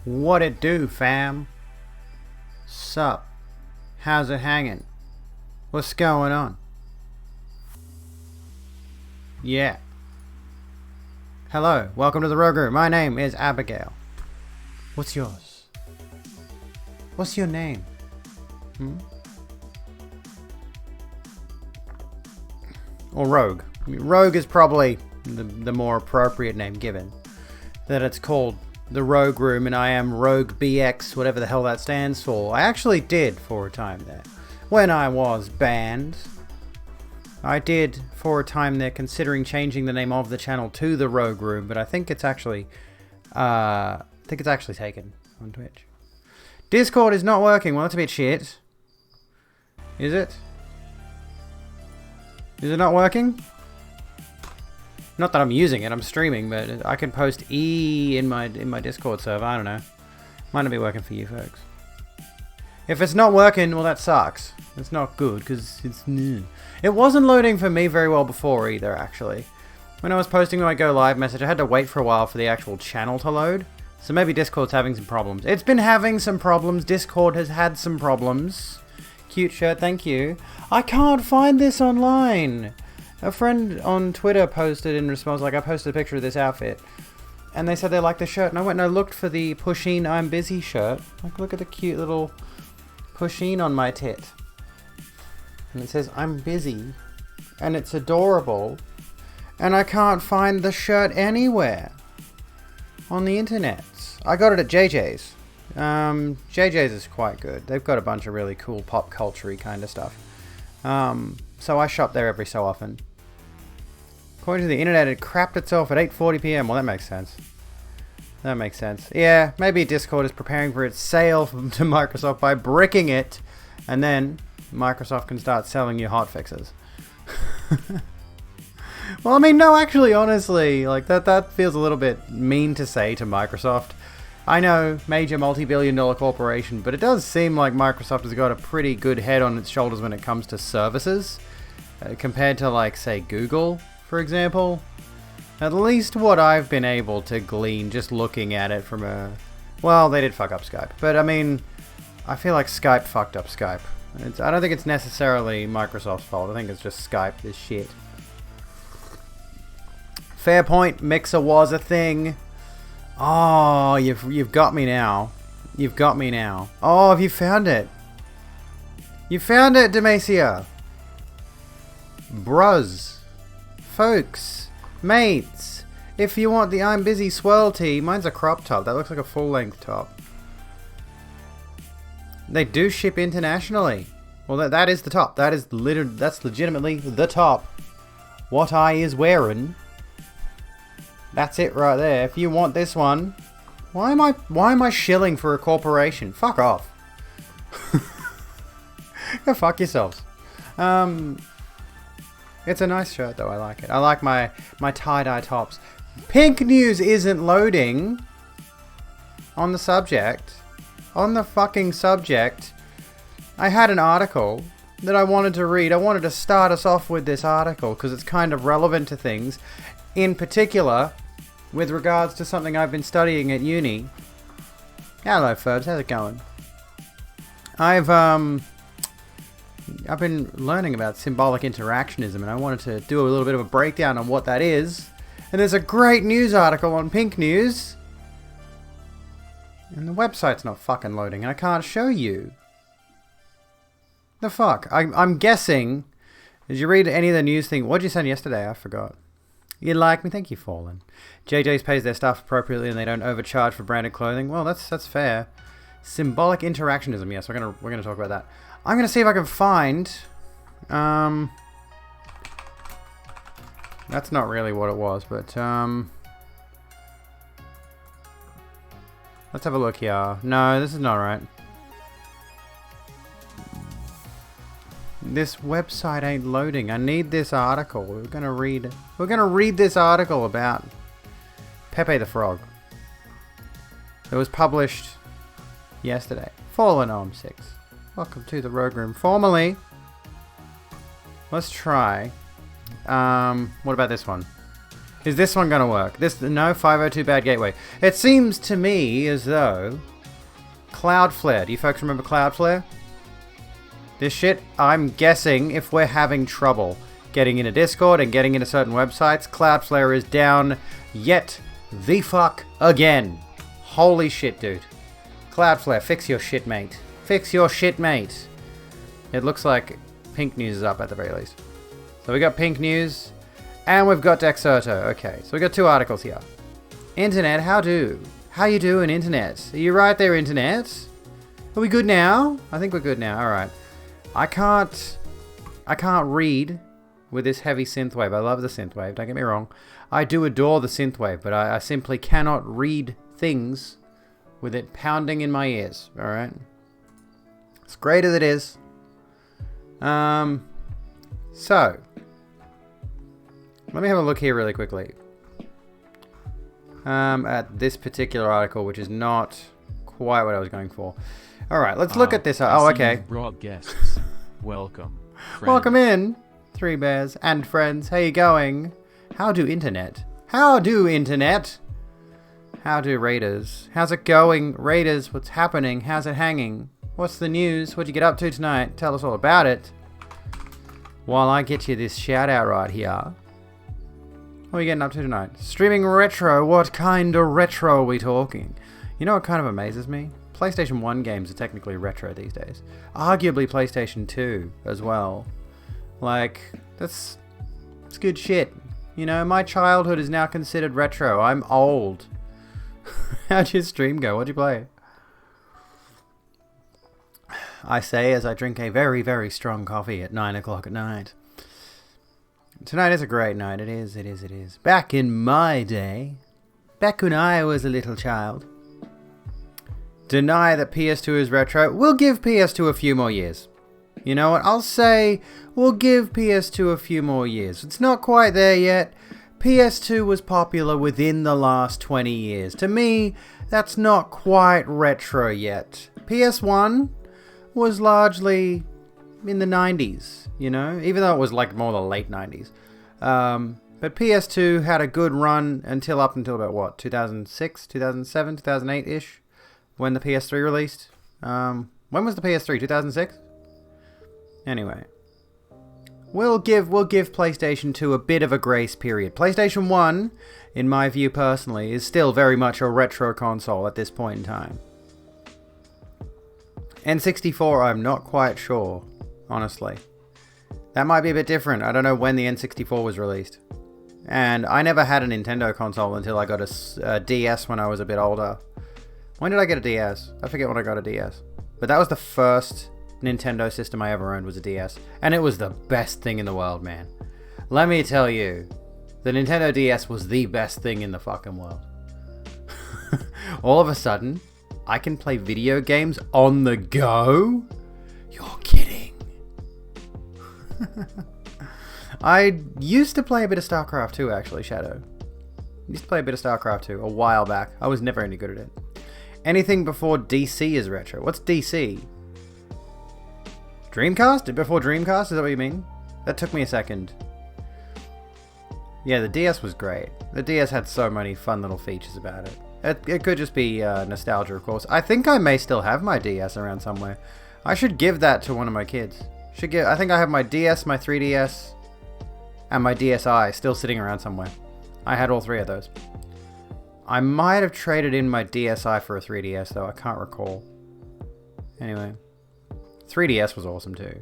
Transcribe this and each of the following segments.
What it do, fam? Sup? How's it hanging? What's going on? Yeah. Hello, welcome to the Rogue Room. My name is Abigail. What's yours? What's your name? Or Rogue. I mean, Rogue is probably the more appropriate name given. That it's called the Rogue Room and I am Rogue BX, whatever the hell that stands for. I actually did for a time there. When I was banned, I did for a time there considering changing the name of the channel to the Rogue Room, but I think it's actually taken on Twitch. Discord is not working. Well, that's a bit shit. Is it? Is it not working? Not that I'm using it, I'm streaming, but I can post E in my Discord server. I don't know. Might not be working for you folks. If it's not working, well, that sucks. It's not good because it's new. It wasn't loading for me very well before either, actually. When I was posting my go live message, I had to wait for a while for the actual channel to load. So maybe Discord's having some problems. It's been having some problems. Discord has had some problems. Cute shirt, thank you. I can't find this online. A friend on Twitter posted in response, like, I posted a picture of this outfit, and they said they liked the shirt, and I went and I looked for the Pusheen I'm Busy shirt. Like, look at the cute little Pusheen on my tit. And it says, I'm busy, and it's adorable, and I can't find the shirt anywhere on the internet. I got it at JJ's. JJ's is quite good. They've got a bunch of really cool pop culture-y kind of stuff. So I shop there every so often. According to the internet, it crapped itself at 8:40 p.m. Well, that makes sense. That makes sense. Yeah, maybe Discord is preparing for its sale to Microsoft by bricking it, and then Microsoft can start selling you hotfixes. Well, I mean, no, actually, honestly, like that feels a little bit mean to say to Microsoft. I know, major multi-billion-dollar corporation, but it does seem like Microsoft has got a pretty good head on its shoulders when it comes to services, compared to, like, say, Google, for example. At least what I've been able to glean just looking at it from a... Well, they did fuck up Skype, but I mean, I feel like Skype fucked up Skype. I don't think it's necessarily Microsoft's fault. I think it's just Skype is shit. Fair point, Mixer was a thing. Oh, you've got me now. You've got me now. Oh, have you found it? You found it, Demacia. Bruz. Folks. Mates. If you want the I'm Busy swirl tee, mine's a crop top. That looks like a full-length top. They do ship internationally. Well, that is the top. That's legitimately the top. What I is wearing. That's it right there. If you want this one, why am I shilling for a corporation? Fuck off. Go fuck yourselves. It's a nice shirt though. I like it. I like my tie-dye tops. Pink news isn't loading on the subject. On the fucking subject. I had an article that I wanted to read. I wanted to start us off with this article because it's kind of relevant to things. In particular, with regards to something I've been studying at uni. Hello, Furbs. How's it going? I've been learning about symbolic interactionism, and I wanted to do a little bit of a breakdown on what that is. And there's a great news article on Pink News, and the website's not fucking loading, and I can't show you. The fuck? I'm guessing. Did you read any of the news thing? What did you send yesterday? I forgot. You like me? Thank you, Fallen. JJ's pays their staff appropriately and they don't overcharge for branded clothing. Well, that's fair. Symbolic interactionism. Yes, we're gonna talk about that. I'm gonna see if I can find. That's not really what it was, but let's have a look here. No, this is not right. This website ain't loading. I need this article. We're gonna read this article about Pepe the Frog. It was published yesterday. Fallen Om 6. Welcome to the Rogue Room. Formally, let's try. What about this one? Is this one gonna work? No, 502 bad gateway. It seems to me as though Cloudflare. Do you folks remember Cloudflare? This shit, I'm guessing if we're having trouble getting into Discord and getting into certain websites, Cloudflare is down yet the fuck again. Holy shit, dude. Cloudflare, fix your shit, mate. Fix your shit, mate. It looks like Pink News is up at the very least. So we got Pink News, and we've got Dexerto. Okay, so we got 2 articles here. Internet, how do? How you doing, Internet? Are you right there, Internet? Are we good now? I think we're good now. All right. I can't read with this heavy synthwave. I love the synthwave, don't get me wrong. I do adore the synthwave, but I simply cannot read things with it pounding in my ears, alright? As great as it is. So, let me have a look here really quickly. At this particular article, which is not quite what I was going for. Alright, let's look at this. Oh, okay. Brought guests. Welcome. Friend. Welcome in, 3 bears and friends. How you going? How do internet? How do internet? How do raiders? How's it going? Raiders, what's happening? How's it hanging? What's the news? What'd you get up to tonight? Tell us all about it. While I get you this shout out right here. What are you getting up to tonight? Streaming retro. What kind of retro are we talking? You know what kind of amazes me? PlayStation 1 games are technically retro these days. Arguably PlayStation 2 as well. Like, it's good shit. You know, my childhood is now considered retro. I'm old. How'd your stream go? What'd you play? I say as I drink a very, very strong coffee at 9 o'clock at night. Tonight is a great night. It is, it is, it is. Back in my day, back when I was a little child, deny that PS2 is retro. We'll give PS2 a few more years. You know what? I'll say we'll give PS2 a few more years. It's not quite there yet. PS2 was popular within the last 20 years. To me, that's not quite retro yet. PS1 was largely in the 90s, you know? Even though it was like more the late 90s. But PS2 had a good run up until about what? 2006, 2007, 2008-ish? When the PS3 released. When was the PS3? 2006? Anyway. We'll give PlayStation 2 a bit of a grace period. PlayStation 1, in my view personally, is still very much a retro console at this point in time. N64, I'm not quite sure, honestly. That might be a bit different. I don't know when the N64 was released. And I never had a Nintendo console until I got a DS when I was a bit older. When did I get a DS? I forget when I got a DS. But that was the first Nintendo system I ever owned was a DS. And it was the best thing in the world, man. Let me tell you, the Nintendo DS was the best thing in the fucking world. All of a sudden, I can play video games on the go? You're kidding. I used to play a bit of StarCraft 2, actually, Shadow. Used to play a bit of StarCraft 2 a while back. I was never any good at it. Anything before DC is retro. What's DC? Dreamcast? Before Dreamcast? Is that what you mean? That took me a second. Yeah, the DS was great. The DS had so many fun little features about it. It could just be nostalgia, of course. I think I may still have my DS around somewhere. I should give that to one of my kids. I think I have my DS, my 3DS, and my DSi still sitting around somewhere. I had all 3 of those. I might have traded in my DSi for a 3DS, though. I can't recall. Anyway. 3DS was awesome, too.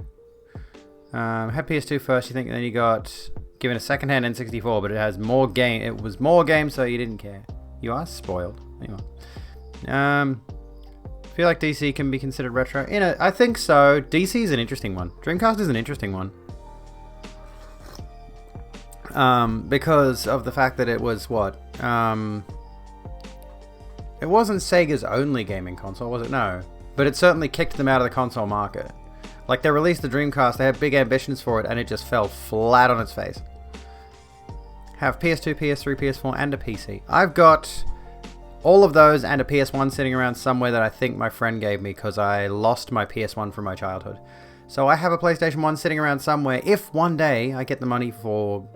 Had PS2 first, you think, and then you got given a second-hand N64, but it has more game. It was more games, so you didn't care. You are spoiled. Anyway. Feel like DC can be considered retro? I think so. DC is an interesting one. Dreamcast is an interesting one. Because of the fact that it was what? It wasn't Sega's only gaming console, was it? No. But it certainly kicked them out of the console market. Like, they released the Dreamcast, they had big ambitions for it, and it just fell flat on its face. Have PS2, PS3, PS4, and a PC. I've got all of those and a PS1 sitting around somewhere that I think my friend gave me because I lost my PS1 from my childhood. So I have a PlayStation 1 sitting around somewhere if one day I get the money for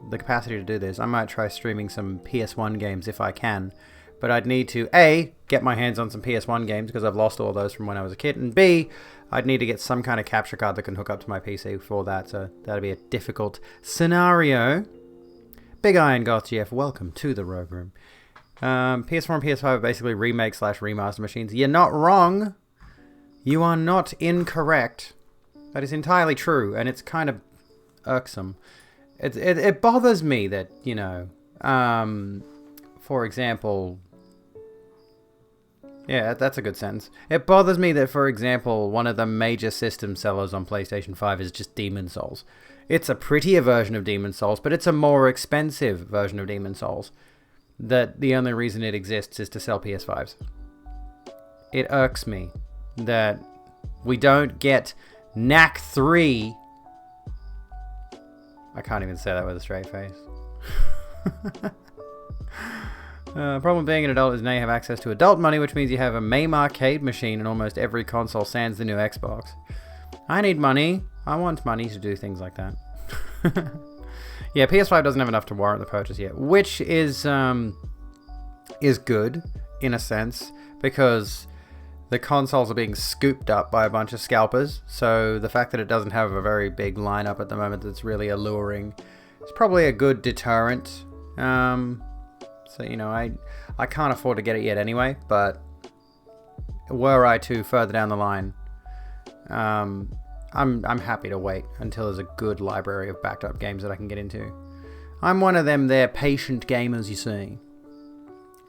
the capacity to do this, I might try streaming some PS1 games if I can. But I'd need to, A, get my hands on some PS1 games because I've lost all those from when I was a kid. And B, I'd need to get some kind of capture card that can hook up to my PC for that. So that'd be a difficult scenario. Big Iron Goth GF, welcome to the Rogue Room. PS4 and PS5 are basically remake/remaster machines. You're not wrong. You are not incorrect. That is entirely true, and it's kind of irksome. It bothers me that, you know, for example... Yeah, that's a good sentence. It bothers me that, for example, one of the major system sellers on PlayStation 5 is just Demon's Souls. It's a prettier version of Demon's Souls, but it's a more expensive version of Demon's Souls. That the only reason it exists is to sell PS5s. It irks me that we don't get Knack 3. I can't even say that with a straight face. Problem being an adult is now you have access to adult money, which means you have a MAME arcade machine in almost every console sans the new Xbox. I need money. I want money to do things like that. Yeah, PS5 doesn't have enough to warrant the purchase yet, which is good in a sense because the consoles are being scooped up by a bunch of scalpers. So the fact that it doesn't have a very big lineup at the moment that's really alluring is probably a good deterrent. So you know, I can't afford to get it yet anyway, but were I to further down the line, I'm happy to wait until there's a good library of backed up games that I can get into. I'm one of them there patient gamers, you see.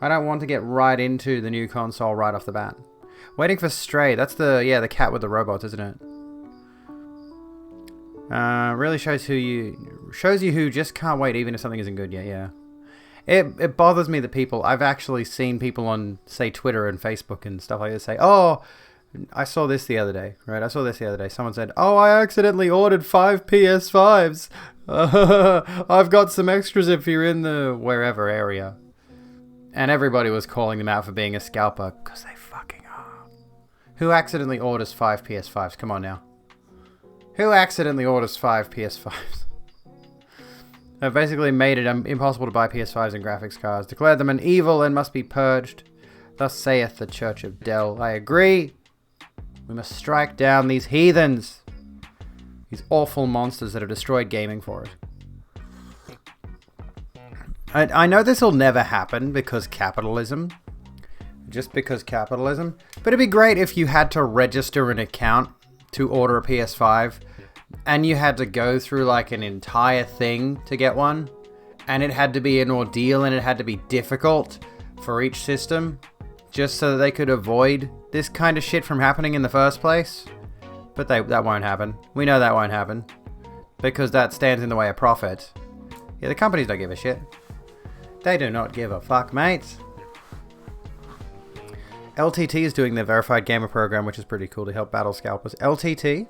I don't want to get right into the new console right off the bat. Waiting for Stray, that's the cat with the robots, isn't it? Really shows you who just can't wait even if something isn't good yet, yeah. It bothers me that I've actually seen people on, say, Twitter and Facebook and stuff like this say, oh, I saw this the other day, right? Someone said, oh, I accidentally ordered 5 PS5s. I've got some extras if you're in the wherever area. And everybody was calling them out for being a scalper, because they fucking are. Who accidentally orders 5 PS5s? Come on now. Who accidentally orders 5 PS5s? They've basically made it impossible to buy PS5s and graphics cards, declared them an evil and must be purged. Thus saith the Church of Dell. I agree. We must strike down these heathens. These awful monsters that have destroyed gaming for us. I know this will never happen because capitalism. Just because capitalism. But it'd be great if you had to register an account to order a PS5 and you had to go through like an entire thing to get one. And it had to be an ordeal and it had to be difficult for each system. Just so that they could avoid this kind of shit from happening in the first place. But that won't happen. We know that won't happen. Because that stands in the way of profit. Yeah, the companies don't give a shit. They do not give a fuck, mates. LTT is doing their Verified Gamer program, which is pretty cool to help battle scalpers. LTT?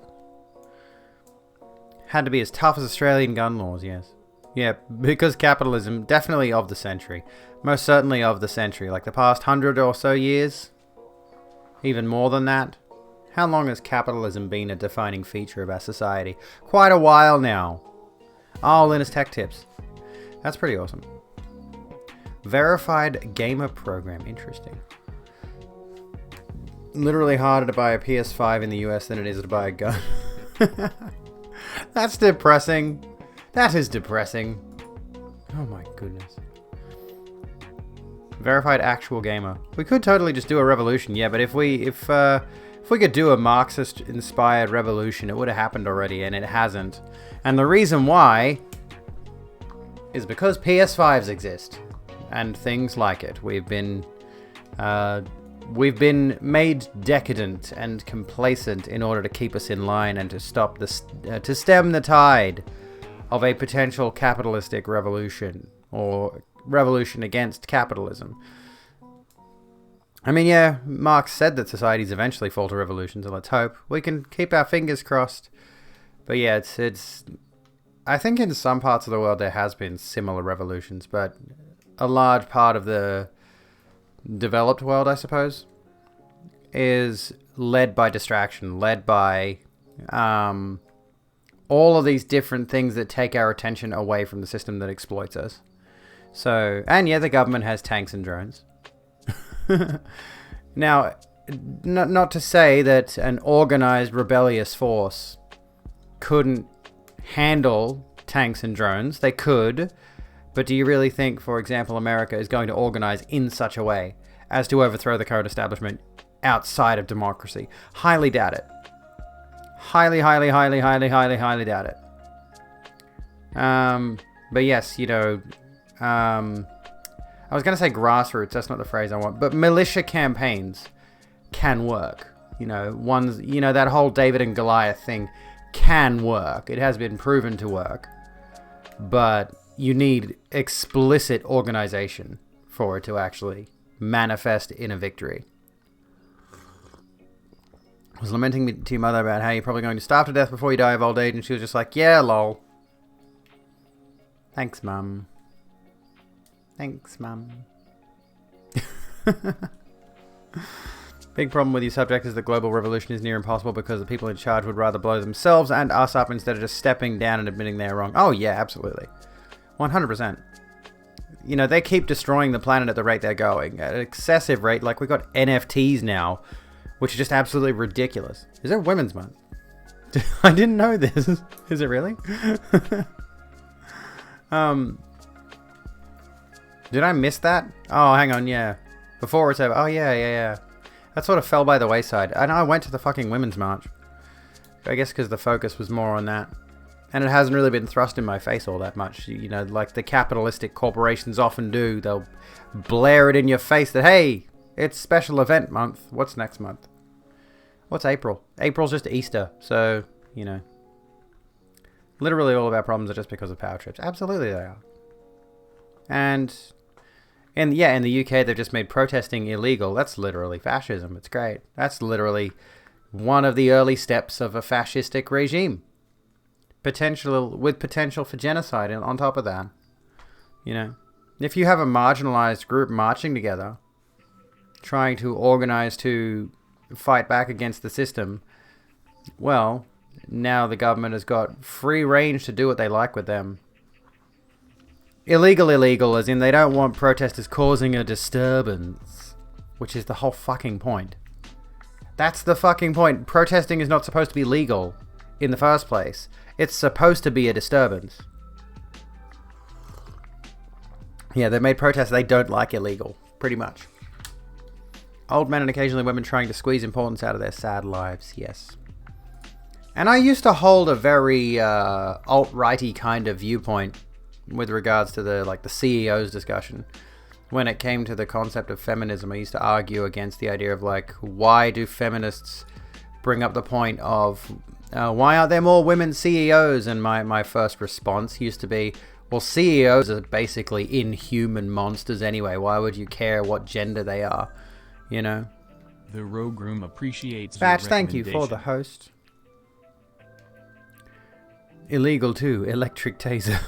Had to be as tough as Australian gun laws, yes. Yeah, because capitalism, definitely of the century. Most certainly of the century. Like the past 100 or so years. Even more than that. How long has capitalism been a defining feature of our society? Quite a while now. Oh, Linus Tech Tips. That's pretty awesome. Verified Gamer program. Interesting. Literally harder to buy a PS5 in the US than it is to buy a gun. That's depressing. That is depressing. Oh my goodness. Verified actual gamer. We could totally just do a revolution, yeah, but if we could do a Marxist-inspired revolution, it would have happened already, and it hasn't. And the reason why is because PS5s exist, and things like it. We've been made decadent and complacent in order to keep us in line and to stop to stem the tide of a potential capitalistic revolution or revolution against capitalism. I mean, yeah, Marx said that societies eventually fall to revolutions, and let's hope. We can keep our fingers crossed. But yeah, it's I think in some parts of the world there has been similar revolutions, but a large part of the developed world, I suppose, is led by distraction, led by all of these different things that take our attention away from the system that exploits us. So, and yeah, the government has tanks and drones. Now, not to say that an organized rebellious force couldn't handle tanks and drones. They could. But do you really think, for example, America is going to organize in such a way as to overthrow the current establishment outside of democracy? Highly doubt it. Highly doubt it. But yes, you know, I was going to say grassroots. That's not the phrase I want. But militia campaigns can work. You know, that whole David and Goliath thing can work. It has been proven to work. But you need explicit organization for it to actually manifest in a victory. I was lamenting to your mother about how you're probably going to starve to death before you die of old age, and she was just like, yeah, lol. Thanks, Mum. Thanks, Mum. Big problem with your subject is that global revolution is near impossible because the people in charge would rather blow themselves and us up instead of just stepping down and admitting they're wrong. Oh, yeah, absolutely. 100%. You know, they keep destroying the planet at the rate they're going. At an excessive rate. Like, we've got NFTs now, which is just absolutely ridiculous. Is it Women's Month? I didn't know this. Is it really? Did I miss that? Oh, hang on, yeah. Before it's over. Oh, yeah. That sort of fell by the wayside. I know I went to the fucking Women's March. I guess because the focus was more on that. And it hasn't really been thrust in my face all that much. You know, like the capitalistic corporations often do. They'll blare it in your face that, hey, it's special event month. What's next month? What's April? April's just Easter. So, you know. Literally all of our problems are just because of power trips. Absolutely they are. And in the UK, they've just made protesting illegal. That's literally fascism. It's great. That's literally one of the early steps of a fascistic regime. With potential for genocide on top of that. You know, if you have a marginalized group marching together, trying to organize to fight back against the system, well, now the government has got free range to do what they like with them. Illegal, as in they don't want protesters causing a disturbance, which is the whole fucking point. That's the fucking point. Protesting is not supposed to be legal in the first place. It's supposed to be a disturbance. Yeah, they made protests they don't like illegal, pretty much. Old men and occasionally women trying to squeeze importance out of their sad lives, yes. And I used to hold a very alt-righty kind of viewpoint with regards to the CEO's discussion. When it came to the concept of feminism, I used to argue against the idea of why do feminists bring up the point of why aren't there more women CEOs? And my first response used to be, well, CEOs are basically inhuman monsters anyway. Why would you care what gender they are? You know? The Rogue Room appreciates Batch, your thank you for the host. Illegal too, electric taser.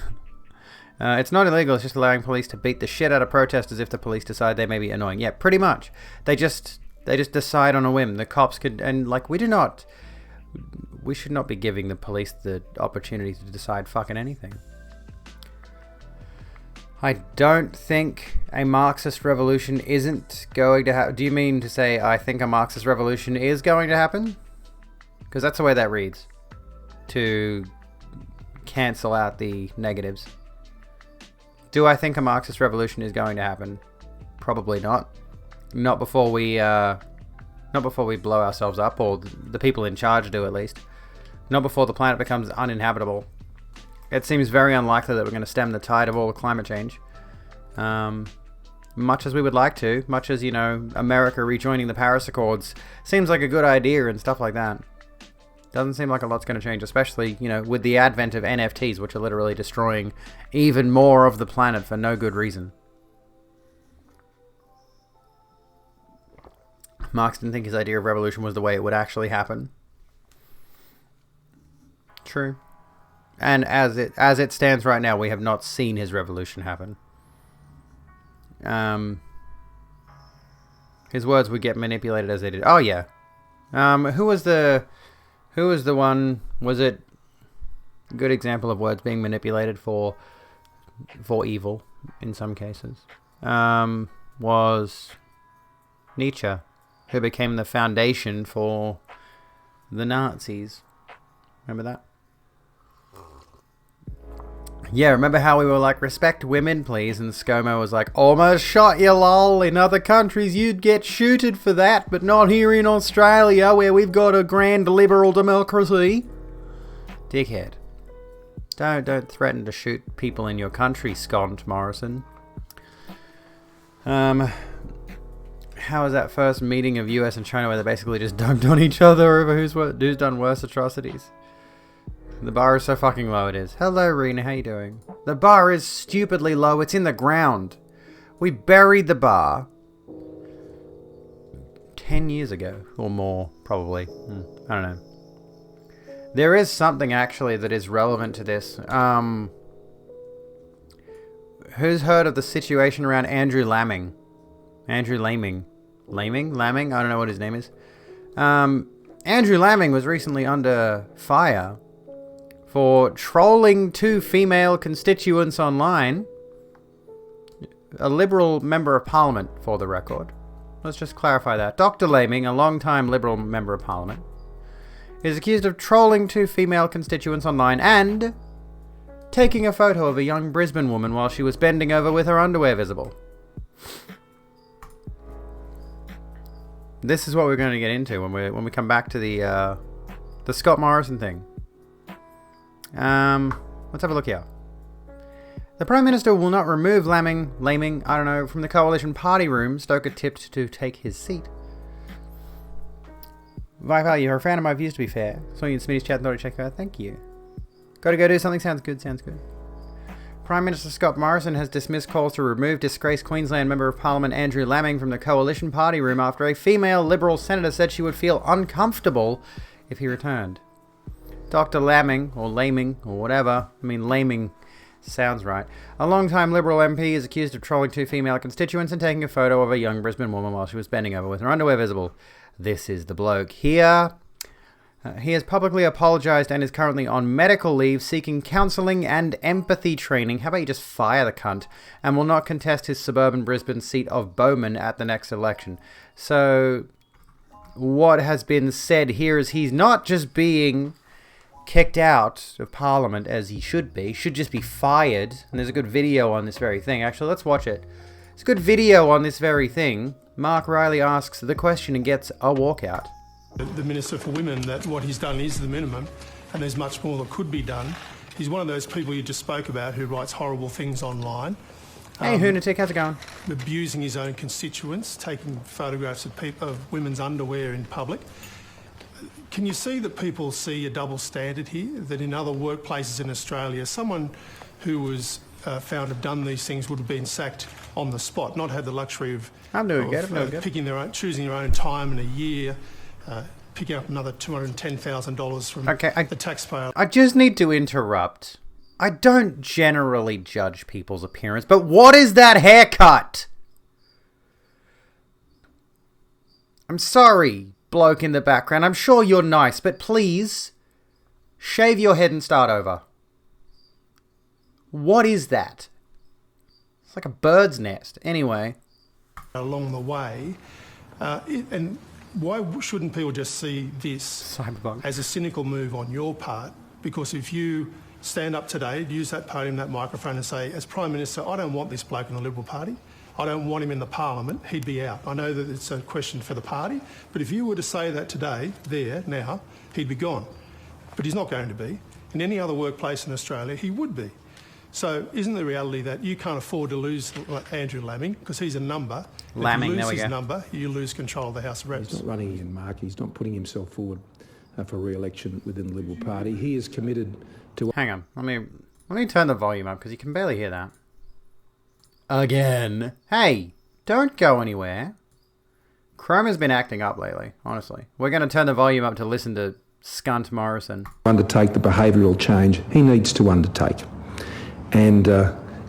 It's not illegal, it's just allowing police to beat the shit out of protesters if the police decide they may be annoying. Yeah, pretty much. They just decide on a whim. The cops could, and we should not be giving the police the opportunity to decide fucking anything. I don't think a Marxist revolution isn't going to happen. Do you mean to say I think a Marxist revolution is going to happen? Because that's the way that reads. To cancel out the negatives. Do I think a Marxist revolution is going to happen? Probably not. Not before we blow ourselves up, or the people in charge do at least. Not before the planet becomes uninhabitable. It seems very unlikely that we're going to stem the tide of all climate change. Much as we would like to, much as, America rejoining the Paris Accords seems like a good idea and stuff like that. Doesn't seem like a lot's going to change, especially, with the advent of NFTs, which are literally destroying even more of the planet for no good reason. Marx didn't think his idea of revolution was the way it would actually happen. True. And as it stands right now, we have not seen his revolution happen. His words would get manipulated as they did. Oh yeah. Who was the one? Was it good example of words being manipulated for evil in some cases, was Nietzsche, who became the foundation for the Nazis. Remember that? Yeah, remember how we were like, respect women, please? And ScoMo was like, almost shot you, lol. In other countries, you'd get shooted for that, but not here in Australia, where we've got a grand liberal democracy. Dickhead. Don't threaten to shoot people in your country, Scott Morrison. How was that first meeting of US and China where they basically just dunked on each other over who's done worse atrocities? The bar is so fucking low it is. Hello, Rena, how you doing? The bar is stupidly low. It's in the ground. We buried the bar 10 years ago. Or more, probably. I don't know. There is something, actually, that is relevant to this. Who's heard of the situation around Andrew Laming? Andrew Laming? Laming? I don't know what his name is. Andrew Laming was recently under fire for trolling 2 female constituents online. A Liberal Member of Parliament, for the record. Let's just clarify that. Dr. Laming, a long-time Liberal Member of Parliament, is accused of trolling 2 female constituents online and taking a photo of a young Brisbane woman while she was bending over with her underwear visible. This is what we're going to get into when we come back to the Scott Morrison thing. Let's have a look here. The Prime Minister will not remove Laming, I don't know, from the Coalition party room. Stoker tipped to take his seat. Vival, you're a fan of my views, to be fair. Saw you in Smitty's chat and thought I'd check out. Thank you. Gotta go do something. Sounds good. Prime Minister Scott Morrison has dismissed calls to remove disgraced Queensland Member of Parliament Andrew Laming from the Coalition party room after a female Liberal senator said she would feel uncomfortable if he returned. Dr. Laming, or Laming, or whatever, Laming sounds right, a long-time Liberal MP is accused of trolling 2 female constituents and taking a photo of a young Brisbane woman while she was bending over with her underwear visible. This is the bloke here. He has publicly apologised and is currently on medical leave seeking counselling and empathy training. How about you just fire the cunt? And will not contest his suburban Brisbane seat of Bowman at the next election. So, what has been said here is he's not just being kicked out of Parliament as he should just be fired. And there's a good video on this very thing. Actually, let's watch it. It's a good video on this very thing. Mark Riley asks the question and gets a walkout. The Minister for Women, that what he's done is the minimum and there's much more that could be done. He's one of those people you just spoke about who writes horrible things online. Hey, Hoonatic, how's it going? Abusing his own constituents, taking photographs of women's underwear in public. Can you see that people see a double standard here? That in other workplaces in Australia, someone who was found to have done these things would have been sacked on the spot, not had the luxury of choosing their own time in a year, picking up another $210,000 from the taxpayer. I just need to interrupt. I don't generally judge people's appearance, but what is that haircut? I'm sorry, bloke in the background. I'm sure you're nice, but please shave your head and start over. What is that? It's like a bird's nest. Anyway. Along the way, and why shouldn't people just see this as a cynical move on your part? Because if you stand up today, use that podium, that microphone and say, as Prime Minister, I don't want this bloke in the Liberal Party. I don't want him in the Parliament. He'd be out. I know that it's a question for the party, but if you were to say that today, now, he'd be gone. But he's not going to be. In any other workplace in Australia, he would be. So isn't the reality that you can't afford to lose Andrew Laming because he's a number? Laming, if you there lose we his go. number, you lose control of the House of Reps. He's not running in, Mark. He's not putting himself forward for re-election within the Liberal Party. He is committed to... Hang on. Let me turn the volume up because you can barely hear that. Again. Hey, don't go anywhere. Chrome has been acting up lately, honestly. We're going to turn the volume up to listen to Scunt Morrison. ...undertake the behavioural change he needs to undertake. And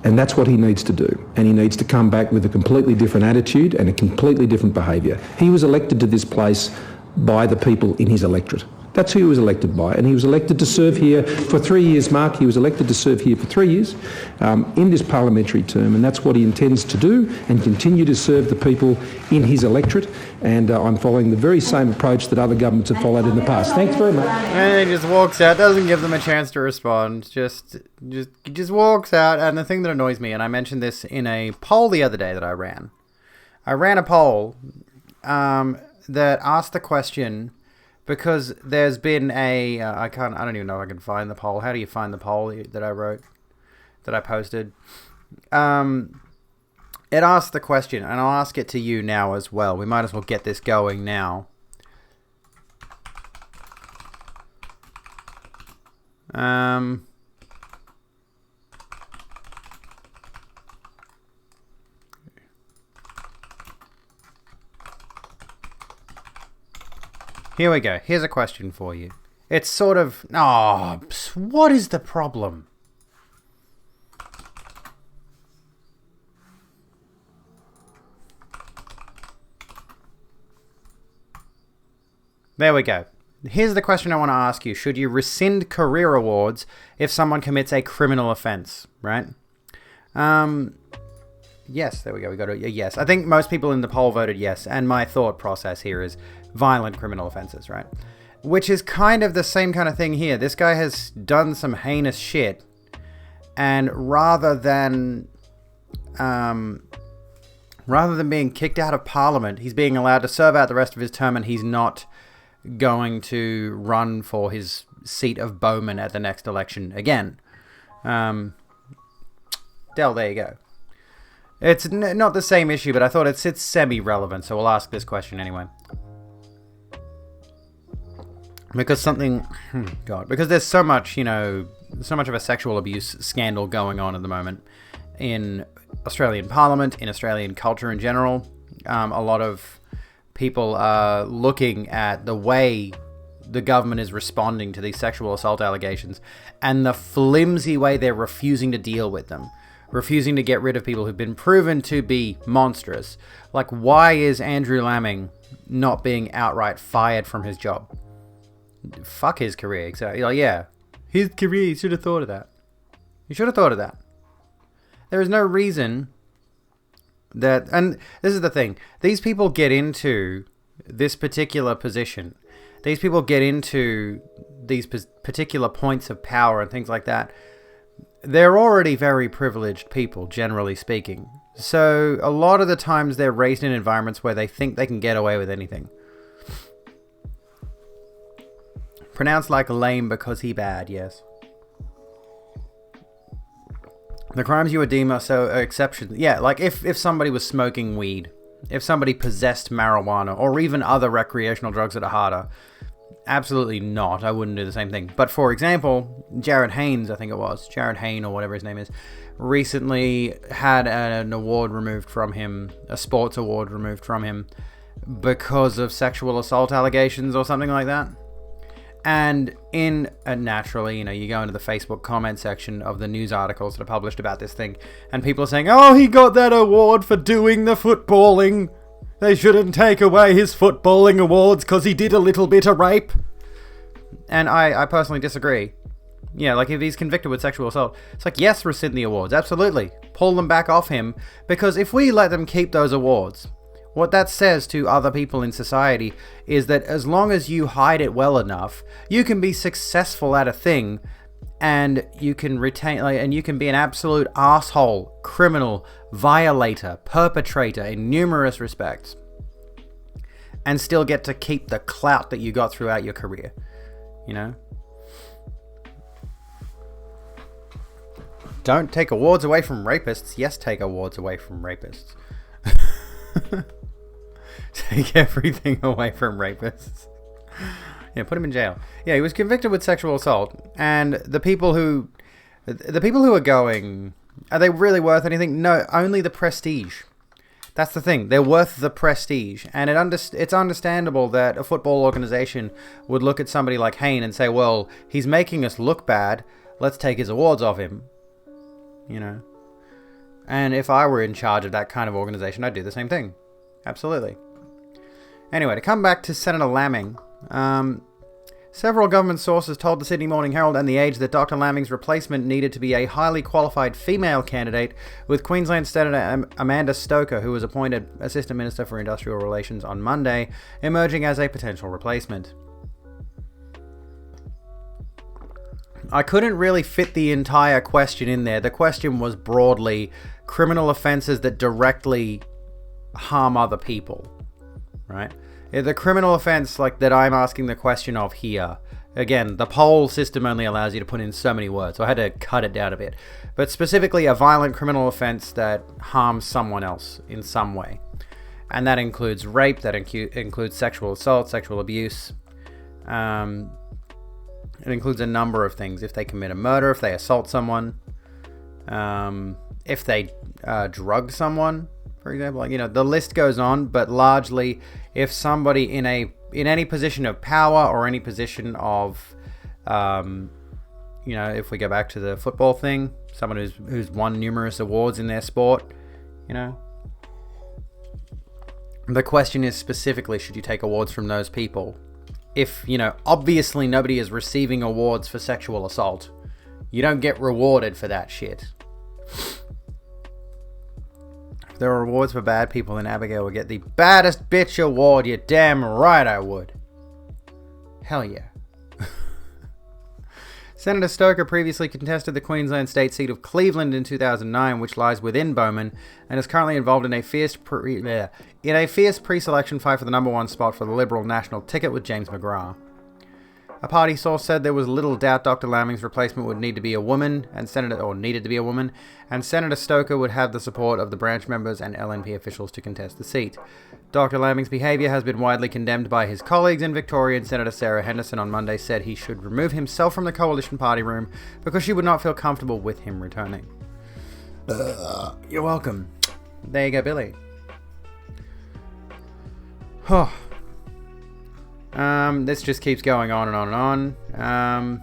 that's what he needs to do. And he needs to come back with a completely different attitude and a completely different behaviour. He was elected to this place by the people in his electorate. That's who he was elected by, and he was elected to serve here for 3 years, Mark. He was elected to serve here for 3 years in this parliamentary term, and that's what he intends to do, and continue to serve the people in his electorate. And I'm following the very same approach that other governments have followed in the past. Thanks very much. And he just walks out, doesn't give them a chance to respond, just walks out. And the thing that annoys me, and I mentioned this in a poll the other day that I ran a poll that asked the question, because there's been a I don't even know if I can find the poll. How do you find the poll that I wrote, that I posted? It asked the question, and I'll ask it to you now as well. We might as well get this going now. Here we go. Here's a question for you. It's sort of... Oh, what is the problem? There we go. Here's the question I want to ask you. Should you rescind career awards if someone commits a criminal offense, right? Yes, there we go. We got a yes. I think most people in the poll voted yes, and my thought process here is violent criminal offenses, right? Which is kind of the same kind of thing here. This guy has done some heinous shit, and rather than being kicked out of Parliament, he's being allowed to serve out the rest of his term, and he's not going to run for his seat of Bowman at the next election again. Del, there you go. It's not the same issue, but I thought it's semi-relevant, so we'll ask this question anyway. Because because there's so much, so much of a sexual abuse scandal going on at the moment in Australian Parliament, in Australian culture in general. A lot of people are looking at the way the government is responding to these sexual assault allegations and the flimsy way they're refusing to deal with them. Refusing to get rid of people who've been proven to be monstrous. Like, why is Andrew Laming not being outright fired from his job? Fuck his career. Exactly. Like, yeah, his career, he should have thought of that. He should have thought of that. There is no reason that, and this is the thing, these people get into this particular position. These people get into these particular points of power and things like that. They're already very privileged people, generally speaking. So a lot of the times they're raised in environments where they think they can get away with anything. Pronounced like lame because he bad, yes. The crimes you would deem are so exceptions. Yeah, like if somebody was smoking weed, if somebody possessed marijuana, or even other recreational drugs that are harder, absolutely not. I wouldn't do the same thing. But for example, Jared Haynes, I think it was, Jared Hayne or whatever his name is, recently had an award removed from him, a sports award removed from him, because of sexual assault allegations or something like that. And naturally, you go into the Facebook comment section of the news articles that are published about this thing, and people are saying, oh, he got that award for doing the footballing. They shouldn't take away his footballing awards because he did a little bit of rape. And I personally disagree. Yeah, like if he's convicted with sexual assault, it's like, yes, rescind the awards. Absolutely. Pull them back off him. Because if we let them keep those awards, what that says to other people in society is that as long as you hide it well enough, you can be successful at a thing, and you can retain, and you can be an absolute asshole, criminal, violator, perpetrator in numerous respects, and still get to keep the clout that you got throughout your career. Don't take awards away from rapists. Yes, take awards away from rapists. Take everything away from rapists. Yeah, put him in jail. Yeah, he was convicted with sexual assault, and the people who are going, are they really worth anything? No, only the prestige. That's the thing. They're worth the prestige, and it's understandable that a football organization would look at somebody like Hayne and say, well, he's making us look bad. Let's take his awards off him. And if I were in charge of that kind of organization, I'd do the same thing. Absolutely. Anyway, to come back to Senator Laming. Several government sources told the Sydney Morning Herald and The Age that Dr. Lamming's replacement needed to be a highly qualified female candidate, with Queensland Senator Amanda Stoker, who was appointed Assistant Minister for Industrial Relations on Monday, emerging as a potential replacement. I couldn't really fit the entire question in there. The question was broadly criminal offences that directly harm other people, right? The criminal offence like that I'm asking the question of here, again, the poll system only allows you to put in so many words, so I had to cut it down a bit. But specifically a violent criminal offence that harms someone else in some way. And that includes rape, that includes sexual assault, sexual abuse. It includes a number of things. If they commit a murder, if they assault someone, if they drug someone, for example, like, the list goes on, but largely if somebody in any position of power or any position of, if we go back to the football thing, someone who's won numerous awards in their sport, the question is specifically, should you take awards from those people? If, obviously nobody is receiving awards for sexual assault, you don't get rewarded for that shit. If there were awards for bad people, then Abigail would get the baddest bitch award. You're damn right I would. Hell yeah. Senator Stoker previously contested the Queensland state seat of Cleveland in 2009, which lies within Bowman, and is currently involved in a fierce pre-selection fight for the number one spot for the Liberal national ticket with James McGrath. A party source said there was little doubt Dr. Lamming's replacement would need to be a woman, and Senator Stoker would have the support of the branch members and LNP officials to contest the seat. Dr. Lamming's behaviour has been widely condemned by his colleagues, and Victorian Senator Sarah Henderson on Monday said he should remove himself from the coalition party room because she would not feel comfortable with him returning. You're welcome. There you go, Billy. This just keeps going on and on and on.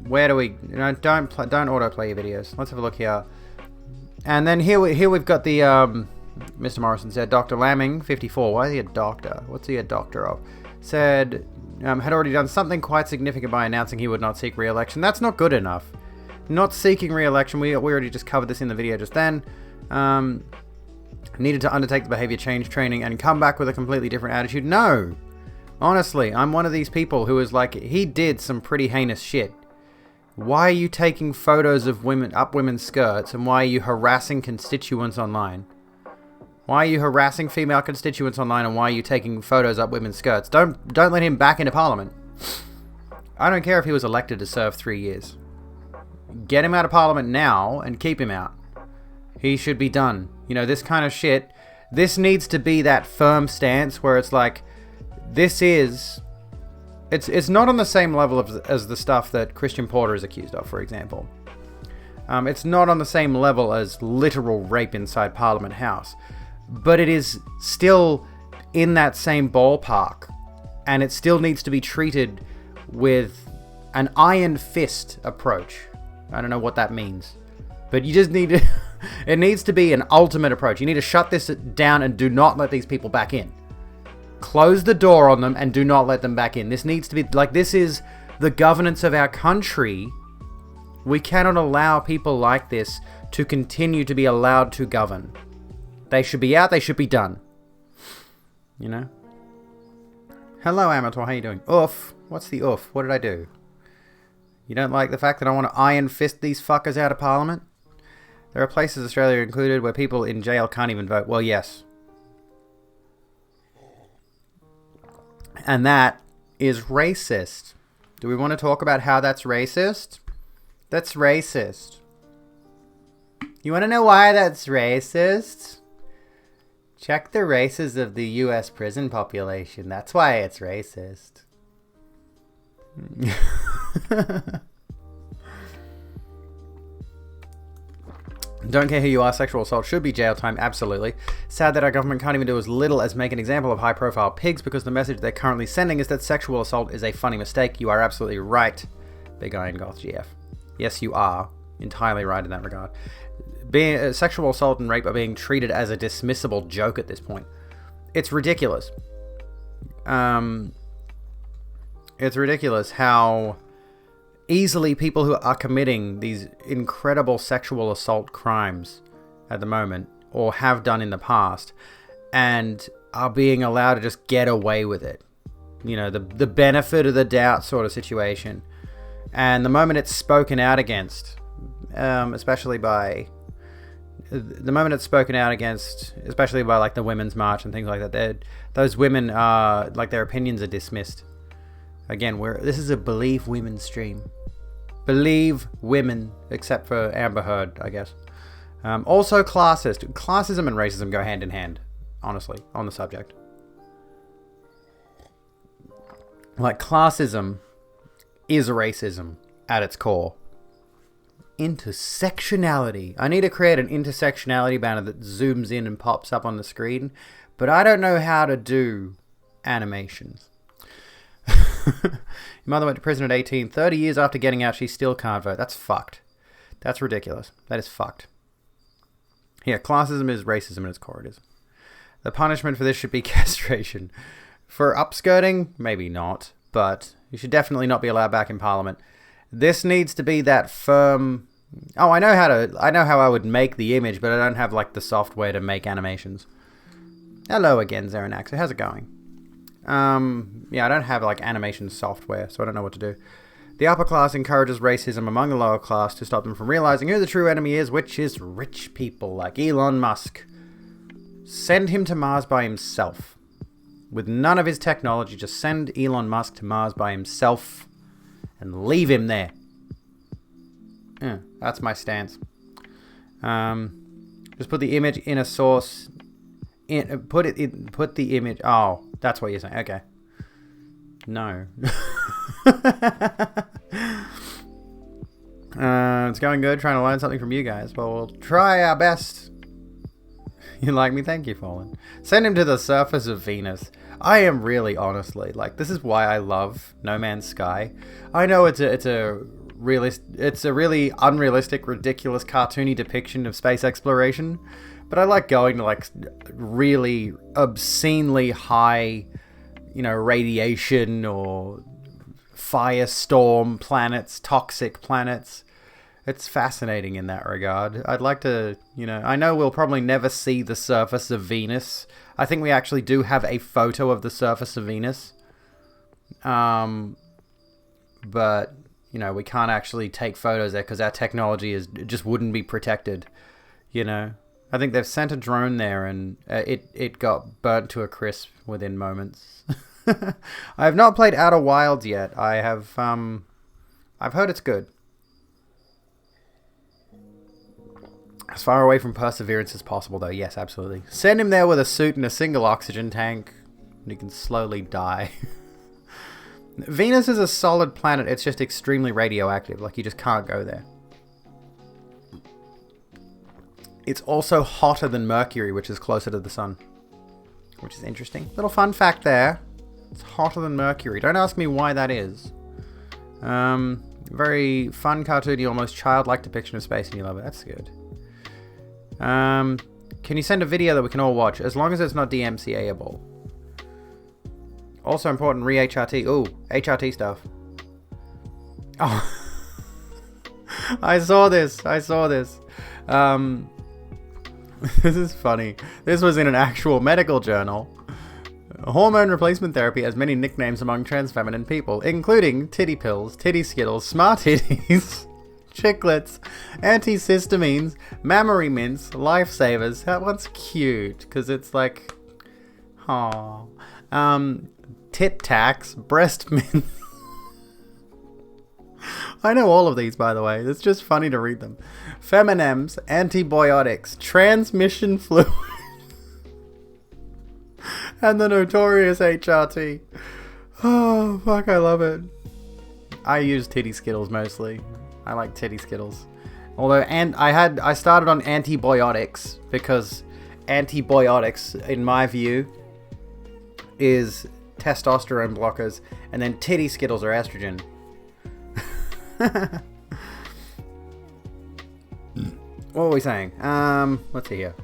Where do we... don't autoplay your videos. Let's have a look here. And then here we've got the... Mr. Morrison said, Dr. Lamming, 54. Why is he a doctor? What's he a doctor of? Said, had already done something quite significant by announcing he would not seek re-election. That's not good enough. Not seeking re-election. We already just covered this in the video just then. Needed to undertake the behavior change training and come back with a completely different attitude. No. Honestly, I'm one of these people who is like, he did some pretty heinous shit. Why are you taking photos of women's skirts, and why are you harassing constituents online? Why are you harassing female constituents online, and why are you taking photos up women's skirts? Don't let him back into Parliament. I don't care if he was elected to serve 3 years. Get him out of Parliament now and keep him out. He should be done. This kind of shit, this needs to be that firm stance where it's like, it's not on the same level as the stuff that Christian Porter is accused of, for example. It's not on the same level as literal rape inside Parliament House. But it is still in that same ballpark. And it still needs to be treated with an iron fist approach. I don't know what that means. But you just need to... it needs to be an ultimate approach. You need to shut this down and do not let these people back in. Close the door on them and do not let them back in. This needs to be... this is the governance of our country. We cannot allow people like this to continue to be allowed to govern. They should be out. They should be done. Hello, Amateur. How you doing? Oof. What's the oof? What did I do? You don't like the fact that I want to iron fist these fuckers out of Parliament? There are places, Australia included, where people in jail can't even vote. Well, yes. And that is racist. Do we want to talk about how that's racist? That's racist. You want to know why that's racist? Check the races of the US prison population. That's why it's racist. Don't care who you are, sexual assault should be jail time, absolutely. Sad that our government can't even do as little as make an example of high-profile pigs because the message they're currently sending is that sexual assault is a funny mistake. You are absolutely right, Big Iron Goth GF. Yes, you are entirely right in that regard. Sexual assault and rape are being treated as a dismissible joke at this point. It's ridiculous. It's ridiculous how easily people who are committing these incredible sexual assault crimes at the moment, or have done in the past, and are being allowed to just get away with it. You know, the benefit of the doubt sort of situation. And the moment it's spoken out against, especially by like the Women's March and things like that, those women are, like, their opinions are dismissed. Again, this is a believe women stream. Believe women, except for Amber Heard, I guess. Also classist. Classism and racism go hand in hand, honestly, on the subject. Like, classism is racism at its core. Intersectionality. I need to create an intersectionality banner that zooms in and pops up on the screen, but I don't know how to do animations. Your mother went to prison at 18. 30 years after getting out, she still can't vote. That's fucked. That's ridiculous. That is fucked. Yeah, classism is racism at its core. It is. The punishment for this should be castration. For upskirting, maybe not, but you should definitely not be allowed back in Parliament. This needs to be that firm. Oh, I know how I would make the image, but I don't have, like, the software to make animations. Hello again, Zeranax. How's it going? Yeah, I don't have, like, animation software, so I don't know what to do. The upper class encourages racism among the lower class to stop them from realizing who the true enemy is, which is rich people like Elon Musk. Send him to Mars by himself. With none of his technology, just send Elon Musk to Mars by himself and leave him there. Yeah, that's my stance. Just put the image in a source. Put the image. Oh, that's what you're saying. Okay. No. It's going good. Trying to learn something from you guys. Well, we'll try our best. You like me? Thank you, Fallen. Send him to the surface of Venus. I am really, honestly, like, this is why I love No Man's Sky. I know it's a really unrealistic, ridiculous, cartoony depiction of space exploration, but I like going to, like, really obscenely high, you know, radiation or firestorm planets, toxic planets. It's fascinating in that regard. I'd like to, you know, I know we'll probably never see the surface of Venus. I think we actually do have a photo of the surface of Venus. But, you know, we can't actually take photos there because our technology just wouldn't be protected, you know. I think they've sent a drone there and it got burnt to a crisp within moments. I have not played Outer Wilds yet. I have, I've heard it's good. As far away from Perseverance as possible, though. Yes, absolutely. Send him there with a suit and a single oxygen tank, and he can slowly die. Venus is a solid planet. It's just extremely radioactive. Like, you just can't go there. It's also hotter than Mercury, which is closer to the sun. Which is interesting. Little fun fact there. It's hotter than Mercury. Don't ask me why that is. Very fun, cartoony, almost childlike depiction of space, and you love it. That's good. Can you send a video that we can all watch, as long as it's not DMCA-able? Also important, re-HRT. Ooh, HRT stuff. Oh. I saw this. This is funny. This was in an actual medical journal. Hormone replacement therapy has many nicknames among trans feminine people, including titty pills, titty skittles, smart titties, chiclets, antihistamines, mammary mints, lifesavers. That one's cute because it's like, aww. Tit tax, breast mints. I know all of these, by the way. It's just funny to read them. Feminems, antibiotics, transmission fluid, and the notorious HRT. Oh, fuck, I love it. I use titty skittles mostly. I like titty skittles. Although, I started on antibiotics because antibiotics, in my view, is testosterone blockers, and then titty skittles are estrogen. What were we saying? Let's see here.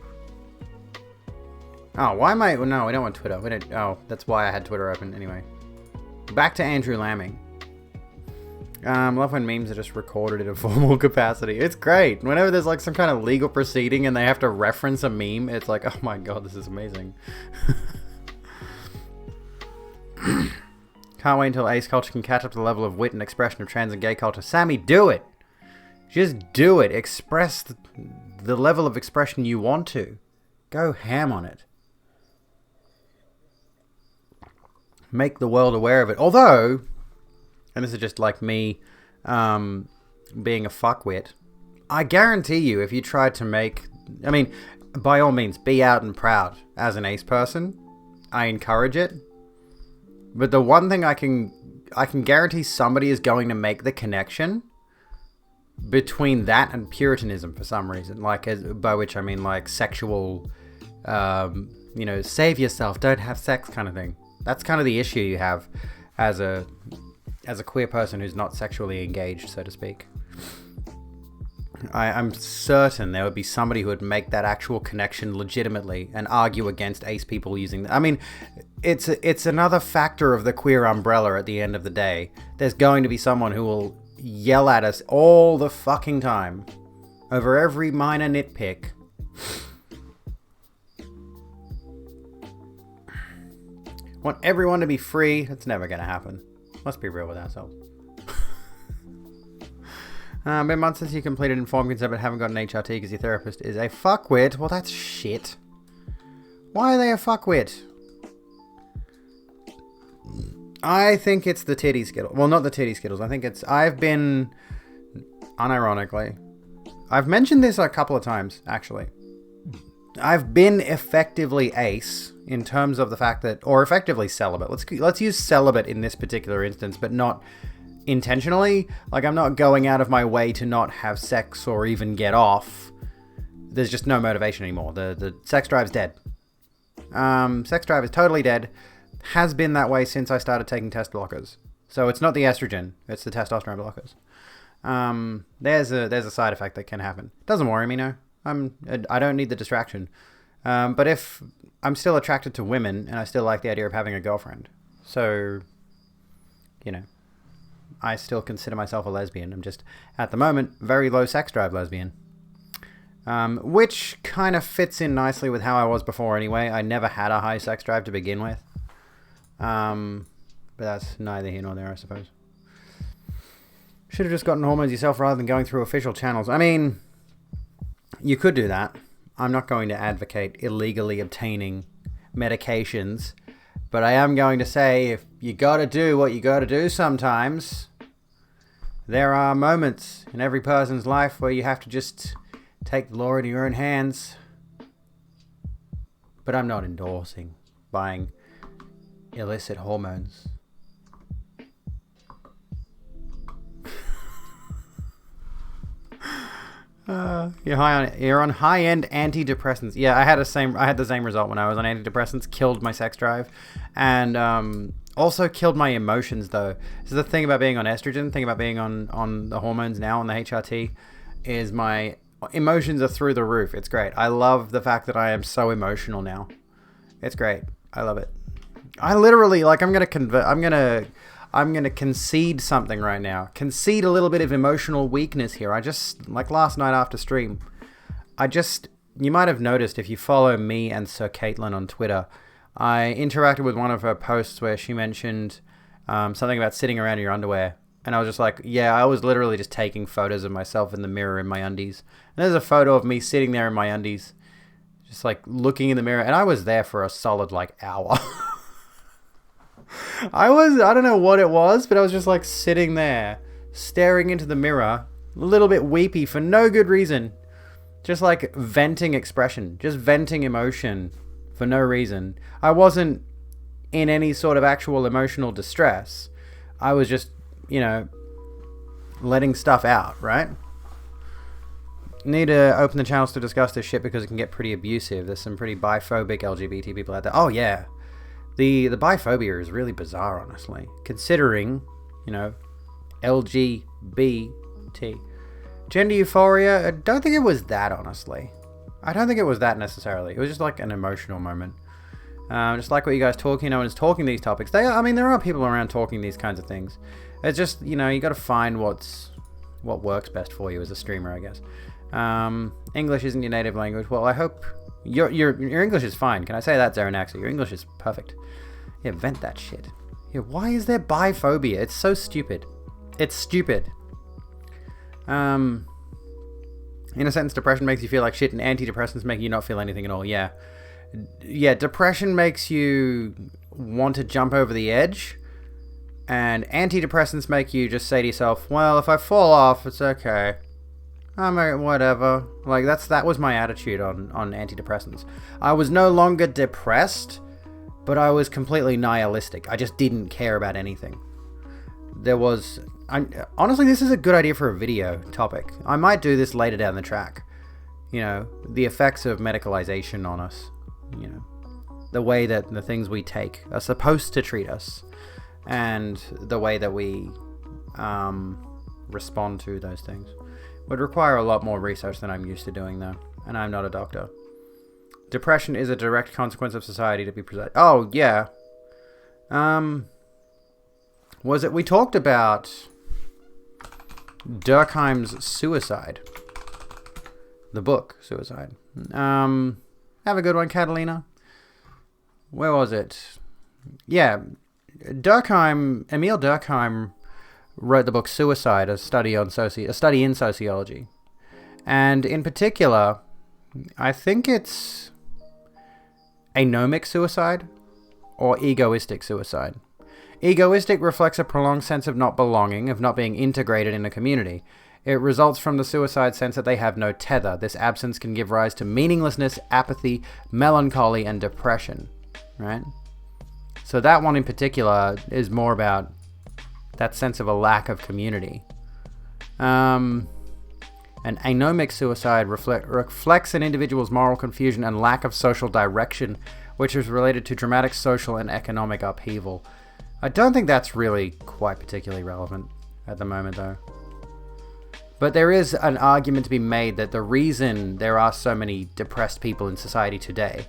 Oh, why am I... No, we don't want Twitter. We don't... Oh, that's why I had Twitter open anyway. back to Andrew Lamming. Love when memes are just recorded in a formal capacity. It's great. Whenever there's like some kind of legal proceeding and they have to reference a meme, it's like, oh my god, this is amazing. Can't wait until ace culture can catch up to the level of wit and expression of trans and gay culture. Sammy, do it! Just do it. Express the level of expression you want to. Go ham on it. Make the world aware of it. Although, and this is just like me being a fuckwit, I guarantee you if you tried to make... I mean, by all means, be out and proud as an ace person. I encourage it. But the one thing I can guarantee somebody is going to make the connection between that and Puritanism for some reason. Like, by which I mean like sexual, save yourself, don't have sex kind of thing. That's kind of the issue you have as a queer person who's not sexually engaged, so to speak. I'm certain there would be somebody who would make that actual connection legitimately and argue against ace people using... I mean, it's another factor of the queer umbrella at the end of the day. There's going to be someone who will yell at us all the fucking time over every minor nitpick. Want everyone to be free? It's never going to happen. Let's be real with ourselves. Been months since you completed informed consent but haven't got an HRT because your therapist is a fuckwit. Well, that's shit. Why are they a fuckwit? I think it's the titty skittles. Well, not the titty skittles. I think it's... I've been... Unironically. I've mentioned this a couple of times, actually. I've been effectively ace in terms of the fact that... Or effectively celibate. Let's use celibate in this particular instance, but not... intentionally. Like, I'm not going out of my way to not have sex or even get off. There's just no motivation anymore. The sex drive's dead. Sex drive is totally dead. Has been that way since I started taking test blockers. So it's not the estrogen, it's the testosterone blockers. There's a side effect that can happen. Doesn't worry me, no. I don't need the distraction. But if I'm still attracted to women and I still like the idea of having a girlfriend. So, I still consider myself a lesbian. I'm just, at the moment, very low sex drive lesbian. Which kind of fits in nicely with how I was before anyway. I never had a high sex drive to begin with. But that's neither here nor there, I suppose. Should have just gotten hormones yourself rather than going through official channels. I mean, you could do that. I'm not going to advocate illegally obtaining medications. But I am going to say, if you gotta do what you gotta do sometimes... There are moments in every person's life where you have to just take the law into your own hands. But I'm not endorsing buying illicit hormones. You're on high-end antidepressants. Yeah, I had the same result when I was on antidepressants. Killed my sex drive, and also killed my emotions. Though, this is the thing about being on estrogen. The thing about being on the hormones now on the HRT is my emotions are through the roof. It's great. I love the fact that I am so emotional now. It's great. I love it. I literally I'm gonna concede something right now. Concede a little bit of emotional weakness here. I just, like last night after stream, you might have noticed if you follow me and Sir Caitlin on Twitter, I interacted with one of her posts where she mentioned something about sitting around in your underwear. And I was just like, yeah, I was literally just taking photos of myself in the mirror in my undies. And there's a photo of me sitting there in my undies, just like looking in the mirror. And I was there for a solid like hour. I don't know what it was, but I was just like sitting there, staring into the mirror, a little bit weepy for no good reason. Just like venting expression, just venting emotion for no reason. I wasn't in any sort of actual emotional distress. I was just, letting stuff out, right? Need to open the channels to discuss this shit because it can get pretty abusive. There's some pretty biphobic LGBT people out there. Oh, yeah. The biphobia is really bizarre, honestly. Considering, LGBT. Gender euphoria, I don't think it was that, honestly. I don't think it was that necessarily. It was just like an emotional moment. Just like what you guys talking, no one is talking these topics. There are people around talking these kinds of things. It's just, you got to find what works best for you as a streamer, I guess. English isn't your native language. Well, I hope your English is fine. Can I say that, Zaranaxa? Your English is perfect. Yeah, vent that shit. Yeah, why is there biphobia? It's so stupid. It's stupid. In a sentence, depression makes you feel like shit, and antidepressants make you not feel anything at all. Yeah. Yeah, depression makes you want to jump over the edge, and antidepressants make you just say to yourself, well, if I fall off, it's okay. Whatever. Like, that was my attitude on antidepressants. I was no longer depressed, but I was completely nihilistic. I just didn't care about anything. Honestly, this is a good idea for a video topic. I might do this later down the track. The effects of medicalization on us. The way that the things we take are supposed to treat us, and the way that we respond to those things would require a lot more research than I'm used to doing, though, and I'm not a doctor. Depression is a direct consequence of society to be preserved. Oh, yeah. We talked about Durkheim's Suicide. The book, Suicide. Have a good one, Catalina. Where was it? Yeah, Emil Durkheim wrote the book Suicide, a study in sociology. And in particular, I think it's anomic suicide or egoistic suicide. Egoistic reflects a prolonged sense of not belonging, of not being integrated in a community. It results from the suicide sense that they have no tether. This absence can give rise to meaninglessness, apathy, melancholy, and depression. Right? So that one in particular is more about that sense of a lack of community. An anomic suicide reflects an individual's moral confusion and lack of social direction, which is related to dramatic social and economic upheaval. I don't think that's really quite particularly relevant at the moment, though. But there is an argument to be made that the reason there are so many depressed people in society today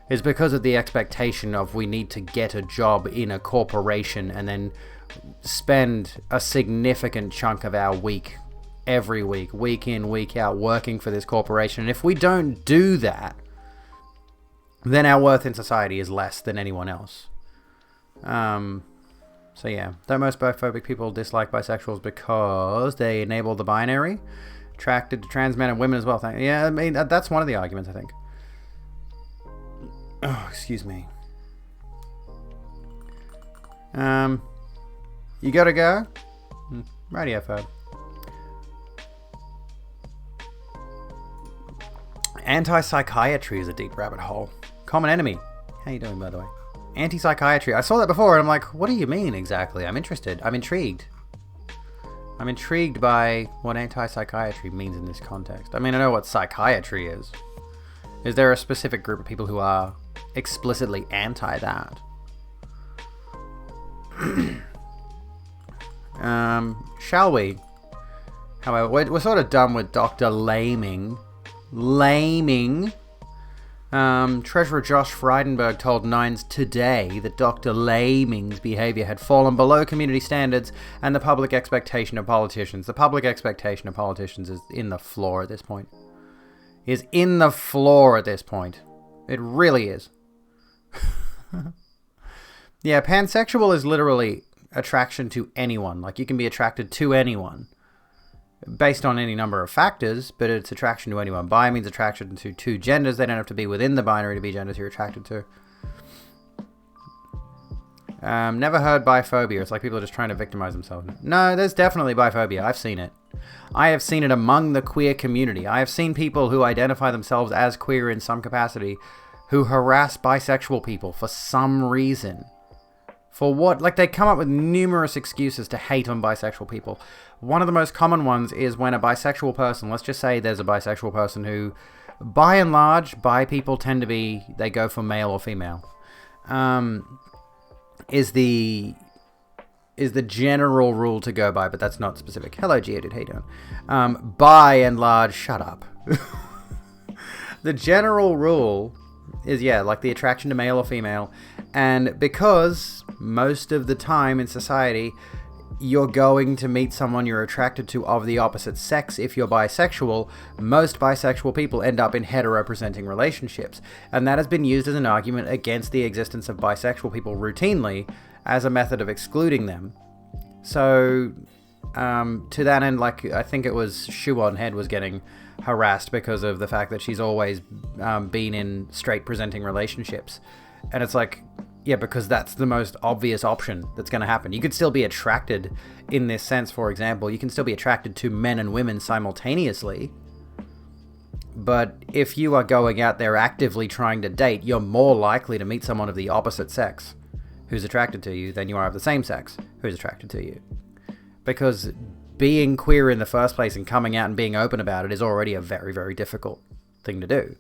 is because of the expectation of we need to get a job in a corporation and then spend a significant chunk of our week, every week in, week out, working for this corporation. And if we don't do that, then our worth in society is less than anyone else. So yeah, though most biphobic people dislike bisexuals because they enable the binary, attracted to trans men and women as well. Yeah, I mean, that's one of the arguments, I think. Oh, excuse me. You gotta go? Radio phone. Anti-psychiatry is a deep rabbit hole. Common enemy. How you doing, by the way? Anti-psychiatry. I saw that before and I'm like, what do you mean exactly? I'm interested. I'm intrigued. I'm intrigued by what anti-psychiatry means in this context. I mean, I know what psychiatry is. Is there a specific group of people who are explicitly anti that? Shall we? However, we're sort of done with Dr. Laming. Treasurer Josh Frydenberg told Nines Today that Dr. Laming's behavior had fallen below community standards and the public expectation of politicians. The public expectation of politicians is in the floor at this point. It really is. Yeah, pansexual is literally attraction to anyone. Like, you can be attracted to anyone based on any number of factors, but it's attraction to anyone. Bi means attraction to two genders. They don't have to be within the binary to be genders you're attracted to. Never heard biphobia. It's like people are just trying to victimize themselves. No, there's definitely biphobia. I've seen it. I have seen it among the queer community. I have seen people who identify themselves as queer in some capacity who harass bisexual people for some reason. For what? Like, they come up with numerous excuses to hate on bisexual people. One of the most common ones is when a bisexual person, let's just say there's a bisexual person who, by and large, bi people tend to be, they go for male or female. Is the general rule to go by, but that's not specific. Hello, Geodude, how you doing? By and large, shut up. The general rule is, yeah, like the attraction to male or female. And because most of the time in society, you're going to meet someone you're attracted to of the opposite sex if you're bisexual, most bisexual people end up in hetero-presenting relationships. And that has been used as an argument against the existence of bisexual people routinely as a method of excluding them. So, to that end, like, I think it was Shoe on Head was getting harassed because of the fact that she's always been in straight-presenting relationships. And it's like, yeah, because that's the most obvious option that's going to happen. You could still be attracted in this sense, for example. You can still be attracted to men and women simultaneously. But if you are going out there actively trying to date, you're more likely to meet someone of the opposite sex who's attracted to you than you are of the same sex who's attracted to you. Because being queer in the first place and coming out and being open about it is already a very, very difficult thing to do.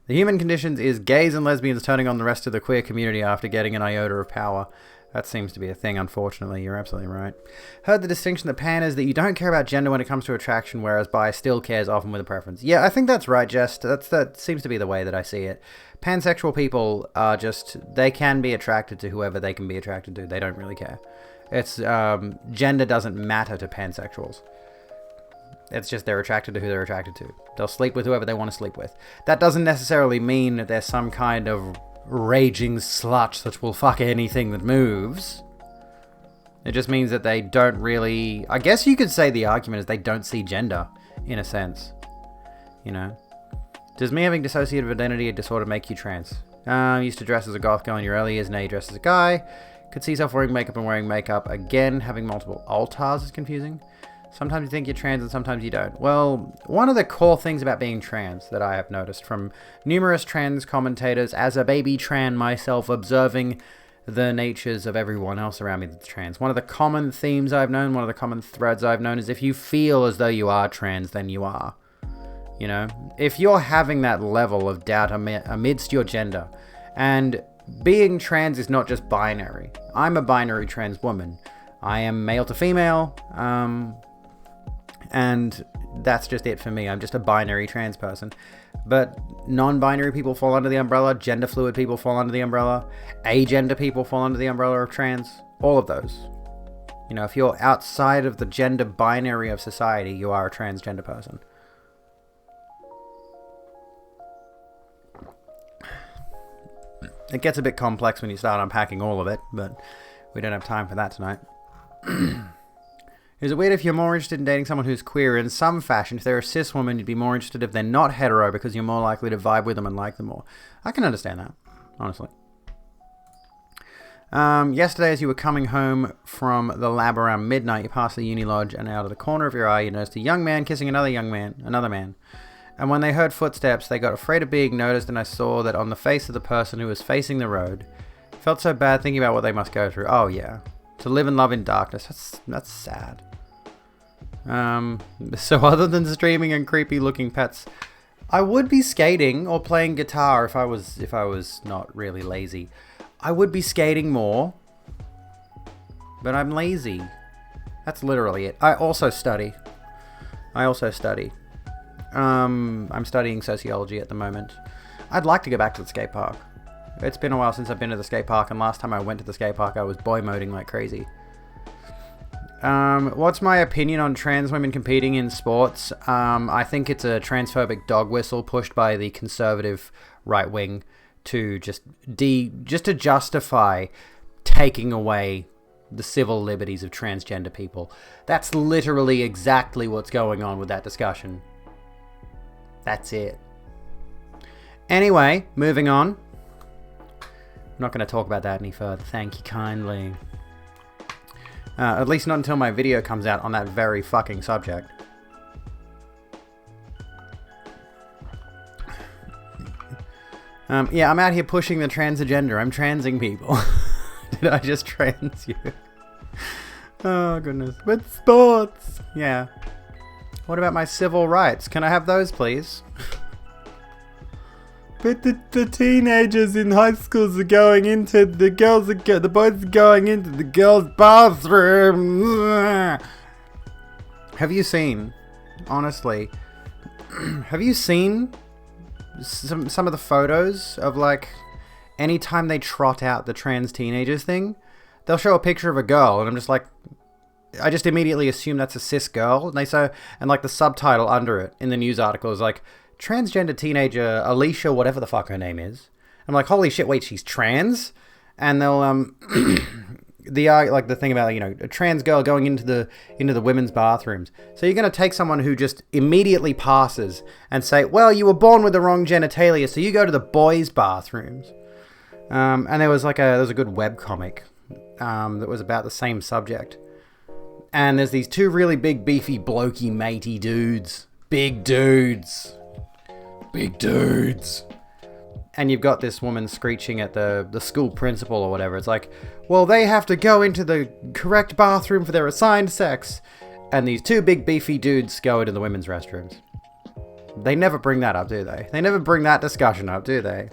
The human conditions is gays and lesbians turning on the rest of the queer community after getting an iota of power. That seems to be a thing, unfortunately. You're absolutely right. Heard the distinction that pan is that you don't care about gender when it comes to attraction, whereas bi still cares, often with a preference. Yeah, I think that's right, Jess. That seems to be the way that I see it. Pansexual people are just... They can be attracted to whoever they can be attracted to. They don't really care. It's... gender doesn't matter to pansexuals. It's just they're attracted to who they're attracted to. They'll sleep with whoever they want to sleep with. That doesn't necessarily mean that there's some kind of raging slut that will fuck anything that moves. It just means that they don't really... I guess you could say the argument is they don't see gender, in a sense. You know? Does me having dissociative identity disorder make you trans? Used to dress as a goth girl in your early years, now you dress as a guy. Could see yourself wearing makeup and wearing makeup again. Having multiple altars is confusing. Sometimes you think you're trans and sometimes you don't. Well, one of the core things about being trans that I have noticed from numerous trans commentators, as a baby trans myself, observing the natures of everyone else around me that's trans. One of the common themes I've known, one of the common threads I've known is if you feel as though you are trans, then you are. You know? If you're having that level of doubt amidst your gender, and being trans is not just binary. I'm a binary trans woman. I am male to female, and that's just it for me. I'm just a binary trans person. But non-binary people fall under the umbrella. Gender fluid people fall under the umbrella. Agender people fall under the umbrella of trans. All of those. You know, if you're outside of the gender binary of society, you are a transgender person. It gets a bit complex when you start unpacking all of it, but we don't have time for that tonight. Is it weird if you're more interested in dating someone who's queer in some fashion? If they're a cis woman, you'd be more interested if they're not hetero because you're more likely to vibe with them and like them more. I can understand that, honestly. Yesterday, as you were coming home from the lab around midnight, you passed the uni lodge and out of the corner of your eye, you noticed a young man kissing another man. And when they heard footsteps, they got afraid of being noticed, and I saw that on the face of the person who was facing the road. Felt so bad thinking about what they must go through. Oh, yeah. To live and love in darkness. That's sad. So other than streaming and creepy looking pets, I would be skating or playing guitar if I was not really lazy. I would be skating more, but I'm lazy. That's literally it. I also study. I'm studying sociology at the moment. I'd like to go back to the skate park. It's been a while since I've been to the skate park, and last time I went to the skate park, I was boy moding like crazy. What's my opinion on trans women competing in sports? I think it's a transphobic dog whistle pushed by the conservative right wing to just to justify taking away the civil liberties of transgender people. That's literally exactly what's going on with that discussion. That's it. Anyway, moving on. I'm not going to talk about that any further. Thank you kindly. At least not until my video comes out on that very fucking subject. Yeah, I'm out here pushing the trans agenda. I'm transing people. Did I just trans you? Oh, goodness. But sports! Yeah. What about my civil rights? Can I have those, please? But the teenagers in high schools are going into the boys are going into the girls' bathroom. Have you seen, honestly, have you seen some of the photos of like anytime they trot out the trans teenagers thing, they'll show a picture of a girl, and I'm just like, I just immediately assume that's a cis girl, and like the subtitle under it in the news article is like transgender teenager Alicia, whatever the fuck her name is. I'm like, holy shit, wait, she's trans? And they'll the thing about, you know, a trans girl going into the women's bathrooms. So you're going to take someone who just immediately passes and say, well, you were born with the wrong genitalia, so you go to the boys' bathrooms. And there was a good webcomic that was about the same subject. And there's these two really big, beefy, blokey, matey dudes. Big dudes. And you've got this woman screeching at the school principal or whatever. It's like, well, they have to go into the correct bathroom for their assigned sex. And these two big, beefy dudes go into the women's restrooms. They never bring that up, do they? They never bring that discussion up, do they?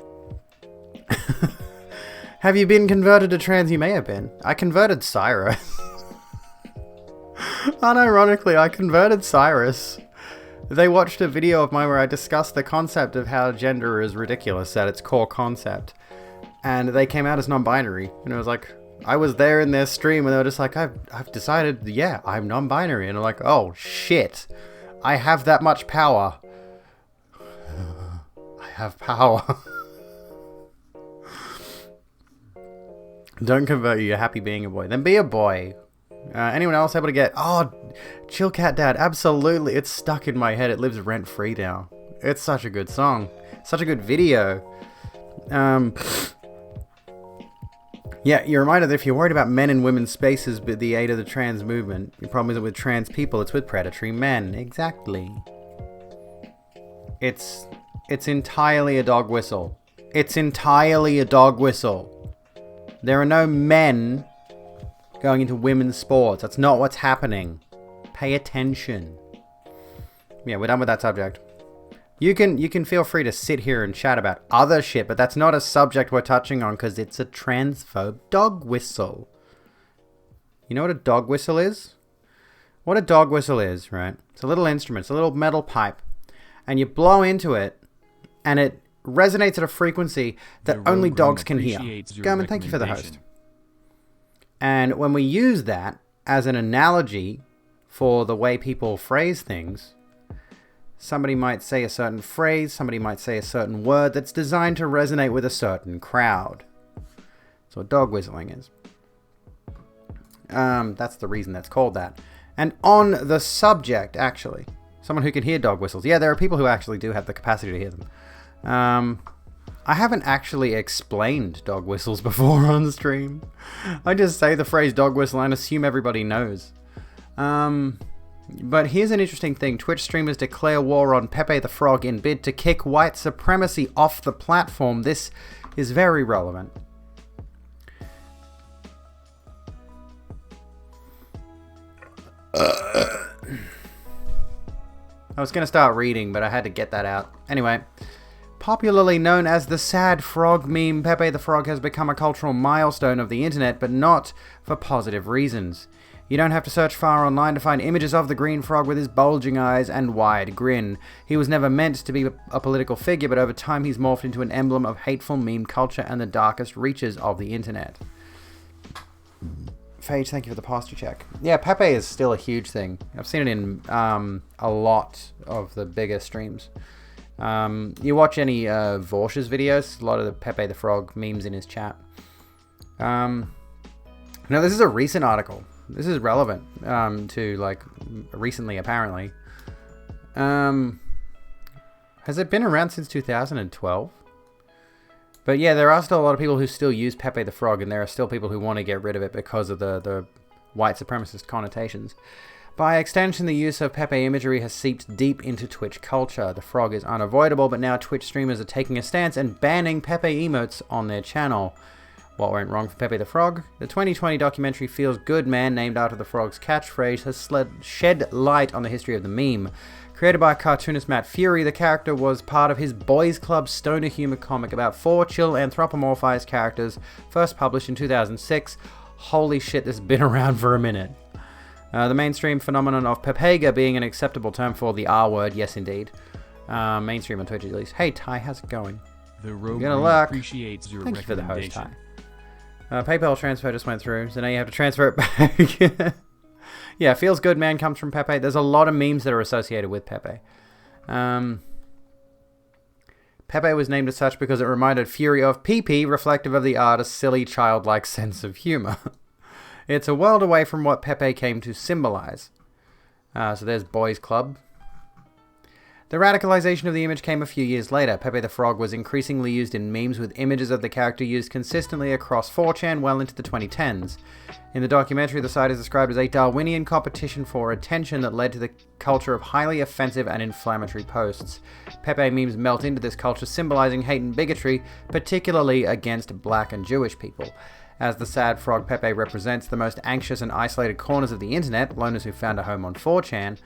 Have you been converted to trans? You may have been. I converted Cyrus. Unironically, I converted Cyrus. They watched a video of mine where I discussed the concept of how gender is ridiculous at its core concept. And they came out as non-binary. And it was like, I was there in their stream and they were just like, I've decided, yeah, I'm non-binary. And I'm like, oh shit, I have that much power. I have power. Don't convert you, you're happy being a boy. Then be a boy. Anyone else able to get... Oh, Chill Cat Dad, absolutely. It's stuck in my head. It lives rent-free now. It's such a good song. Such a good video. Yeah, you're reminded that if you're worried about men in women's spaces with the aid of the trans movement, your problem isn't with trans people, it's with predatory men. Exactly. It's entirely a dog whistle. It's entirely a dog whistle. There are no men going into women's sports. That's not what's happening. Pay attention. Yeah, we're done with that subject. You can feel free to sit here and chat about other shit, but that's not a subject we're touching on because it's a transphobe dog whistle. You know what a dog whistle is? What a dog whistle is, right? It's a little instrument. It's a little metal pipe. And you blow into it, and it resonates at a frequency that only dogs can hear. Gorman, thank you for the host. And when we use that as an analogy for the way people phrase things, somebody might say a certain phrase, somebody might say a certain word that's designed to resonate with a certain crowd. That's what dog whistling is. That's the reason that's called that. And on the subject, actually, someone who can hear dog whistles. Yeah, there are people who actually do have the capacity to hear them. I haven't actually explained dog whistles before on stream. I just say the phrase dog whistle and assume everybody knows. But here's an interesting thing. Twitch streamers declare war on Pepe the Frog in bid to kick white supremacy off the platform. This is very relevant. I was going to start reading, but I had to get that out. Anyway. Popularly known as the sad frog meme, Pepe the Frog has become a cultural milestone of the internet, but not for positive reasons. You don't have to search far online to find images of the green frog with his bulging eyes and wide grin. He was never meant to be a political figure, but over time he's morphed into an emblem of hateful meme culture and the darkest reaches of the internet. Phage, thank you for the posture check. Yeah, Pepe is still a huge thing. I've seen it in a lot of the bigger streams. You watch any Vorsh's videos, a lot of the Pepe the Frog memes in his chat. Now, this is a recent article. This is relevant to, like, recently, apparently. Has it been around since 2012? But yeah, there are still a lot of people who still use Pepe the Frog, and there are still people who want to get rid of it because of the white supremacist connotations. By extension, the use of Pepe imagery has seeped deep into Twitch culture. The frog is unavoidable, but now Twitch streamers are taking a stance and banning Pepe emotes on their channel. What went wrong for Pepe the Frog? The 2020 documentary Feels Good Man, named after the frog's catchphrase, has shed light on the history of the meme. Created by cartoonist Matt Fury, the character was part of his Boys Club stoner humor comic about 4 chill anthropomorphized characters, first published in 2006. Holy shit, this has been around for a minute. The mainstream phenomenon of Pepega being an acceptable term for the R word, yes indeed. Mainstream on Twitch at least. Hey, Ty, how's it going? The Rogue appreciates your Thank you for the host, recommendation. Ty. PayPal transfer just went through, so now you have to transfer it back. Yeah, feels good, man, comes from Pepe. There's a lot of memes that are associated with Pepe. Pepe was named as such because it reminded Fury of PP, reflective of the artist's silly, childlike sense of humor. It's a world away from what Pepe came to symbolize. So there's Boys Club. The radicalization of the image came a few years later. Pepe the Frog was increasingly used in memes with images of the character used consistently across 4chan well into the 2010s. In the documentary, the site is described as a Darwinian competition for attention that led to the culture of highly offensive and inflammatory posts. Pepe memes melt into this culture, symbolizing hate and bigotry, particularly against black and Jewish people. As the sad frog, Pepe represents the most anxious and isolated corners of the internet, loners who found a home on 4chan.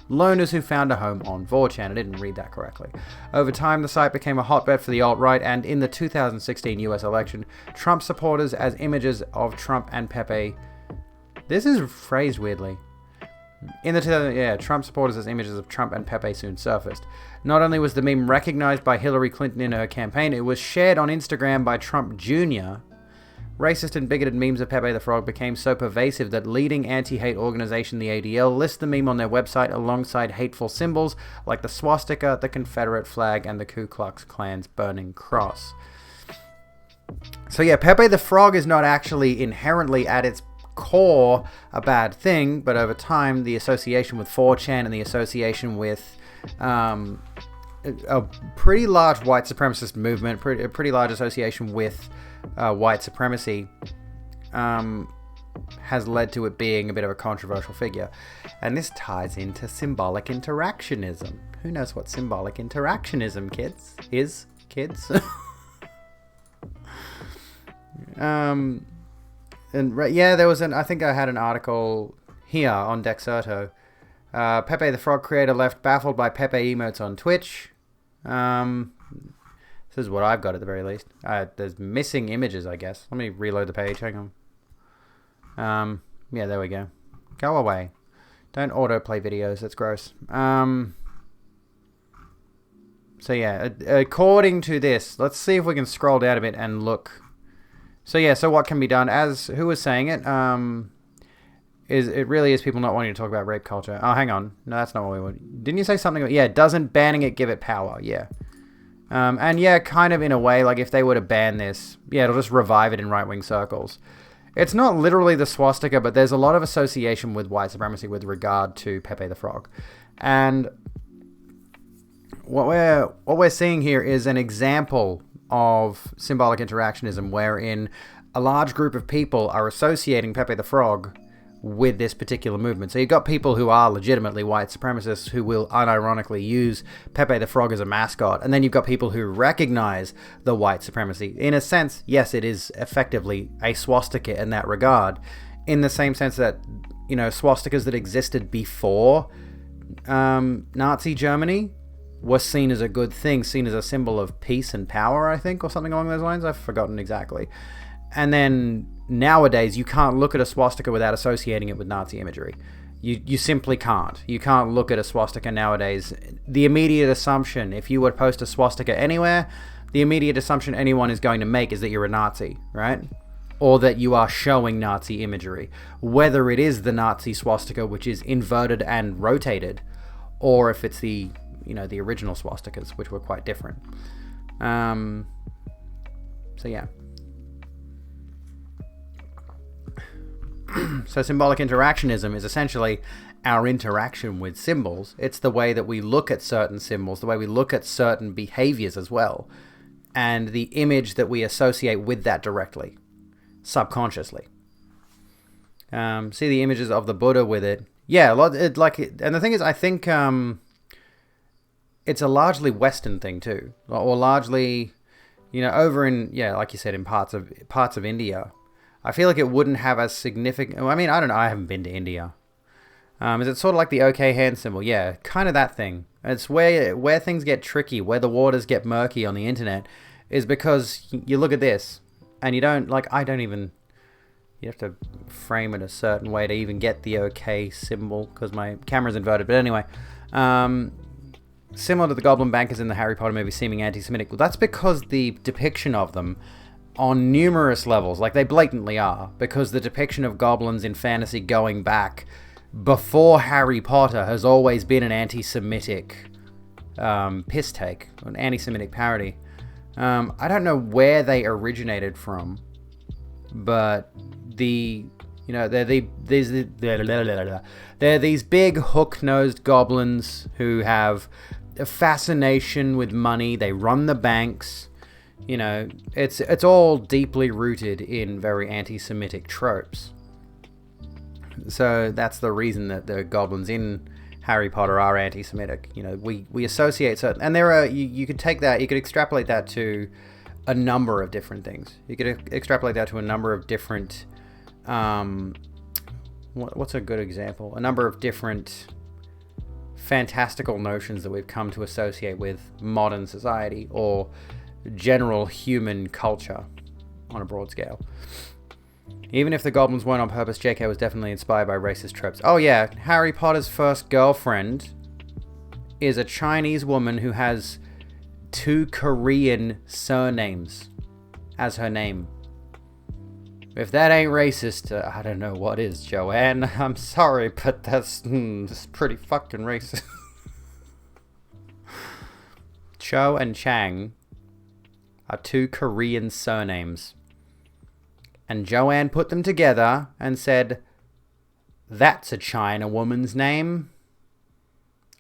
Loners who found a home on 4chan. I didn't read that correctly. Over time, the site became a hotbed for the alt-right, and in the 2016 US election, Trump supporters as images of Trump and Pepe... This is phrased weirdly. Trump supporters as images of Trump and Pepe soon surfaced. Not only was the meme recognized by Hillary Clinton in her campaign, it was shared on Instagram by Trump Jr., Racist and bigoted memes of Pepe the Frog became so pervasive that leading anti-hate organization the ADL lists the meme on their website alongside hateful symbols like the swastika, the Confederate flag, and the Ku Klux Klan's burning cross. So yeah, Pepe the Frog is not actually inherently at its core a bad thing, but over time the association with 4chan and the association with a pretty large white supremacist movement, a pretty large association with white supremacy has led to it being a bit of a controversial figure. And this ties into symbolic interactionism. Who knows what symbolic interactionism, is, kids? There was I think I had an article here on Dexerto. Pepe the Frog creator left baffled by Pepe emotes on Twitch. This is what I've got at the very least. There's missing images, I guess. Let me reload the page. Hang on. Yeah, there we go. Go away. Don't autoplay videos. That's gross. So yeah, according to this, let's see if we can scroll down a bit and look. So yeah, so what can be done? As who was saying it? It really is people not wanting to talk about rape culture. Oh, hang on. No, that's not what we want. Didn't you say something? Yeah, doesn't banning it give it power? Yeah. And yeah, kind of in a way, like if they were to ban this, yeah, it'll just revive it in right-wing circles. It's not literally the swastika, but there's a lot of association with white supremacy with regard to Pepe the Frog. And what we're seeing here is an example of symbolic interactionism wherein a large group of people are associating Pepe the Frog with this particular movement. So you've got people who are legitimately white supremacists who will unironically use Pepe the Frog as a mascot. And then you've got people who recognize the white supremacy. In a sense, yes, it is effectively a swastika in that regard. In the same sense that, you know, swastikas that existed before Nazi Germany was seen as a good thing, seen as a symbol of peace and power, I think, or something along those lines. I've forgotten exactly. And then nowadays, you can't look at a swastika without associating it with Nazi imagery. You simply can't. You can't look at a swastika nowadays. The immediate assumption, if you were to post a swastika anywhere, the immediate assumption anyone is going to make is that you're a Nazi, right? Or that you are showing Nazi imagery. Whether it is the Nazi swastika, which is inverted and rotated, or if it's the original swastikas, which were quite different. So yeah. So symbolic interactionism is essentially our interaction with symbols. It's the way that we look at certain symbols, the way we look at certain behaviors as well, and the image that we associate with that directly, subconsciously. See the images of the Buddha with it. Yeah, and the thing is, I think it's a largely Western thing too, or largely, over in, like you said, in parts of India. I feel like it wouldn't have as significant... I mean, I don't know. I haven't been to India. Is it sort of like the OK hand symbol? Yeah, kind of that thing. It's where things get tricky, where the waters get murky on the internet, is because you look at this, and you don't... I don't even... You have to frame it a certain way to even get the OK symbol, because my camera's inverted. But anyway, similar to the Goblin Bankers in the Harry Potter movie seeming anti-Semitic. Well, that's because the depiction of them on numerous levels, like they blatantly are, because the depiction of goblins in fantasy going back before Harry Potter has always been an anti-Semitic piss take, an anti-Semitic parody. I don't know where they originated from, but they're these big hook-nosed goblins who have a fascination with money. They run the banks. You know, it's all deeply rooted in very anti-Semitic tropes. So that's the reason that the goblins in Harry Potter are anti-Semitic. You know, we associate certain, and there are you could take that, you could extrapolate that to a number of different things. You could extrapolate that to a number of different what's a good example? A number of different fantastical notions that we've come to associate with modern society or general human culture on a broad scale. Even if the goblins weren't on purpose, JK was definitely inspired by racist tropes. Oh yeah, Harry Potter's first girlfriend is a Chinese woman who has 2 Korean surnames as her name. If that ain't racist, I don't know what is, Joanne. I'm sorry, but that's pretty fucking racist. Cho and Chang are 2 Korean surnames. And Joanne put them together and said, that's a China woman's name.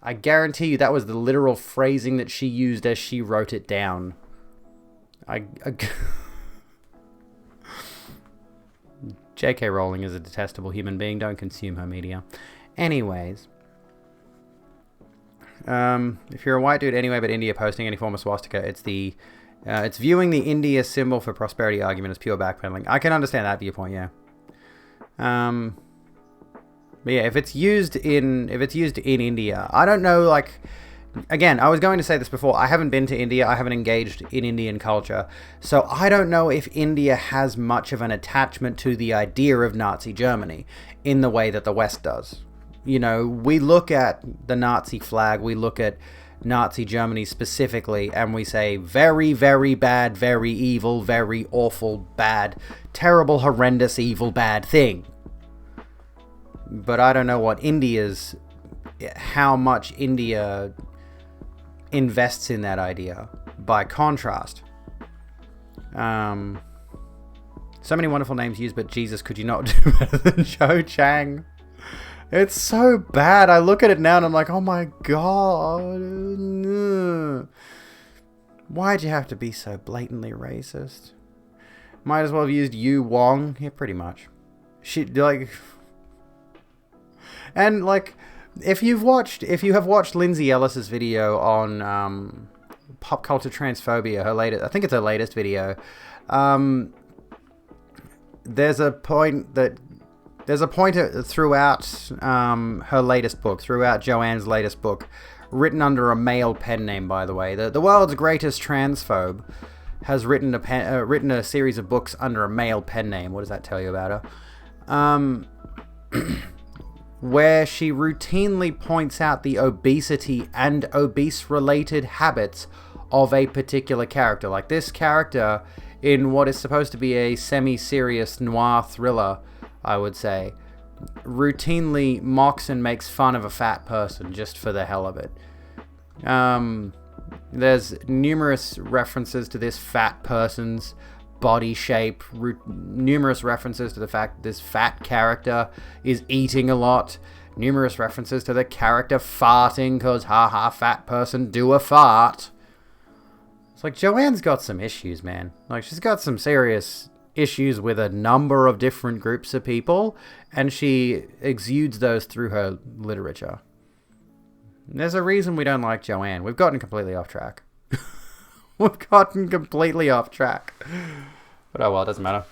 I guarantee you that was the literal phrasing that she used as she wrote it down. J.K. Rowling is a detestable human being. Don't consume her media. Anyways. If you're a white dude anyway but India posting any form of swastika, it's viewing the India symbol for prosperity argument as pure backpedaling. I can understand that viewpoint, yeah. But yeah, if it's used in India, I don't know, like, again, I was going to say this before, I haven't been to India, I haven't engaged in Indian culture, so I don't know if India has much of an attachment to the idea of Nazi Germany in the way that the West does. You know, we look at the Nazi flag, we look at Nazi Germany specifically, and we say very, very bad, very evil, very awful, bad, terrible, horrendous, evil, bad thing. But I don't know how much India invests in that idea. By contrast, so many wonderful names used, but Jesus, could you not do better than Cho Chang? It's so bad. I look at it now and I'm like, oh my god. Why'd you have to be so blatantly racist? Might as well have used Yu Wong. Yeah, pretty much. And like, if you have watched Lindsay Ellis's video on pop culture transphobia, I think it's her latest video. There's a point throughout her latest book, throughout Joanne's latest book, written under a male pen name, by the way. The world's greatest transphobe has written a series of books under a male pen name. What does that tell you about her? Where she routinely points out the obesity and obese-related habits of a particular character. Like this character in what is supposed to be a semi-serious noir thriller, I would say, routinely mocks and makes fun of a fat person just for the hell of it. There's numerous references to this fat person's body shape, numerous references to the fact that this fat character is eating a lot, numerous references to the character farting because haha, fat person do a fart. It's like, Joanne's got some issues, man. Like, she's got some serious issues with a number of different groups of people, and she exudes those through her literature. There's a reason we don't like Joanne. We've gotten completely off track. We've gotten completely off track. But oh well, it doesn't matter.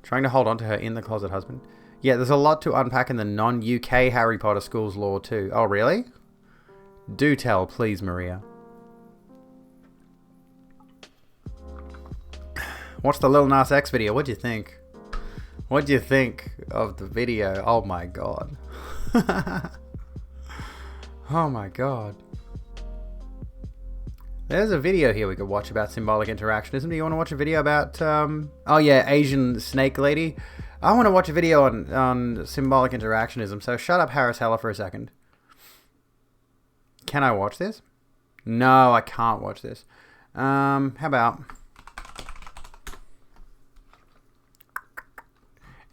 Trying to hold on to her in the closet husband. Yeah, there's a lot to unpack in the non-UK Harry Potter schools lore too. Oh, really? Do tell, please, Maria. Watch the Lil Nas X video. What'd you think? What'd you think of the video? Oh my god. Oh my god. There's a video here we could watch about symbolic interactionism. Do you want to watch a video about, oh yeah, Asian snake lady? I want to watch a video on symbolic interactionism, so shut up Harris Heller for a second. Can I watch this? No, I can't watch this. How about...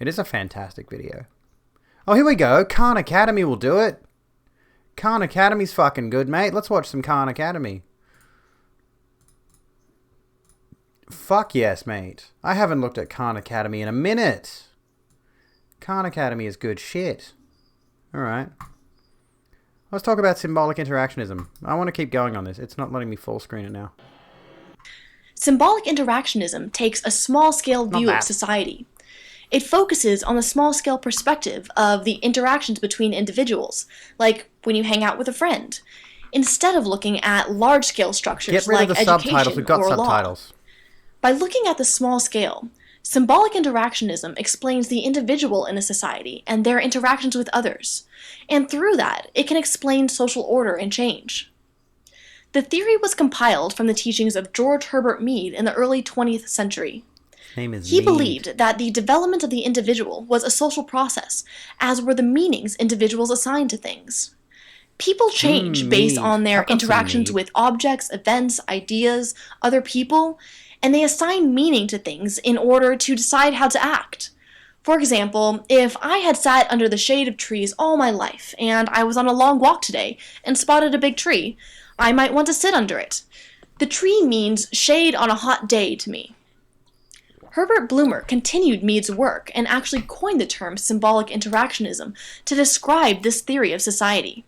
It is a fantastic video. Oh, here we go. Khan Academy will do it. Khan Academy's fucking good, mate. Let's watch some Khan Academy. Fuck yes, mate. I haven't looked at Khan Academy in a minute. Khan Academy is good shit. Alright. Let's talk about symbolic interactionism. I want to keep going on this. It's not letting me full screen it now. Symbolic interactionism takes a small-scale view of society. It focuses on the small-scale perspective of the interactions between individuals, like when you hang out with a friend, instead of looking at large-scale structures like education subtitles. We've got or subtitles. law. By looking at the small scale, symbolic interactionism explains the individual in a society and their interactions with others, and through that, it can explain social order and change. The theory was compiled from the teachings of George Herbert Mead in the early 20th century. He believed that the development of the individual was a social process, as were the meanings individuals assigned to things. People change based on their interactions with objects, events, ideas, other people, and they assign meaning to things in order to decide how to act. For example, if I had sat under the shade of trees all my life, and I was on a long walk today and spotted a big tree, I might want to sit under it. The tree means shade on a hot day to me. Herbert Bloomer continued Mead's work and actually coined the term symbolic interactionism to describe this theory of society.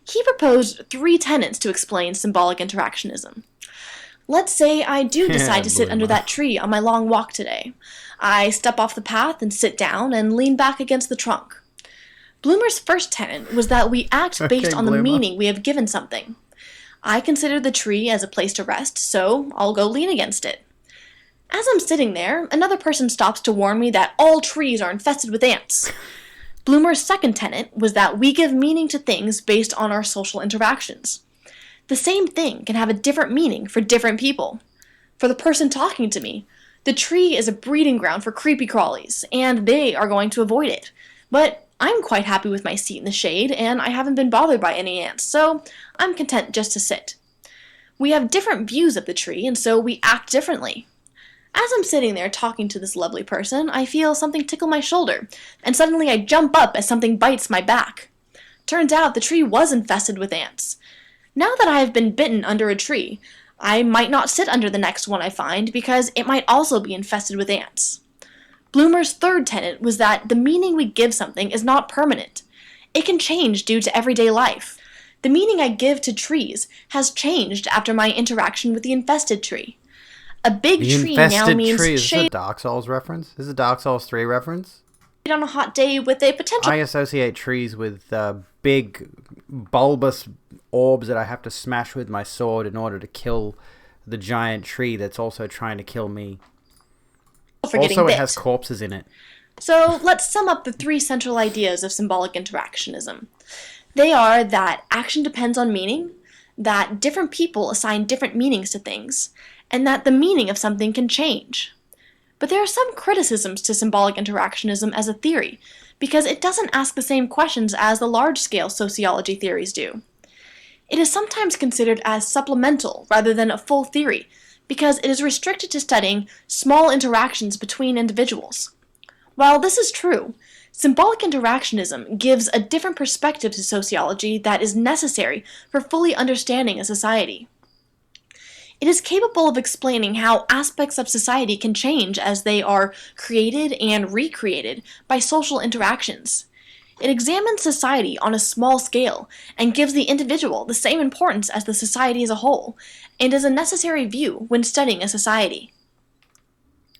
He proposed 3 tenets to explain symbolic interactionism. Let's say I do decide to sit under that tree on my long walk today. I step off the path and sit down and lean back against the trunk. Bloomer's first tenet was that we act based on the meaning we have given something. I consider the tree as a place to rest, so I'll go lean against it. As I'm sitting there, another person stops to warn me that all trees are infested with ants. Bloomer's second tenet was that we give meaning to things based on our social interactions. The same thing can have a different meaning for different people. For the person talking to me, the tree is a breeding ground for creepy crawlies, and they are going to avoid it. But I'm quite happy with my seat in the shade, and I haven't been bothered by any ants, so I'm content just to sit. We have different views of the tree, and so we act differently. As I'm sitting there talking to this lovely person, I feel something tickle my shoulder, and suddenly I jump up as something bites my back. Turns out the tree was infested with ants. Now that I have been bitten under a tree, I might not sit under the next one I find because it might also be infested with ants. Bloomer's third tenet was that the meaning we give something is not permanent. It can change due to everyday life. The meaning I give to trees has changed after my interaction with the infested tree. A big tree now means shade. Is this a Dark Souls reference? Is this a Dark Souls 3 reference? On a hot day with a potential... I associate trees with big, bulbous orbs that I have to smash with my sword in order to kill the giant tree that's also trying to kill me. Also, it has corpses in it. So let's sum up the 3 central ideas of symbolic interactionism. They are that action depends on meaning, that different people assign different meanings to things, and that the meaning of something can change. But there are some criticisms to symbolic interactionism as a theory, because it doesn't ask the same questions as the large-scale sociology theories do. It is sometimes considered as supplemental rather than a full theory, because it is restricted to studying small interactions between individuals. While this is true, symbolic interactionism gives a different perspective to sociology that is necessary for fully understanding a society. It is capable of explaining how aspects of society can change as they are created and recreated by social interactions. It examines society on a small scale and gives the individual the same importance as the society as a whole, and is a necessary view when studying a society.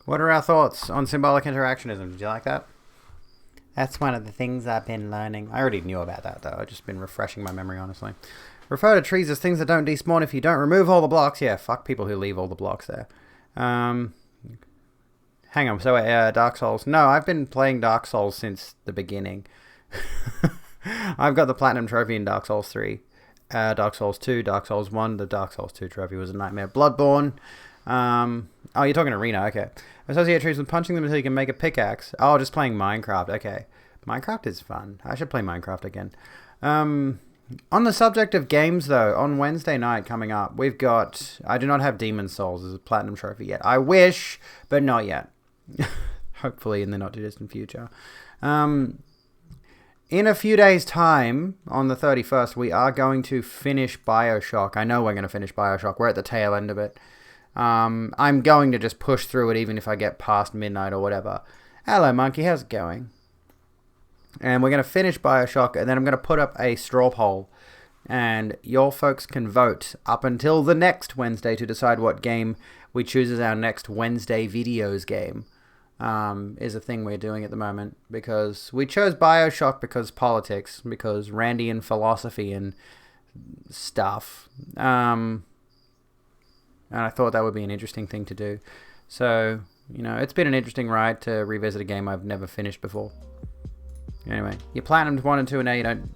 What are our thoughts on symbolic interactionism? Did you like that? That's one of the things I've been learning. I already knew about that, though. I've just been refreshing my memory, honestly. Refer to trees as things that don't despawn if you don't remove all the blocks. Yeah, fuck people who leave all the blocks there. Hang on, so Dark Souls. No, I've been playing Dark Souls since the beginning. I've got the Platinum Trophy in Dark Souls 3. Dark Souls 2, Dark Souls 1. The Dark Souls 2 trophy was a nightmare. Bloodborne. Oh, you're talking Arena, okay. Associate troops with punching them until you can make a pickaxe. Oh, just playing Minecraft, okay. Minecraft is fun. I should play Minecraft again. On the subject of games, though, on Wednesday night coming up, we've got... I do not have Demon's Souls as a Platinum Trophy yet. I wish, but not yet. Hopefully in the not-too-distant future. In a few days' time, on the 31st, we are going to finish Bioshock. I know we're going to finish Bioshock. We're at the tail end of it. I'm going to just push through it even if I get past midnight or whatever. Hello, Monkey. How's it going? And we're going to finish Bioshock, and then I'm going to put up a straw poll. And your folks can vote up until the next Wednesday to decide what game we choose as our next Wednesday videos game. Is a thing we're doing at the moment. Because we chose Bioshock because politics, because Randian philosophy and stuff. And I thought that would be an interesting thing to do. So, you know, it's been an interesting ride to revisit a game I've never finished before. Anyway, you platinumed 1 and 2 and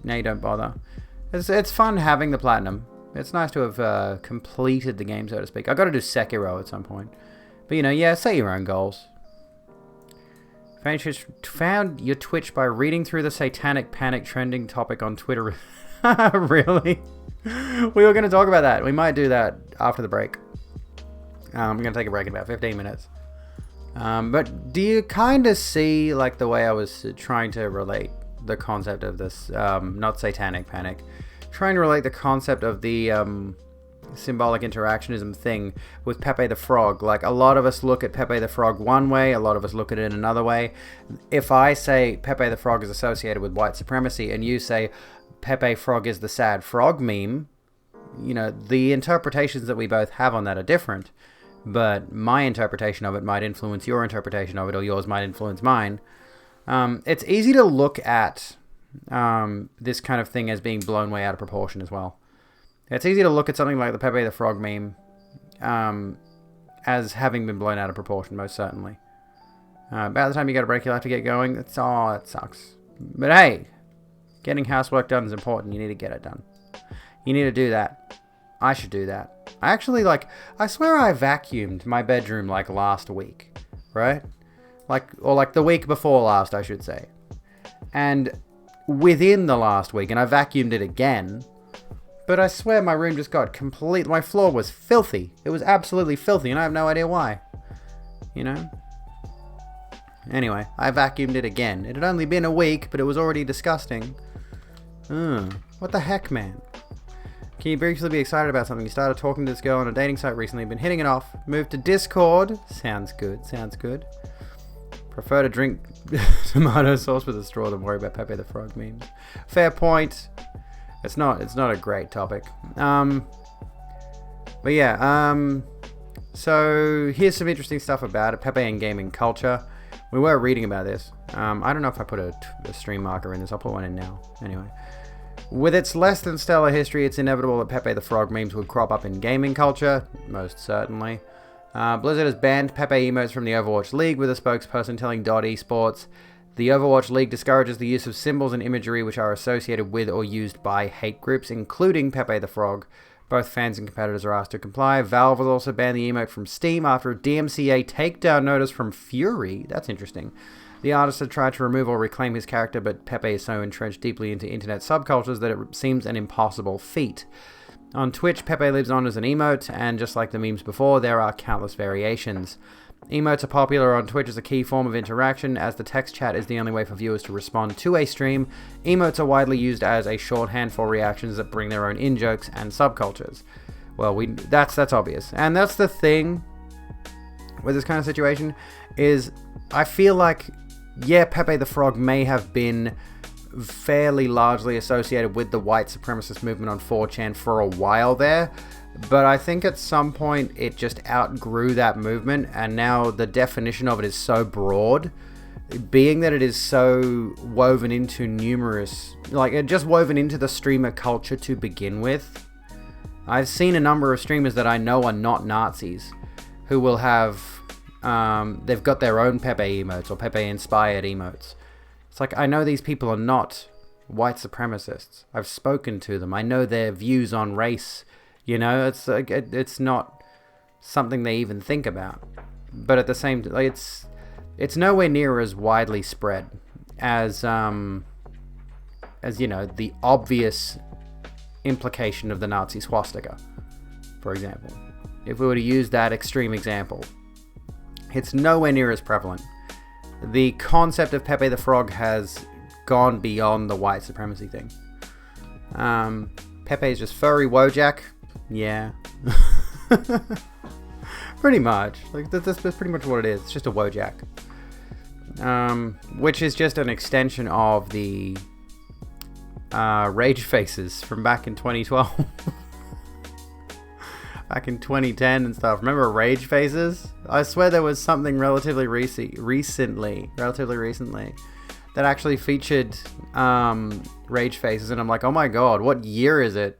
now you don't bother. It's fun having the platinum. It's nice to have completed the game, so to speak. I've got to do Sekiro at some point. But, you know, yeah, set your own goals. Found your Twitch by reading through the satanic panic trending topic on Twitter. Really? We were going to talk about that. We might do that after the break. I'm going to take a break in about 15 minutes. But do you kind of see, like, the way I was trying to relate the concept of this, not satanic panic, trying to relate the concept of the symbolic interactionism thing with Pepe the Frog? Like, a lot of us look at Pepe the Frog one way, a lot of us look at it another way. If I say Pepe the Frog is associated with white supremacy, and you say Pepe Frog is the sad frog meme, you know, the interpretations that we both have on that are different. But my interpretation of it might influence your interpretation of it, or yours might influence mine. It's easy to look at this kind of thing as being blown way out of proportion as well. It's easy to look at something like the Pepe the Frog meme as having been blown out of proportion, most certainly. About the time you get a break, you'll have to get going. It sucks. But hey, getting housework done is important. You need to get it done. You need to do that. I should do that. I actually, I swear I vacuumed my bedroom, last week, right? Or the week before last, I should say. And within the last week, and I vacuumed it again, but I swear my room just got my floor was filthy. It was absolutely filthy, and I have no idea why. You know? Anyway, I vacuumed it again. It had only been a week, but it was already disgusting. What the heck, man? Can you briefly be excited about something? You started talking to this girl on a dating site recently, been hitting it off, moved to Discord. Sounds good. Prefer to drink tomato sauce with a straw than worry about Pepe the Frog memes. Fair point. It's not a great topic. But yeah, so here's some interesting stuff about it. Pepe and gaming culture. We were reading about this. I don't know if I put a stream marker in this. I'll put one in now. Anyway. With its less than stellar history, it's inevitable that Pepe the Frog memes would crop up in gaming culture. Most certainly. Blizzard has banned Pepe emotes from the Overwatch League, with a spokesperson telling .esports, the Overwatch League discourages the use of symbols and imagery which are associated with or used by hate groups, including Pepe the Frog. Both fans and competitors are asked to comply. Valve has also banned the emote from Steam after a DMCA takedown notice from Fury. That's interesting. The artist had tried to remove or reclaim his character, but Pepe is so entrenched deeply into internet subcultures that it seems an impossible feat. On Twitch, Pepe lives on as an emote, and just like the memes before, there are countless variations. Emotes are popular on Twitch as a key form of interaction, as the text chat is the only way for viewers to respond to a stream. Emotes are widely used as a shorthand for reactions that bring their own in-jokes and subcultures. Well, that's obvious. And that's the thing with this kind of situation, is I feel like, yeah, Pepe the Frog may have been fairly largely associated with the white supremacist movement on 4chan for a while there, but I think at some point it just outgrew that movement, and now the definition of it is so broad, being that it is so woven into just woven into the streamer culture to begin with. I've seen a number of streamers that I know are not Nazis who will have they've got their own Pepe emotes or Pepe-inspired emotes. It's like, I know these people are not white supremacists. I've spoken to them. I know their views on race. You know, it's like, it's not something they even think about. But at the same time, like, it's nowhere near as widely spread as you know, the obvious implication of the Nazi swastika, for example. If we were to use that extreme example, it's nowhere near as prevalent. The concept of Pepe the Frog has gone beyond the white supremacy thing. Pepe is just furry Wojak. Yeah. Pretty much. Like, that's pretty much what it is. It's just a Wojak. Which is just an extension of the rage faces from back in 2012. Back in 2010 and stuff. Remember rage faces? I swear there was something relatively recently that actually featured rage faces, and I'm like, oh my god, what year is it?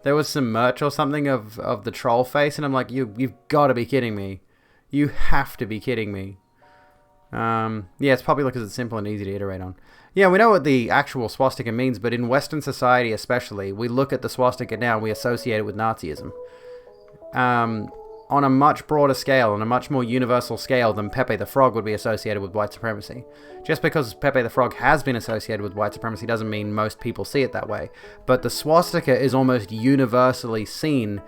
There was some merch or something of the troll face, and I'm like, you've got to be kidding me. You have to be kidding me. Yeah, it's popular because it's simple and easy to iterate on. Yeah, we know what the actual swastika means, but in Western society especially, we look at the swastika now and we associate it with Nazism. On a much broader scale, on a much more universal scale than Pepe the Frog would be associated with white supremacy. Just because Pepe the Frog has been associated with white supremacy doesn't mean most people see it that way. But the swastika is almost universally seen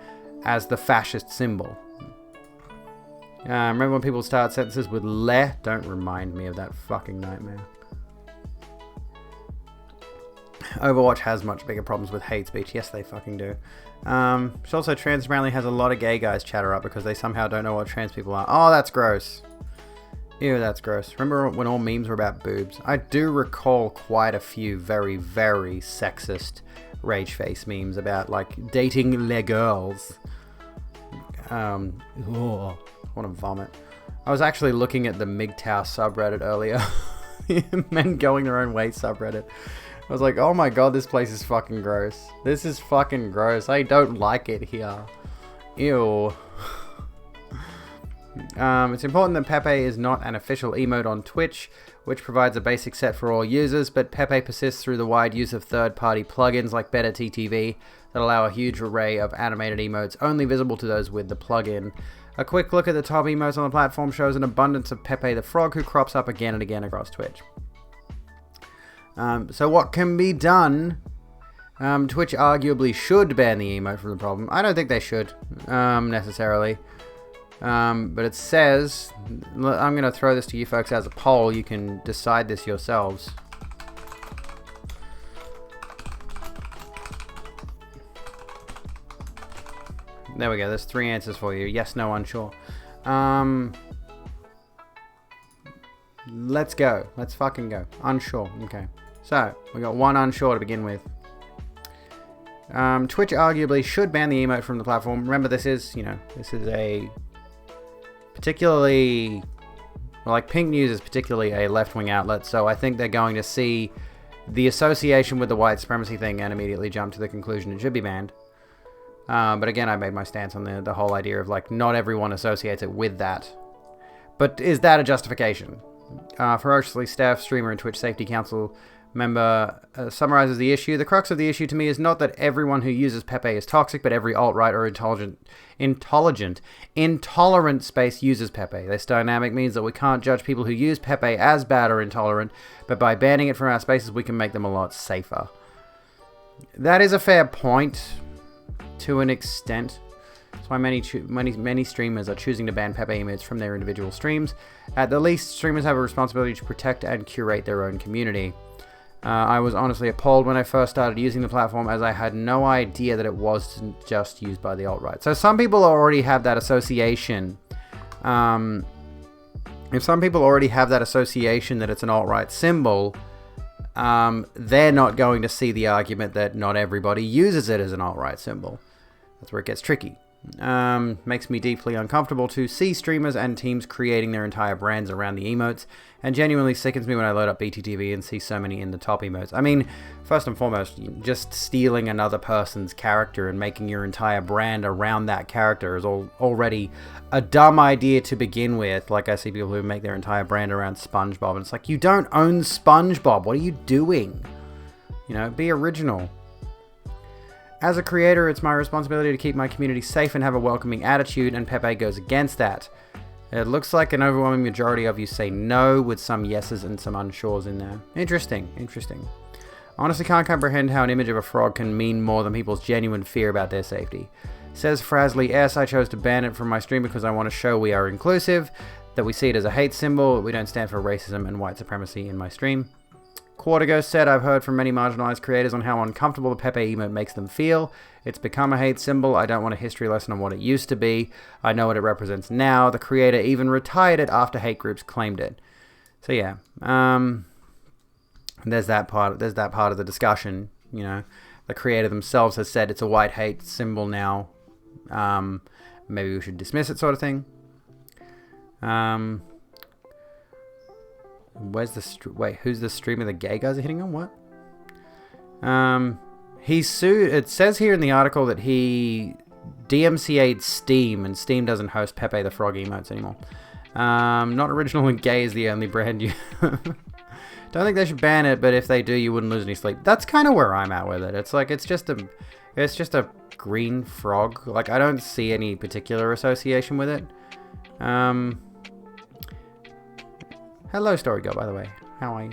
as the fascist symbol. Remember when people start sentences with le? Don't remind me of that fucking nightmare. Overwatch has much bigger problems with hate speech. Yes, they fucking do. She also trans apparently has a lot of gay guys chatter up because they somehow don't know what trans people are. Oh, that's gross. Ew, that's gross. Remember when all memes were about boobs? I do recall quite a few very, very sexist rage face memes about, like, dating les girls. I want to vomit. I was actually looking at the MGTOW subreddit earlier. Men going their own way subreddit. I was like, oh my god, this place is fucking gross. This is fucking gross. I don't like it here. Ew. It's important that Pepe is not an official emote on Twitch, which provides a basic set for all users, but Pepe persists through the wide use of third-party plugins like BetterTTV that allow a huge array of animated emotes only visible to those with the plugin. A quick look at the top emotes on the platform shows an abundance of Pepe the Frog, who crops up again and again across Twitch. So what can be done? Twitch arguably should ban the emote from the problem. I don't think they should, necessarily. But it says, I'm going to throw this to you folks as a poll. You can decide this yourselves. There we go. There's 3 answers for you. Yes, no, unsure. Let's go. Let's fucking go. Unsure. Okay. So, we got 1 unsure to begin with. Twitch arguably should ban the emote from the platform. Remember, this is a particularly, well, like, Pink News is particularly a left-wing outlet, so I think they're going to see the association with the white supremacy thing and immediately jump to the conclusion it should be banned. But again, I made my stance on the whole idea of, like, not everyone associates it with that. But is that a justification? Ferociously Steph, streamer and Twitch Safety Council member, summarizes the issue. The crux of the issue to me is not that everyone who uses Pepe is toxic, but every alt-right or intolerant space uses Pepe. This dynamic means that we can't judge people who use Pepe as bad or intolerant, but by banning it from our spaces, we can make them a lot safer. That is a fair point, to an extent. That's why many streamers are choosing to ban Pepe emotes from their individual streams. At the least, streamers have a responsibility to protect and curate their own community. I was honestly appalled when I first started using the platform, as I had no idea that it wasn't just used by the alt-right. So some people already have that association. If some people already have that association that it's an alt-right symbol, they're not going to see the argument that not everybody uses it as an alt-right symbol. That's where it gets tricky. Makes me deeply uncomfortable to see streamers and teams creating their entire brands around the emotes, and genuinely sickens me when I load up BTTV and see so many in the top emotes. I mean, first and foremost, just stealing another person's character and making your entire brand around that character is already a dumb idea to begin with. Like, I see people who make their entire brand around SpongeBob, and it's like, you don't own SpongeBob. What are you doing? You know, be original. As a creator, it's my responsibility to keep my community safe and have a welcoming attitude, and Pepe goes against that. It looks like an overwhelming majority of you say no, with some yeses and some unsures in there. Interesting. I honestly can't comprehend how an image of a frog can mean more than people's genuine fear about their safety. Says Frasley S, I chose to ban it from my stream because I want to show we are inclusive, that we see it as a hate symbol, we don't stand for racism and white supremacy in my stream. Quartergo said, I've heard from many marginalized creators on how uncomfortable the Pepe emote makes them feel. It's become a hate symbol. I don't want a history lesson on what it used to be. I know what it represents now. The creator even retired it after hate groups claimed it. So yeah, there's that part of the discussion. You know, the creator themselves has said it's a white hate symbol now. Maybe we should dismiss it, sort of thing. Where's the wait? Who's the streamer the gay guys are hitting on? What? He sued. It says here in the article that he DMCA'd Steam, and Steam doesn't host Pepe the Frog emotes anymore. Not original and gay is the only brand you. Don't think they should ban it, but if they do, you wouldn't lose any sleep. That's kind of where I'm at with it. It's like it's just a green frog. Like, I don't see any particular association with it. Hello, Story Girl, by the way. How are you?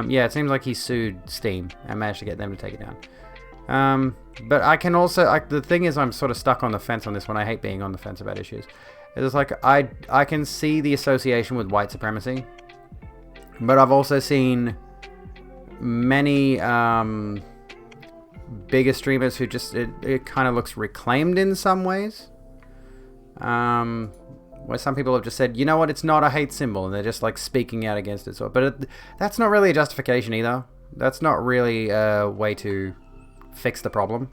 Yeah, it seems like he sued Steam and managed to get them to take it down. But I can also... the thing is, I'm sort of stuck on the fence on this one. I hate being on the fence about issues. It's like, I can see the association with white supremacy. But I've also seen many bigger streamers who just... It kind of looks reclaimed in some ways. Where some people have just said, you know what, it's not a hate symbol, and they're just like speaking out against it. So, but that's not really a justification either. That's not really a way to fix the problem.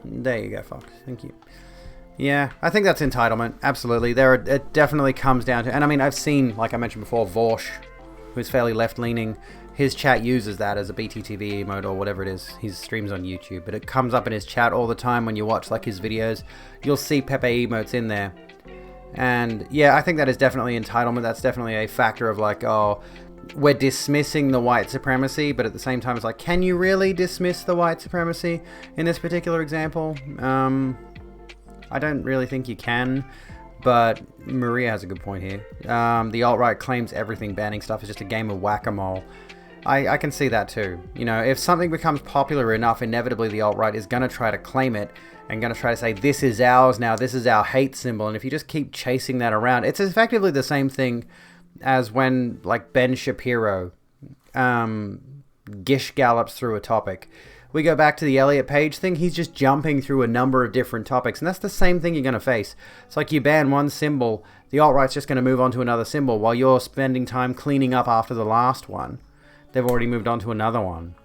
There you go, Fox. Thank you. Yeah, I think that's entitlement. Absolutely. It definitely comes down to, and I mean, I've seen, like I mentioned before, Vorsh, who's fairly left-leaning. His chat uses that as a BTTV emote or whatever it is. His streams on YouTube, but it comes up in his chat all the time when you watch like his videos. You'll see Pepe emotes in there. And yeah, I think that is definitely entitlement. That's definitely a factor of like, oh, we're dismissing the white supremacy, but at the same time it's like, can you really dismiss the white supremacy in this particular example? I don't really think you can. But Maria has a good point here. The alt-right claims everything banning stuff is just a game of whack-a-mole. I can see that too. You know, if something becomes popular enough, inevitably the alt-right is going to try to claim it and going to try to say, this is ours now, this is our hate symbol. And if you just keep chasing that around, it's effectively the same thing as when, like, Ben Shapiro gish gallops through a topic. We go back to the Elliot Page thing, he's just jumping through a number of different topics, and that's the same thing you're going to face. It's like you ban one symbol, the alt-right's just going to move on to another symbol while you're spending time cleaning up after the last one. They've already moved on to another one.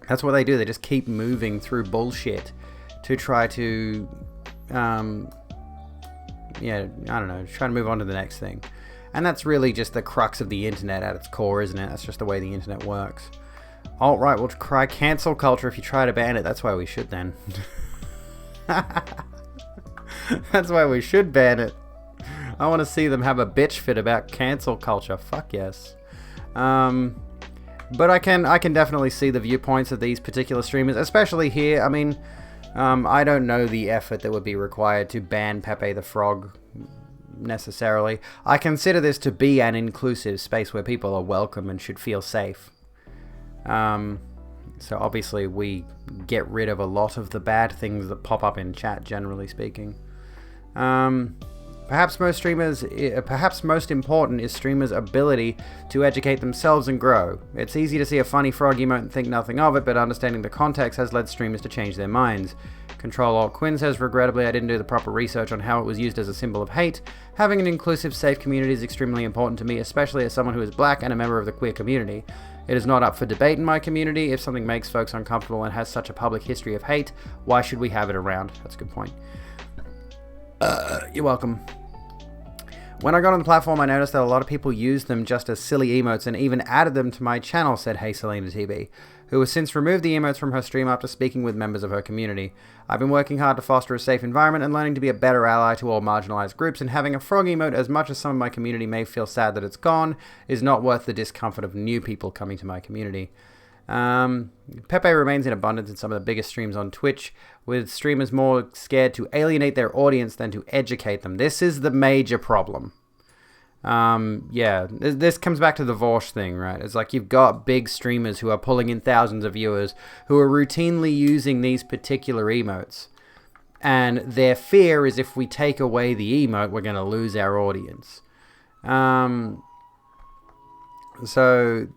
That's what they do, they just keep moving through bullshit to try to, yeah, I don't know, try to move on to the next thing. And that's really just the crux of the internet at its core, isn't it? That's just the way the internet works. Alt-right will cry cancel culture if you try to ban it. That's why we should then. That's why we should ban it. I want to see them have a bitch fit about cancel culture. Fuck yes. But I can definitely see the viewpoints of these particular streamers, especially here. I mean, I don't know the effort that would be required to ban Pepe the Frog necessarily. I consider this to be an inclusive space where people are welcome and should feel safe. So obviously we get rid of a lot of the bad things that pop up in chat, generally speaking. Perhaps most important is streamers' ability to educate themselves and grow. It's easy to see a funny frog emote and think nothing of it, but understanding the context has led streamers to change their minds. Control Alt Quinn says, regrettably I didn't do the proper research on how it was used as a symbol of hate. Having an inclusive, safe community is extremely important to me, especially as someone who is black and a member of the queer community. It is not up for debate in my community. If something makes folks uncomfortable and has such a public history of hate, why should we have it around? That's a good point. You're welcome. When I got on the platform, I noticed that a lot of people used them just as silly emotes and even added them to my channel, said Hey Selena TB, who has since removed the emotes from her stream after speaking with members of her community. I've been working hard to foster a safe environment and learning to be a better ally to all marginalized groups, and having a frog emote, as much as some of my community may feel sad that it's gone, is not worth the discomfort of new people coming to my community. Pepe remains in abundance in some of the biggest streams on Twitch, with streamers more scared to alienate their audience than to educate them. This is the major problem. Yeah, this comes back to the Vorsh thing, right? It's like you've got big streamers who are pulling in thousands of viewers who are routinely using these particular emotes. And their fear is if we take away the emote, we're going to lose our audience. So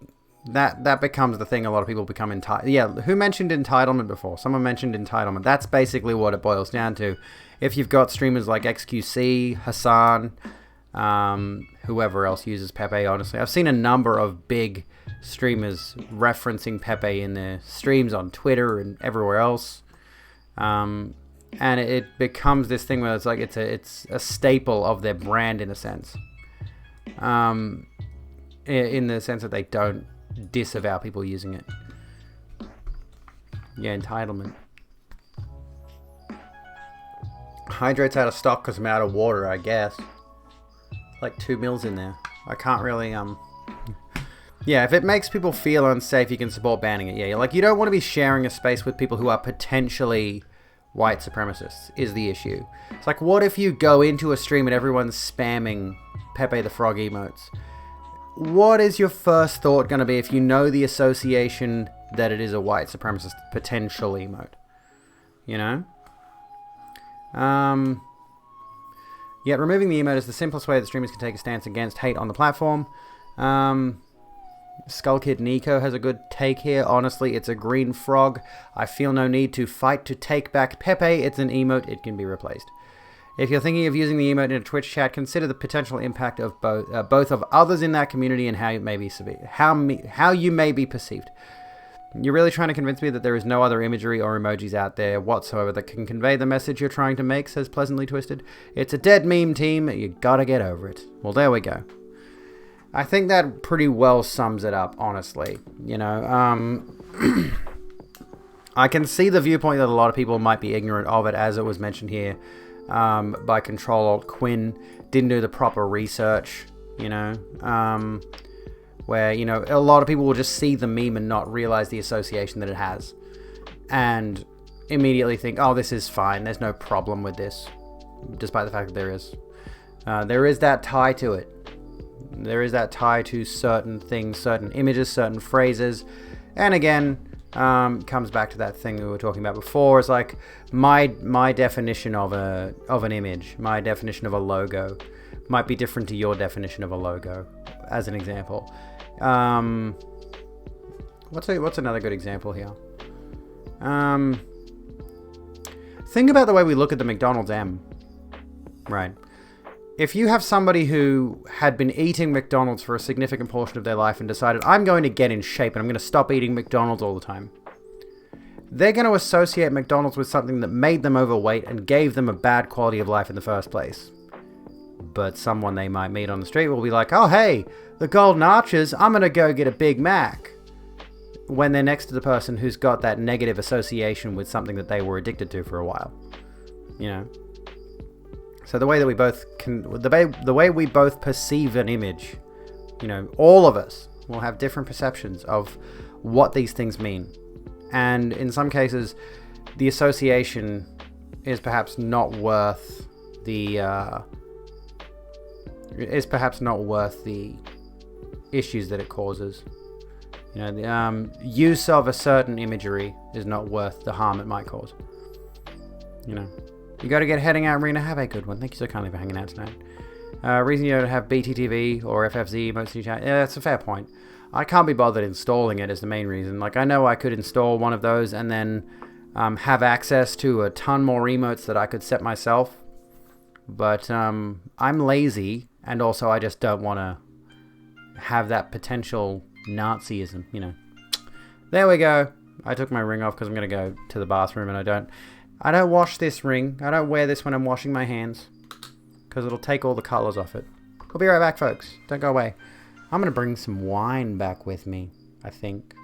that becomes the thing a lot of people become entitled. Yeah, who mentioned entitlement before? Someone mentioned entitlement. That's basically what it boils down to. If you've got streamers like XQC, Hassan, whoever else uses Pepe, honestly. I've seen a number of big streamers referencing Pepe in their streams on Twitter and everywhere else. And it becomes this thing where it's like it's a staple of their brand in a sense. In the sense that they don't disavow people using it. Yeah, entitlement. Hydrate's out of stock because I'm out of water, I guess. Like 2 mils in there. I can't really, Yeah, if it makes people feel unsafe, you can support banning it. Yeah, like you don't want to be sharing a space with people who are potentially white supremacists, is the issue. It's like, what if you go into a stream and everyone's spamming Pepe the Frog emotes? What is your first thought going to be if you know the association that it is a white supremacist potential emote? You know? Yet removing the emote is the simplest way that streamers can take a stance against hate on the platform. Skull Kid Nico has a good take here. Honestly, it's a green frog. I feel no need to fight to take back Pepe. It's an emote. It can be replaced. If you're thinking of using the emote in a Twitch chat, consider the potential impact of both of others in that community and how you may be perceived. You're really trying to convince me that there is no other imagery or emojis out there whatsoever that can convey the message you're trying to make, says Pleasantly Twisted. It's a dead meme, team. You gotta get over it. Well, there we go. I think that pretty well sums it up, honestly. You know, I can see the viewpoint that a lot of people might be ignorant of it, as it was mentioned here by Control-Alt-Quinn. Didn't do the proper research, you know. Where, you know, a lot of people will just see the meme and not realize the association that it has. And immediately think, oh, this is fine. There's no problem with this. Despite the fact that there is. There is that tie to it. There is that tie to certain things, certain images, certain phrases. And again, comes back to that thing we were talking about before. It's like my definition of an image, my definition of a logo might be different to your definition of a logo, as an example. What's another good example here? Think about the way we look at the McDonald's M, right? If you have somebody who had been eating McDonald's for a significant portion of their life and decided, I'm going to get in shape and I'm going to stop eating McDonald's all the time, they're going to associate McDonald's with something that made them overweight and gave them a bad quality of life in the first place. But someone they might meet on the street will be like, oh, hey, the Golden Arches, I'm going to go get a Big Mac. When they're next to the person who's got that negative association with something that they were addicted to for a while. You know? So the way that we both the way we both perceive an image, you know, all of us will have different perceptions of what these things mean. And in some cases, the association is perhaps not worth the issues that it causes. You know, the use of a certain imagery is not worth the harm it might cause. You know, you got to get heading out, Rena. Have a good one. Thank you so kindly for hanging out tonight. Reason you don't have BTTV or FFZ most of your chat. Yeah, that's a fair point. I can't be bothered installing it is the main reason. Like, I know I could install one of those and then have access to a ton more emotes that I could set myself. But I'm lazy, and also I just don't want to have that potential Nazism, you know. There we go. I took my ring off because I'm going to go to the bathroom, and I don't wash this ring. I don't wear this when I'm washing my hands because it'll take all the colors off it. We'll be right back, folks. Don't go away. I'm going to bring some wine back with me, I think.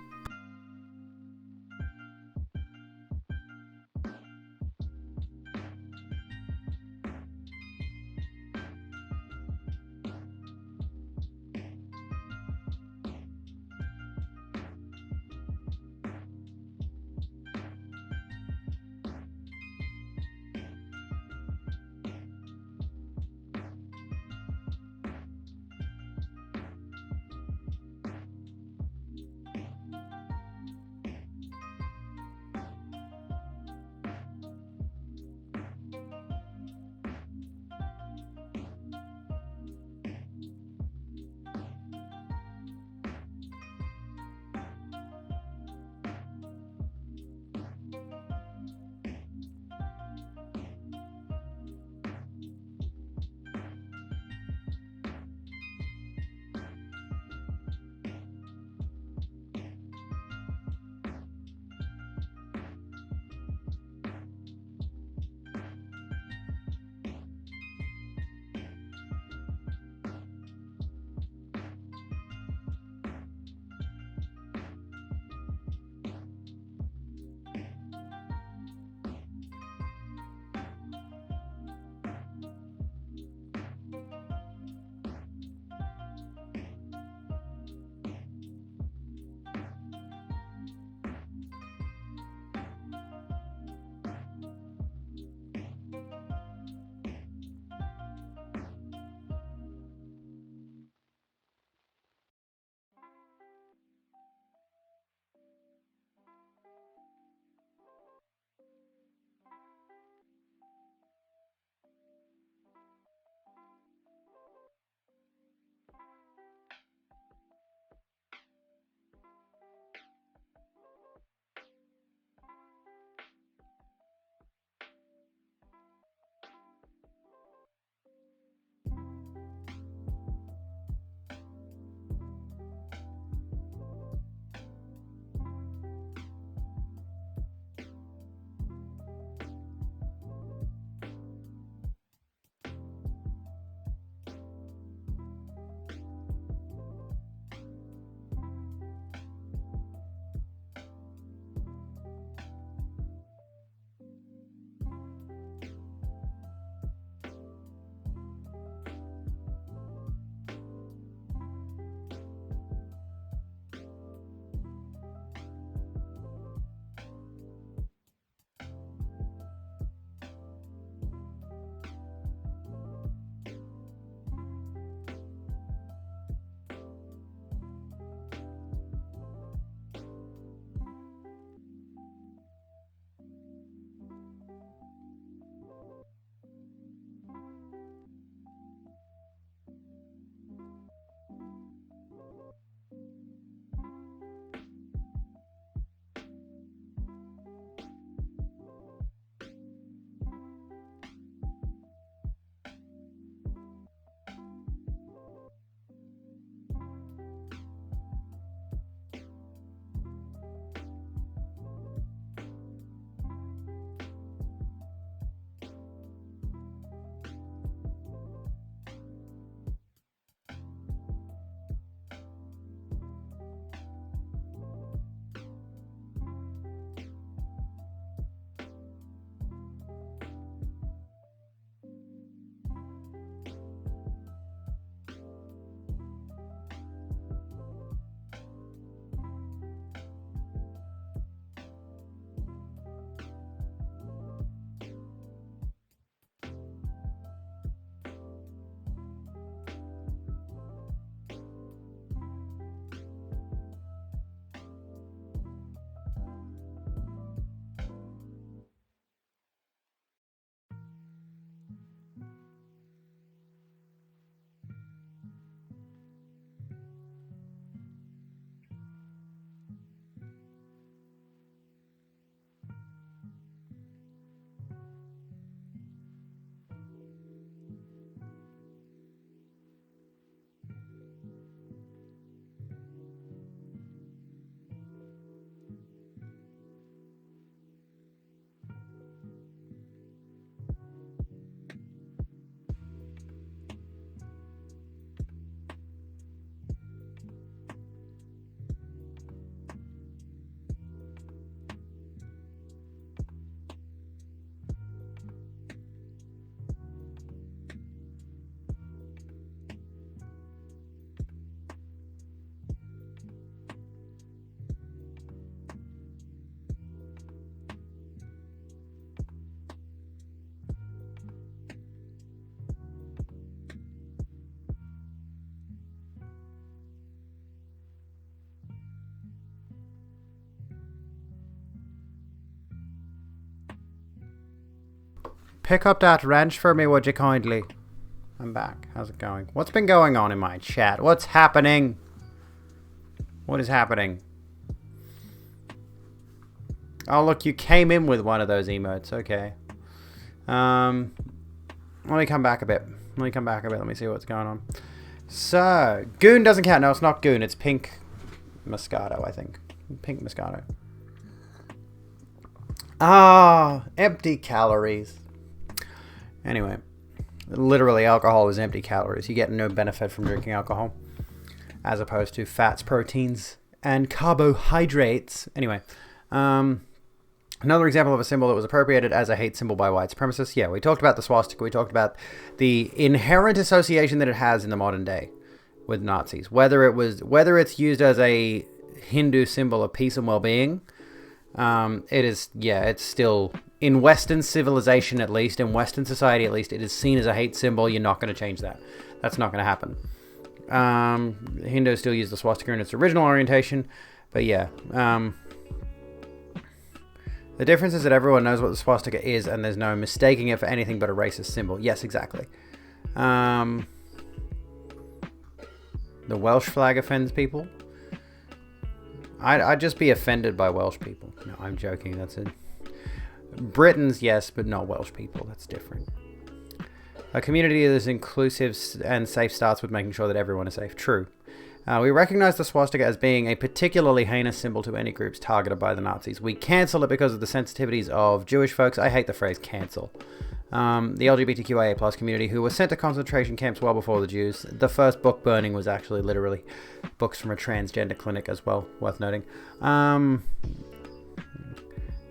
Pick up that wrench for me, would you kindly? I'm back. How's it going? What's been going on in my chat? What's happening? What is happening? Oh, look, you came in with one of those emotes. Okay. Let me come back a bit. Let me see what's going on. So, Goon doesn't count. No, it's not Goon. It's Pink Moscato, I think. Pink Moscato. Ah, empty calories. Anyway, literally alcohol is empty calories. You get no benefit from drinking alcohol, as opposed to fats, proteins, and carbohydrates. Anyway, another example of a symbol that was appropriated as a hate symbol by white supremacists. Yeah, we talked about the swastika. We talked about the inherent association that it has in the modern day with Nazis. Whether it's used as a Hindu symbol of peace and well-being, it's still, in Western civilization at least, in Western society at least, it is seen as a hate symbol. You're not going to change that. That's not going to happen. Hindus still use the swastika in its original orientation, but yeah. The difference is that everyone knows what the swastika is, and there's no mistaking it for anything but a racist symbol. Yes, exactly. The Welsh flag offends people. I'd just be offended by Welsh people. No, I'm joking. That's it. Britons, yes, but not Welsh people. That's different. A community that is inclusive and safe starts with making sure that everyone is safe. True. We recognize the swastika as being a particularly heinous symbol to any groups targeted by the Nazis. We cancel it because of the sensitivities of Jewish folks. I hate the phrase cancel. The LGBTQIA+ community, who were sent to concentration camps well before the Jews. The first book burning was actually literally books from a transgender clinic as well, worth noting.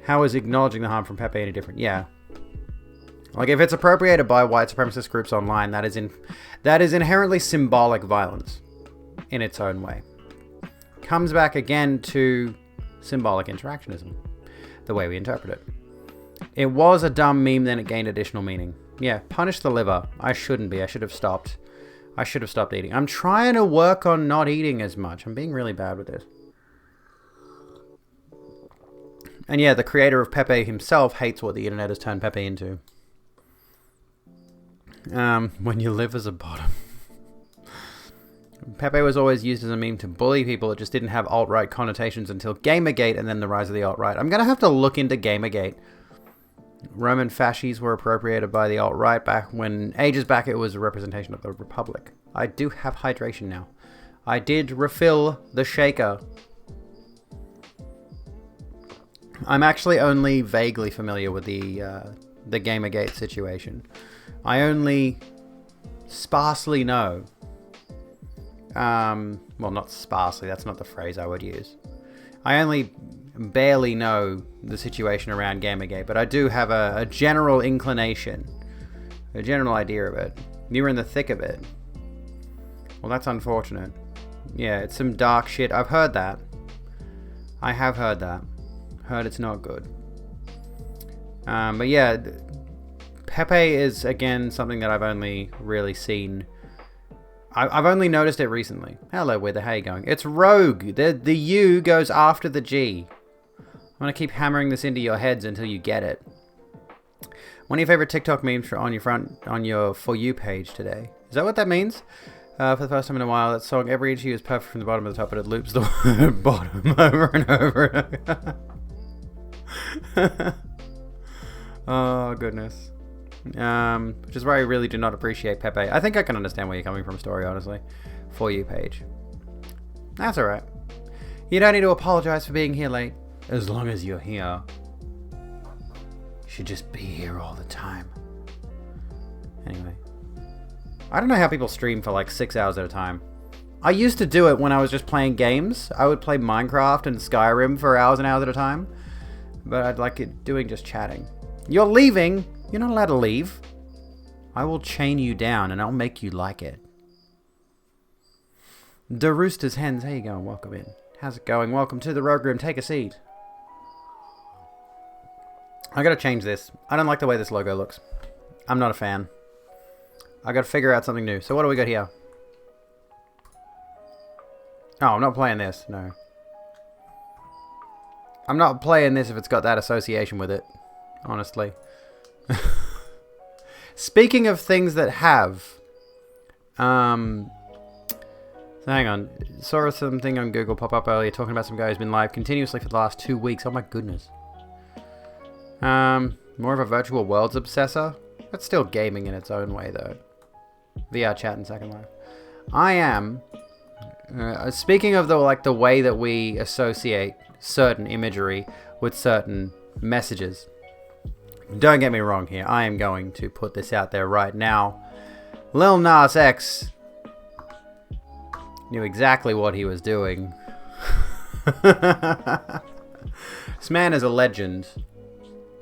How is acknowledging the harm from Pepe any different? Yeah. Like, if it's appropriated by white supremacist groups online, that is inherently symbolic violence in its own way. Comes back again to symbolic interactionism, the way we interpret it. It was a dumb meme, then it gained additional meaning. Yeah, punish the liver. I shouldn't be. I should have stopped. I should have stopped eating. I'm trying to work on not eating as much. I'm being really bad with this. And yeah, the creator of Pepe himself hates what the internet has turned Pepe into. When you live as a bottom. Pepe was always used as a meme to bully people. It just didn't have alt-right connotations until Gamergate and then the rise of the alt-right. I'm going to have to look into Gamergate. Roman fasces were appropriated by the alt-right back when, ages back, it was a representation of the Republic. I do have hydration now. I did refill the shaker. I'm actually only vaguely familiar with the Gamergate situation. I only sparsely know. Well, not sparsely, that's not the phrase I would use. I only barely know the situation around Gamergate, but I do have a general inclination, a general idea of it. You were in the thick of it. Well, that's unfortunate. Yeah, it's some dark shit. I've heard that. I have heard that. Heard it's not good. But yeah, Pepe is, again, something that I've only really seen. I've only noticed it recently. Hello, Wither. How you going? It's Rogue. The U goes after the G. I'm going to keep hammering this into your heads until you get it. One of your favorite TikTok memes on your For You page today. Is that what that means? For the first time in a while, that song, every issue is perfect from the bottom to the top, but it loops the word bottom over and over and over. Oh, goodness. Which is why I really do not appreciate Pepe. I think I can understand where you're coming from, Story, honestly. For You page. That's alright. You don't need to apologize for being here late. As long as you're here. You should just be here all the time. Anyway. I don't know how people stream for like 6 hours at a time. I used to do it when I was just playing games. I would play Minecraft and Skyrim for hours and hours at a time. But I'd like it doing just chatting. You're leaving! You're not allowed to leave. I will chain you down and I'll make you like it. The Rooster's Hens, how you going? Welcome in. How's it going? Welcome to the Rogue Room. Take a seat. I gotta change this. I don't like the way this logo looks. I'm not a fan. I gotta figure out something new. So what do we got here? Oh, I'm not playing this. No. I'm not playing this if it's got that association with it. Honestly. Speaking of things that have, so hang on. Saw something on Google pop up earlier talking about some guy who's been live continuously for the last 2 weeks. Oh my goodness. More of a virtual worlds obsessor. That's still gaming in its own way, though. VR chat and Second Life. I am. Speaking of the way that we associate certain imagery with certain messages. Don't get me wrong here. I am going to put this out there right now. Lil Nas X knew exactly what he was doing. This man is a legend.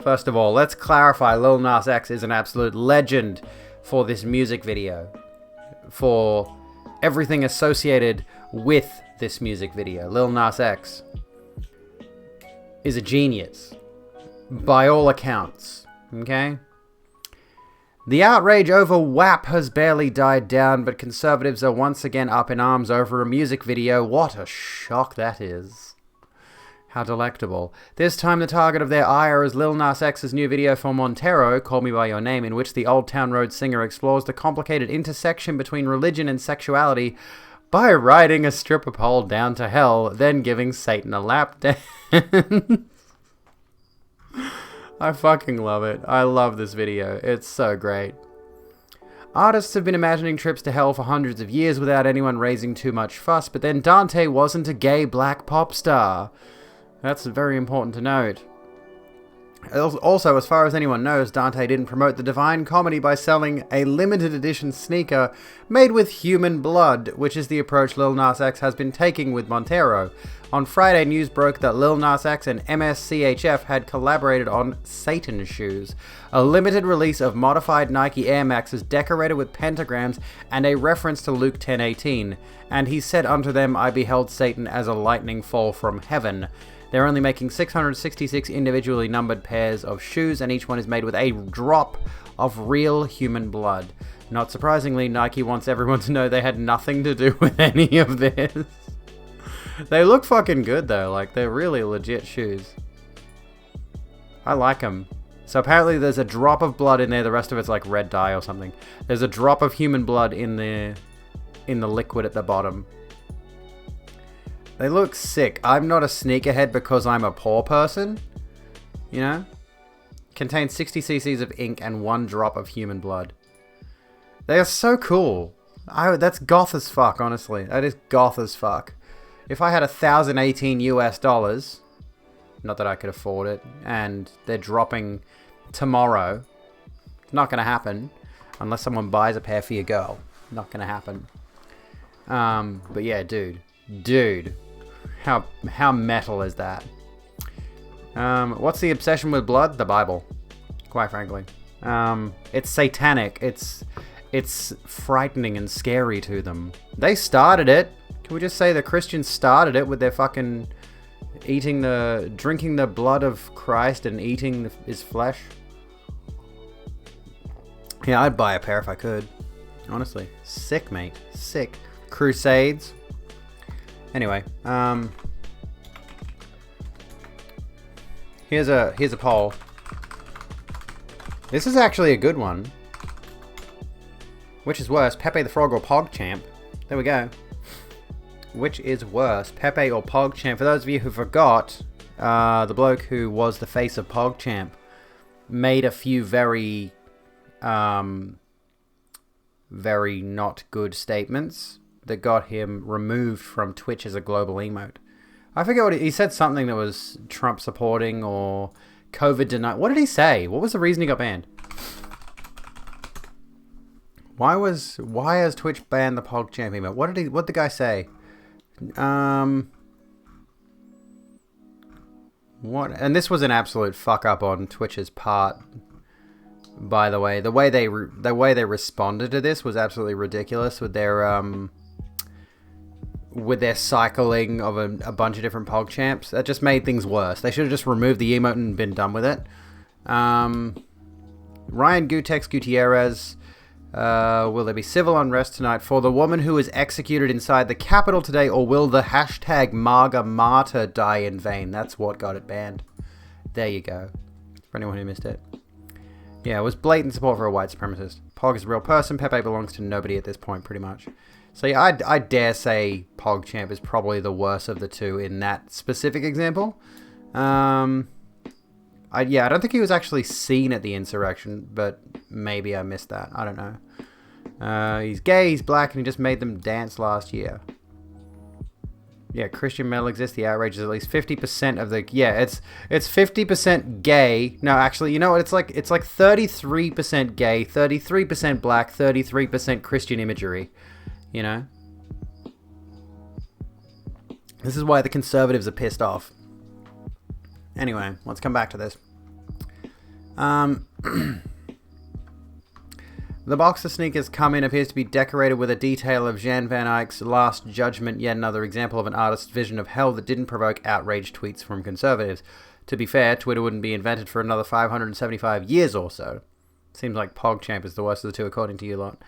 First of all, let's clarify, Lil Nas X is an absolute legend for this music video. For everything associated with this music video. Lil Nas X is a genius. By all accounts. Okay? The outrage over WAP has barely died down, but conservatives are once again up in arms over a music video. What a shock that is. How delectable. This time the target of their ire is Lil Nas X's new video for Montero, Call Me By Your Name, in which the Old Town Road singer explores the complicated intersection between religion and sexuality by riding a stripper pole down to hell, then giving Satan a lap dance. I fucking love it. I love this video. It's so great. Artists have been imagining trips to hell for hundreds of years without anyone raising too much fuss, but then Dante wasn't a gay black pop star. That's very important to note. Also, as far as anyone knows, Dante didn't promote the Divine Comedy by selling a limited edition sneaker made with human blood, which is the approach Lil Nas X has been taking with Montero. On Friday, news broke that Lil Nas X and MSCHF had collaborated on Satan shoes, a limited release of modified Nike Air Maxes decorated with pentagrams and a reference to Luke 10:18. And he said unto them, I beheld Satan as a lightning fall from heaven. They're only making 666 individually numbered pairs of shoes, and each one is made with a drop of real human blood. Not surprisingly, Nike wants everyone to know they had nothing to do with any of this. They look fucking good though, like they're really legit shoes. I like them. So apparently there's a drop of blood in there, the rest of it's like red dye or something. There's a drop of human blood in the liquid at the bottom. They look sick. I'm not a sneakerhead because I'm a poor person. You know? Contains 60 cc's of ink and 1 drop of human blood. They are so cool. That's goth as fuck, honestly. That is goth as fuck. If I had $1,018 US, not that I could afford it, and they're dropping tomorrow, it's not going to happen. Unless someone buys a pair for your girl. Not going to happen. But yeah, dude. How metal is that? What's the obsession with blood? The Bible, quite frankly. It's satanic. It's frightening and scary to them. They started it. Can we just say the Christians started it with their fucking drinking the blood of Christ and eating his flesh? Yeah, I'd buy a pair if I could. Honestly, sick, mate. Sick. Crusades. Anyway, here's a poll. This is actually a good one. Which is worse, Pepe the Frog or PogChamp? There we go. Which is worse, Pepe or PogChamp? For those of you who forgot, the bloke who was the face of PogChamp made a few very not good statements that got him removed from Twitch as a global emote. I forget what he said. Something that was Trump supporting or COVID denial. What did he say? What was the reason he got banned? Why has Twitch banned the PogChamp emote? What did the guy say? What? And this was an absolute fuck up on Twitch's part. By the way, the way they responded to this was absolutely ridiculous with their cycling of a bunch of different PogChamps. That just made things worse. They should have just removed the emote and been done with it. Ryan Gutex Gutierrez. Will there be civil unrest tonight for the woman who was executed inside the Capitol today, or will the hashtag MAGA martyr die in vain? That's what got it banned. There you go. For anyone who missed it. Yeah, it was blatant support for a white supremacist. Pog is a real person. Pepe belongs to nobody at this point, pretty much. So yeah, I dare say PogChamp is probably the worst of the two in that specific example. I don't think he was actually seen at the insurrection, but maybe I missed that. I don't know. He's gay, he's black, and he just made them dance last year. Yeah, Christian metal exists. The outrage is at least 50% of the... Yeah, it's 50% gay. No, actually, you know what? It's like 33% gay, 33% black, 33% Christian imagery. You know? This is why the conservatives are pissed off. Anyway, let's come back to this. The box of sneakers come in appears to be decorated with a detail of Jan van Eyck's Last Judgment, yet another example of an artist's vision of hell that didn't provoke outraged tweets from conservatives. To be fair, Twitter wouldn't be invented for another 575 years or so. Seems like PogChamp is the worst of the two, according to you lot.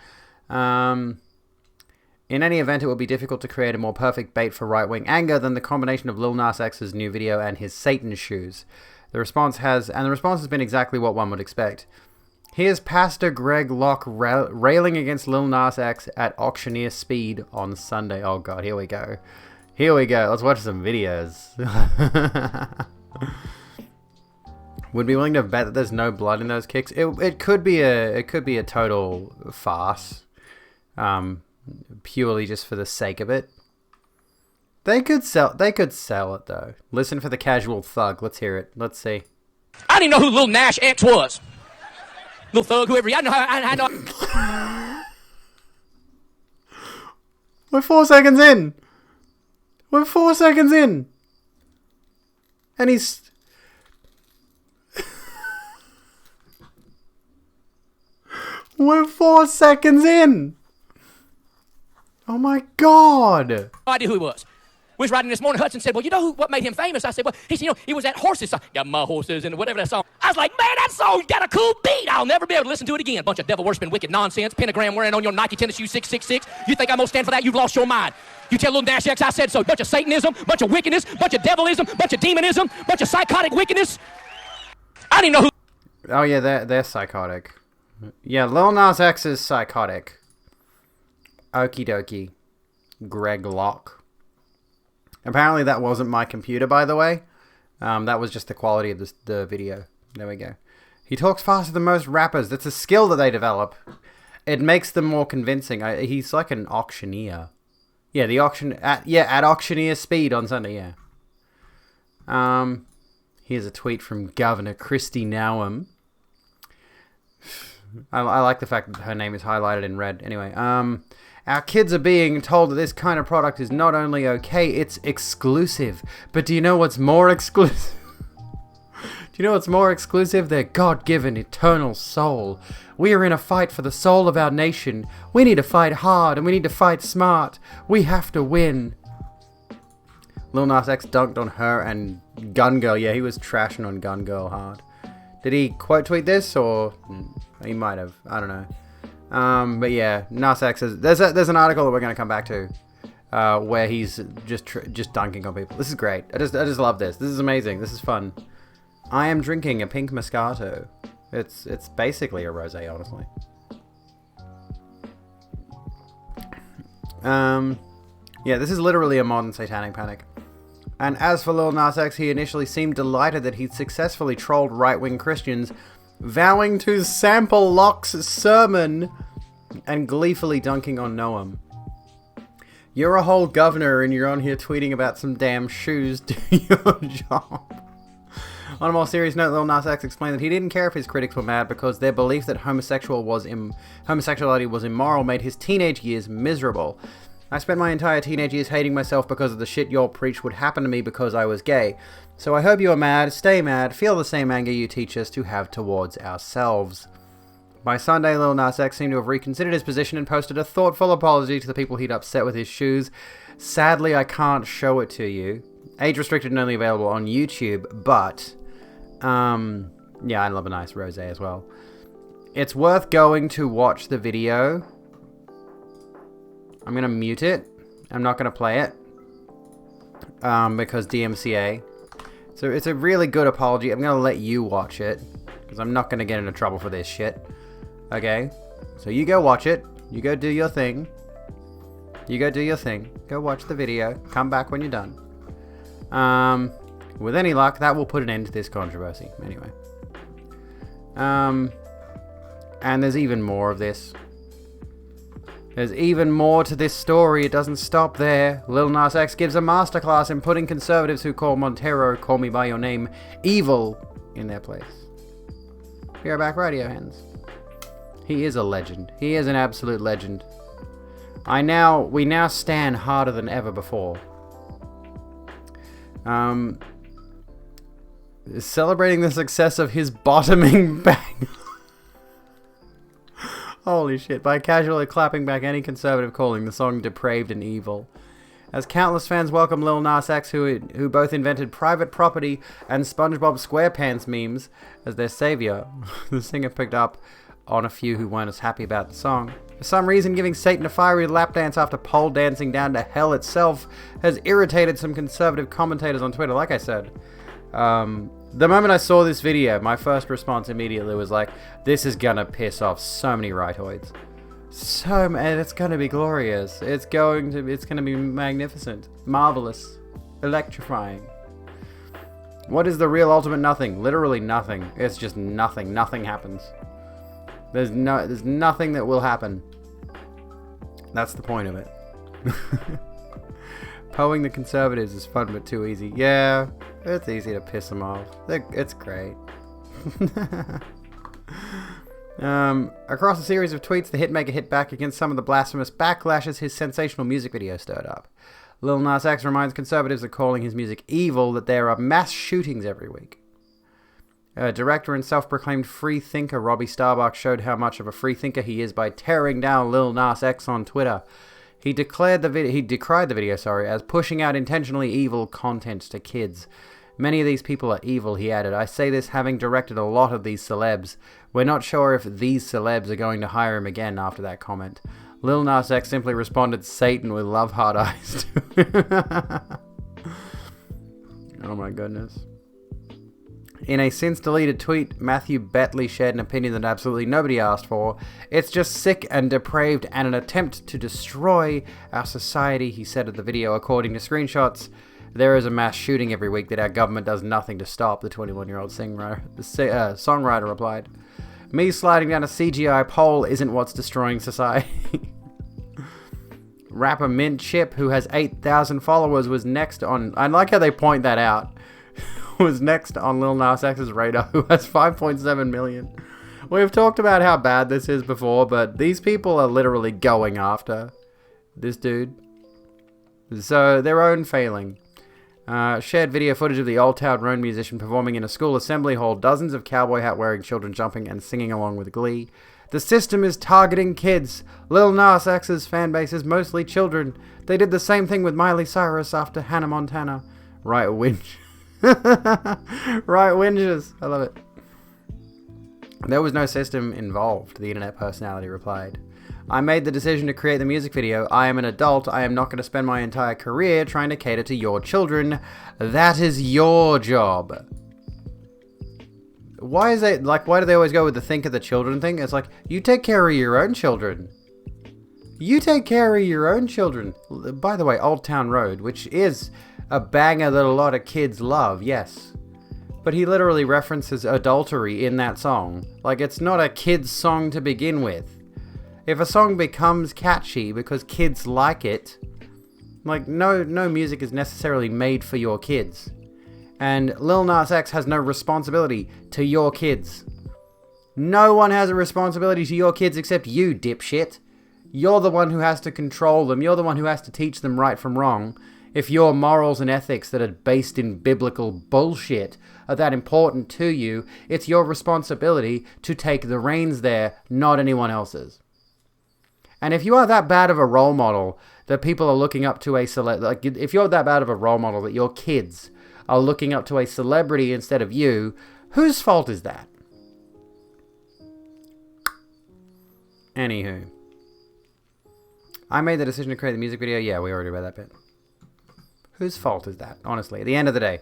In any event, it would be difficult to create a more perfect bait for right-wing anger than the combination of Lil Nas X's new video and his Satan shoes. The response has been exactly what one would expect. Here's Pastor Greg Locke railing against Lil Nas X at auctioneer speed on Sunday. Oh god, here we go. Here we go. Let's watch some videos. Would be willing to bet that there's no blood in those kicks. It could be a total farce. Purely just for the sake of it. They could sell it though. Listen for the casual thug. Let's hear it. Let's see. I didn't know who Lil Nash X was. Little thug, whoever. I know. We're 4 seconds in. We're 4 seconds in. And he's... We're 4 seconds in. Oh my god. No idea who he was. We was riding this morning. Hudson said, well, you know what made him famous? I said, well, he said, you know, it was that Horses song. Got my horses and whatever that song. I was like, man, that song's got a cool beat. I'll never be able to listen to it again. Bunch of devil-worshipping, wicked nonsense. Pentagram wearing on your Nike tennis shoe 666. You think I'm going to stand for that? You've lost your mind. You tell Lil Nash X I said so. Bunch of Satanism, bunch of wickedness, bunch of devilism, bunch of demonism, bunch of psychotic wickedness. I didn't know who... Oh, yeah, they're psychotic. Yeah, Lil Nas X is psychotic. Okie dokie. Greg Locke. Apparently that wasn't my computer, by the way. That was just the quality of the video. There we go. He talks faster than most rappers. That's a skill that they develop. It makes them more convincing. He's like an auctioneer. Yeah, at auctioneer speed on Sunday, yeah. Here's a tweet from Governor Kristi Noem. I like the fact that her name is highlighted in red. Anyway, our kids are being told that this kind of product is not only okay, it's exclusive. But do you know what's more exclusive? Do you know what's more exclusive? Their God-given eternal soul. We are in a fight for the soul of our nation. We need to fight hard and we need to fight smart. We have to win. Lil Nas X dunked on her and Gun Girl. Yeah, he was trashing on Gun Girl hard. Did he quote tweet this or he might have? I don't know. But yeah, Nas X is, there's an article that we're going to come back to, where he's just dunking on people. This is great. I just love this. This is amazing. This is fun. I am drinking a pink Moscato. It's basically a rosé, honestly. Yeah, this is literally a modern satanic panic. And as for Lil Nas X, he initially seemed delighted that he'd successfully trolled right-wing Christians, vowing to sample Locke's sermon and gleefully dunking on Noam. You're a whole governor and you're on here tweeting about some damn shoes. Do your job. On a more serious note, Lil Nas X explained that he didn't care if his critics were mad because their belief that homosexuality was immoral made his teenage years miserable. I spent my entire teenage years hating myself because of the shit y'all preached would happen to me because I was gay. So I hope you are mad, stay mad, feel the same anger you teach us to have towards ourselves. By Sunday, Lil Nas X seemed to have reconsidered his position and posted a thoughtful apology to the people he'd upset with his shoes. Sadly, I can't show it to you. Age restricted and only available on YouTube, but... yeah, I love a nice rosé as well. It's worth going to watch the video. I'm going to mute it. I'm not going to play it. Because DMCA. So it's a really good apology. I'm going to let you watch it. because I'm not going to get into trouble for this shit. Okay? So you go watch it. You go do your thing. You go do your thing. Go watch the video. Come back when you're done. With any luck, that will put an end to this controversy. Anyway. And there's even more of this. There's even more to this story. It doesn't stop there. Lil Nas X gives a masterclass in putting conservatives who call Montero, Call Me By Your Name, evil in their place. You're back, radio hands. He is a legend. He is an absolute legend. We now stand harder than ever before. Celebrating the success of his bottoming bang. Holy shit, by casually clapping back any conservative calling the song depraved and evil. As countless fans welcome Lil Nas X, who both invented private property and SpongeBob SquarePants memes as their savior, the singer picked up on a few who weren't as happy about the song. For some reason, giving Satan a fiery lap dance after pole dancing down to hell itself has irritated some conservative commentators on Twitter, like I said. The moment I saw this video, my first response immediately was like, this is gonna piss off so many rightoids. And it's gonna be glorious. It's gonna be magnificent, marvelous, electrifying. What is the real ultimate nothing? Literally nothing. It's just nothing. Nothing happens. There's nothing that will happen. That's the point of it. Poeing the conservatives is fun but too easy. Yeah, it's easy to piss them off. It's great. Across a series of tweets, the hitmaker hit back against some of the blasphemous backlashes his sensational music video stirred up. Lil Nas X reminds conservatives of calling his music evil that there are mass shootings every week. Director and self-proclaimed free thinker Robbie Starbuck showed how much of a free thinker he is by tearing down Lil Nas X on Twitter. He decried the video as pushing out intentionally evil content to kids. Many of these people are evil, he added. I say this having directed a lot of these celebs. We're not sure if these celebs are going to hire him again after that comment. Lil Nas X simply responded, Satan with love heart eyes. Oh my goodness. In a since-deleted tweet, Matthew Betley shared an opinion that absolutely nobody asked for. It's just sick and depraved and an attempt to destroy our society, he said of the video. According to screenshots, there is a mass shooting every week that our government does nothing to stop, the 21-year-old songwriter replied. Me sliding down a CGI pole isn't what's destroying society. Rapper Mint Chip, who has 8,000 followers, was next on... I like how they point that out. Was next on Lil Nas X's radar, who has 5.7 million. We've talked about how bad this is before, but these people are literally going after this dude. So, their own failing. Shared video footage of the Old Town Road musician performing in a school assembly hall, dozens of cowboy hat wearing children jumping and singing along with glee. The system is targeting kids. Lil Nas X's fan base is mostly children. They did the same thing with Miley Cyrus after Hannah Montana. Right, whinge. Right, whinges. I love it. There was no system involved, the internet personality replied. I made the decision to create the music video. I am an adult. I am not going to spend my entire career trying to cater to your children. That is your job. Why is it, why do they always go with the think of the children thing? It's like, you take care of your own children. You take care of your own children. By the way, Old Town Road, which is a banger that a lot of kids love, yes. But he literally references adultery in that song. Like, it's not a kid's song to begin with. If a song becomes catchy because kids like it, like, no music is necessarily made for your kids. And Lil Nas X has no responsibility to your kids. No one has a responsibility to your kids except you, dipshit. You're the one who has to control them. You're the one who has to teach them right from wrong. If your morals and ethics that are based in biblical bullshit are that important to you, it's your responsibility to take the reins there, not anyone else's. And if you are that bad of a role model that people are looking up to if you're that bad of a role model that your kids are looking up to a celebrity instead of you, whose fault is that? Anywho. I made the decision to create the music video. Yeah, we already read that bit. Whose fault is that, honestly? At the end of the day.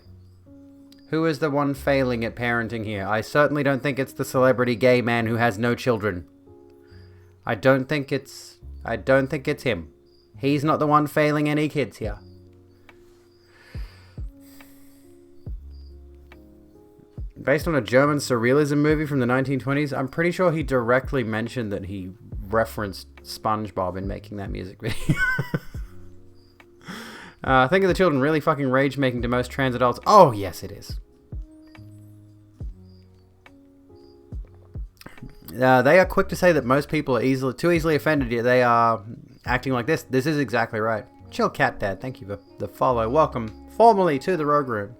Who is the one failing at parenting here? I certainly don't think it's the celebrity gay man who has no children. I don't think it's him. He's not the one failing any kids here. Based on a German surrealism movie from the 1920s, I'm pretty sure he directly mentioned that he referenced SpongeBob in making that music video. Think of the children really fucking rage-making to most trans adults. Oh, yes, it is. They are quick to say that most people are too easily offended, yet they are acting like this. This is exactly right. Chill Cat Dad, thank you for the follow. Welcome formally to the Rogue Room.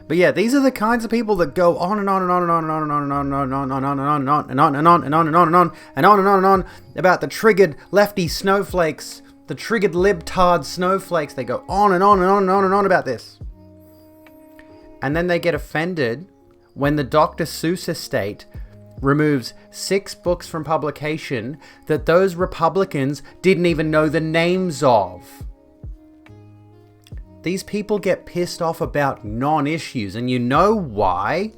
But yeah, these are the kinds of people that go on and on and on and on and on and on and on and on and on and on and on and on and on and on and on and on and on and on and on about the triggered lefty snowflakes, the triggered libtard snowflakes. They go on and on and on and on and on about this. And then they get offended when the Dr. Seuss estate removes 6 books from publication that those Republicans didn't even know the names of. These people get pissed off about non-issues, and you know why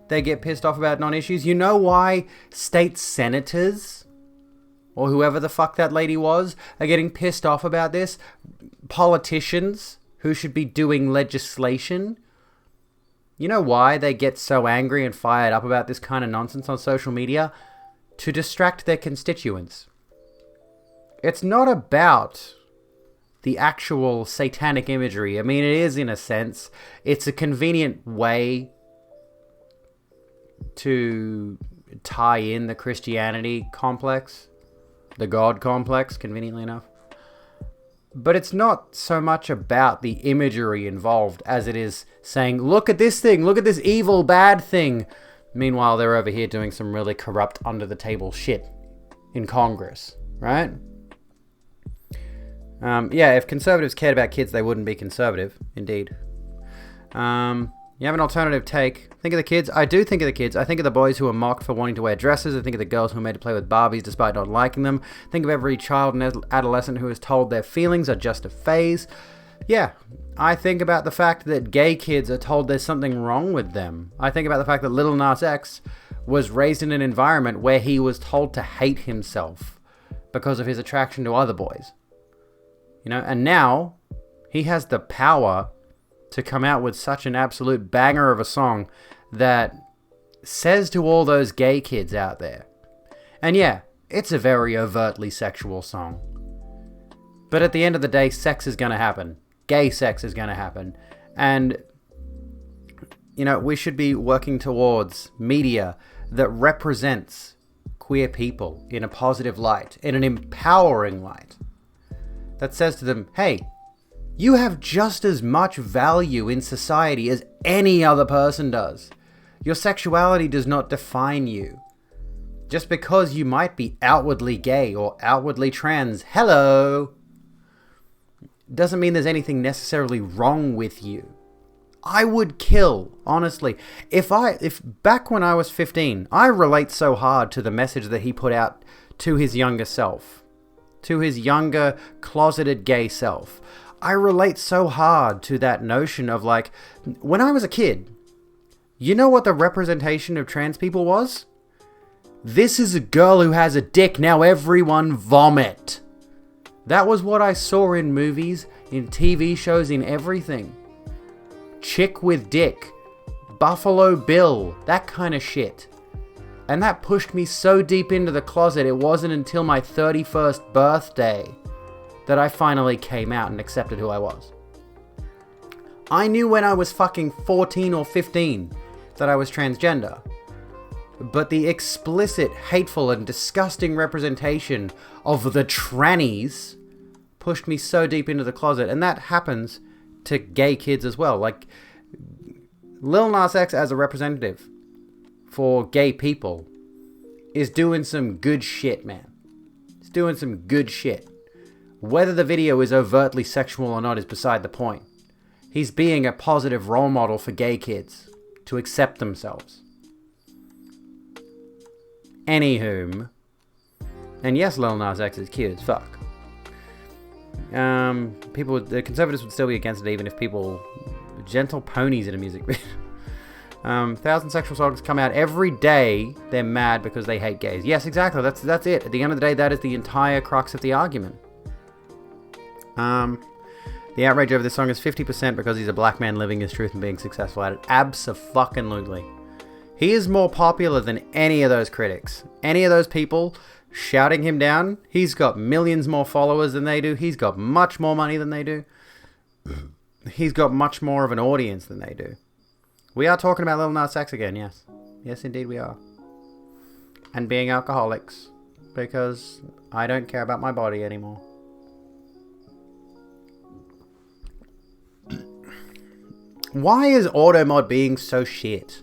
they get pissed off about non-issues? You know why state senators, or whoever the fuck that lady was, are getting pissed off about this? Politicians who should be doing legislation. You know why they get so angry and fired up about this kind of nonsense on social media? To distract their constituents. It's not about the actual satanic imagery. I mean, it is in a sense. It's a convenient way to tie in the Christianity complex, the God complex, conveniently enough. But it's not so much about the imagery involved as it is saying, look at this thing, look at this evil, bad thing. Meanwhile, they're over here doing some really corrupt, under-the-table shit in Congress, right? Yeah, if conservatives cared about kids, they wouldn't be conservative, indeed. You have an alternative take. Think of the kids. I do think of the kids. I think of the boys who are mocked for wanting to wear dresses. I think of the girls who are made to play with Barbies despite not liking them. Think of every child and adolescent who is told their feelings are just a phase. Yeah, I think about the fact that gay kids are told there's something wrong with them. I think about the fact that Lil Nas X was raised in an environment where he was told to hate himself because of his attraction to other boys. You know, and now he has the power to come out with such an absolute banger of a song that says to all those gay kids out there, and yeah, it's a very overtly sexual song, but at the end of the day, sex is going to happen. Gay sex is going to happen. And, you know, we should be working towards media that represents queer people in a positive light, in an empowering light, that says to them, hey, you have just as much value in society as any other person does. Your sexuality does not define you. Just because you might be outwardly gay or outwardly trans, hello, doesn't mean there's anything necessarily wrong with you. I would kill, honestly. If back when I was 15, I relate so hard to the message that he put out to his younger self, to his younger closeted gay self. I relate so hard to that notion of, like, when I was a kid, you know what the representation of trans people was? This is a girl who has a dick, now everyone vomit. That was what I saw in movies, in TV shows, in everything. Chick with dick, Buffalo Bill, that kind of shit. And that pushed me so deep into the closet, it wasn't until my 31st birthday that I finally came out and accepted who I was. I knew when I was fucking 14 or 15 that I was transgender. But the explicit, hateful, and disgusting representation of the trannies pushed me so deep into the closet. And that happens to gay kids as well. Like, Lil Nas X as a representative for gay people is doing some good shit, man. He's doing some good shit. Whether the video is overtly sexual or not is beside the point. He's being a positive role model for gay kids to accept themselves. Anywhom, and yes, Lil Nas X is cute as fuck. The conservatives would still be against it even if people Gentle ponies in a music video. 1,000 sexual songs come out every day. They're mad because they hate gays. Yes, exactly. That's it. At the end of the day, that is the entire crux of the argument. The outrage over this song is 50% because he's a black man living his truth and being successful at it. Abso-fucking-lutely. He is more popular than any of those critics. Any of those people shouting him down. He's got millions more followers than they do. He's got much more money than they do. He's got much more of an audience than they do. We are talking about Lil Nas X again, yes. Yes, indeed we are. And being alcoholics. Because I don't care about my body anymore. Why is automod being so shit?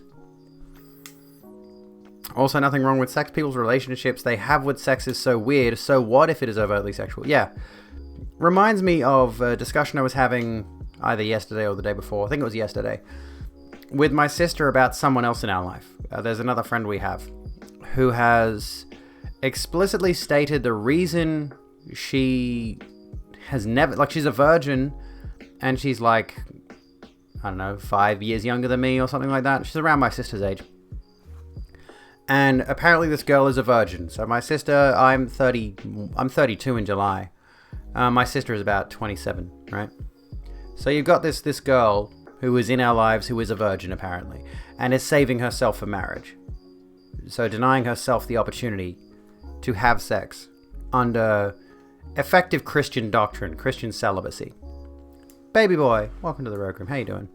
Also, nothing wrong with sex. People's relationships they have with sex is so weird. So what if it is overtly sexual? Yeah. Reminds me of a discussion I was having either yesterday or the day before. I think it was yesterday. With my sister about someone else in our life. There's another friend we have who has explicitly stated the reason she has never... Like, she's a virgin and she's like, I don't know, 5 years younger than me or something like that. She's around my sister's age. And apparently this girl is a virgin. So my sister, I'm 32 in July. My sister is about 27, right? So you've got this girl who is in our lives who is a virgin apparently, and is saving herself for marriage. So denying herself the opportunity to have sex under effective Christian doctrine, Christian celibacy. Baby boy, welcome to the Rogue Room. How you doing?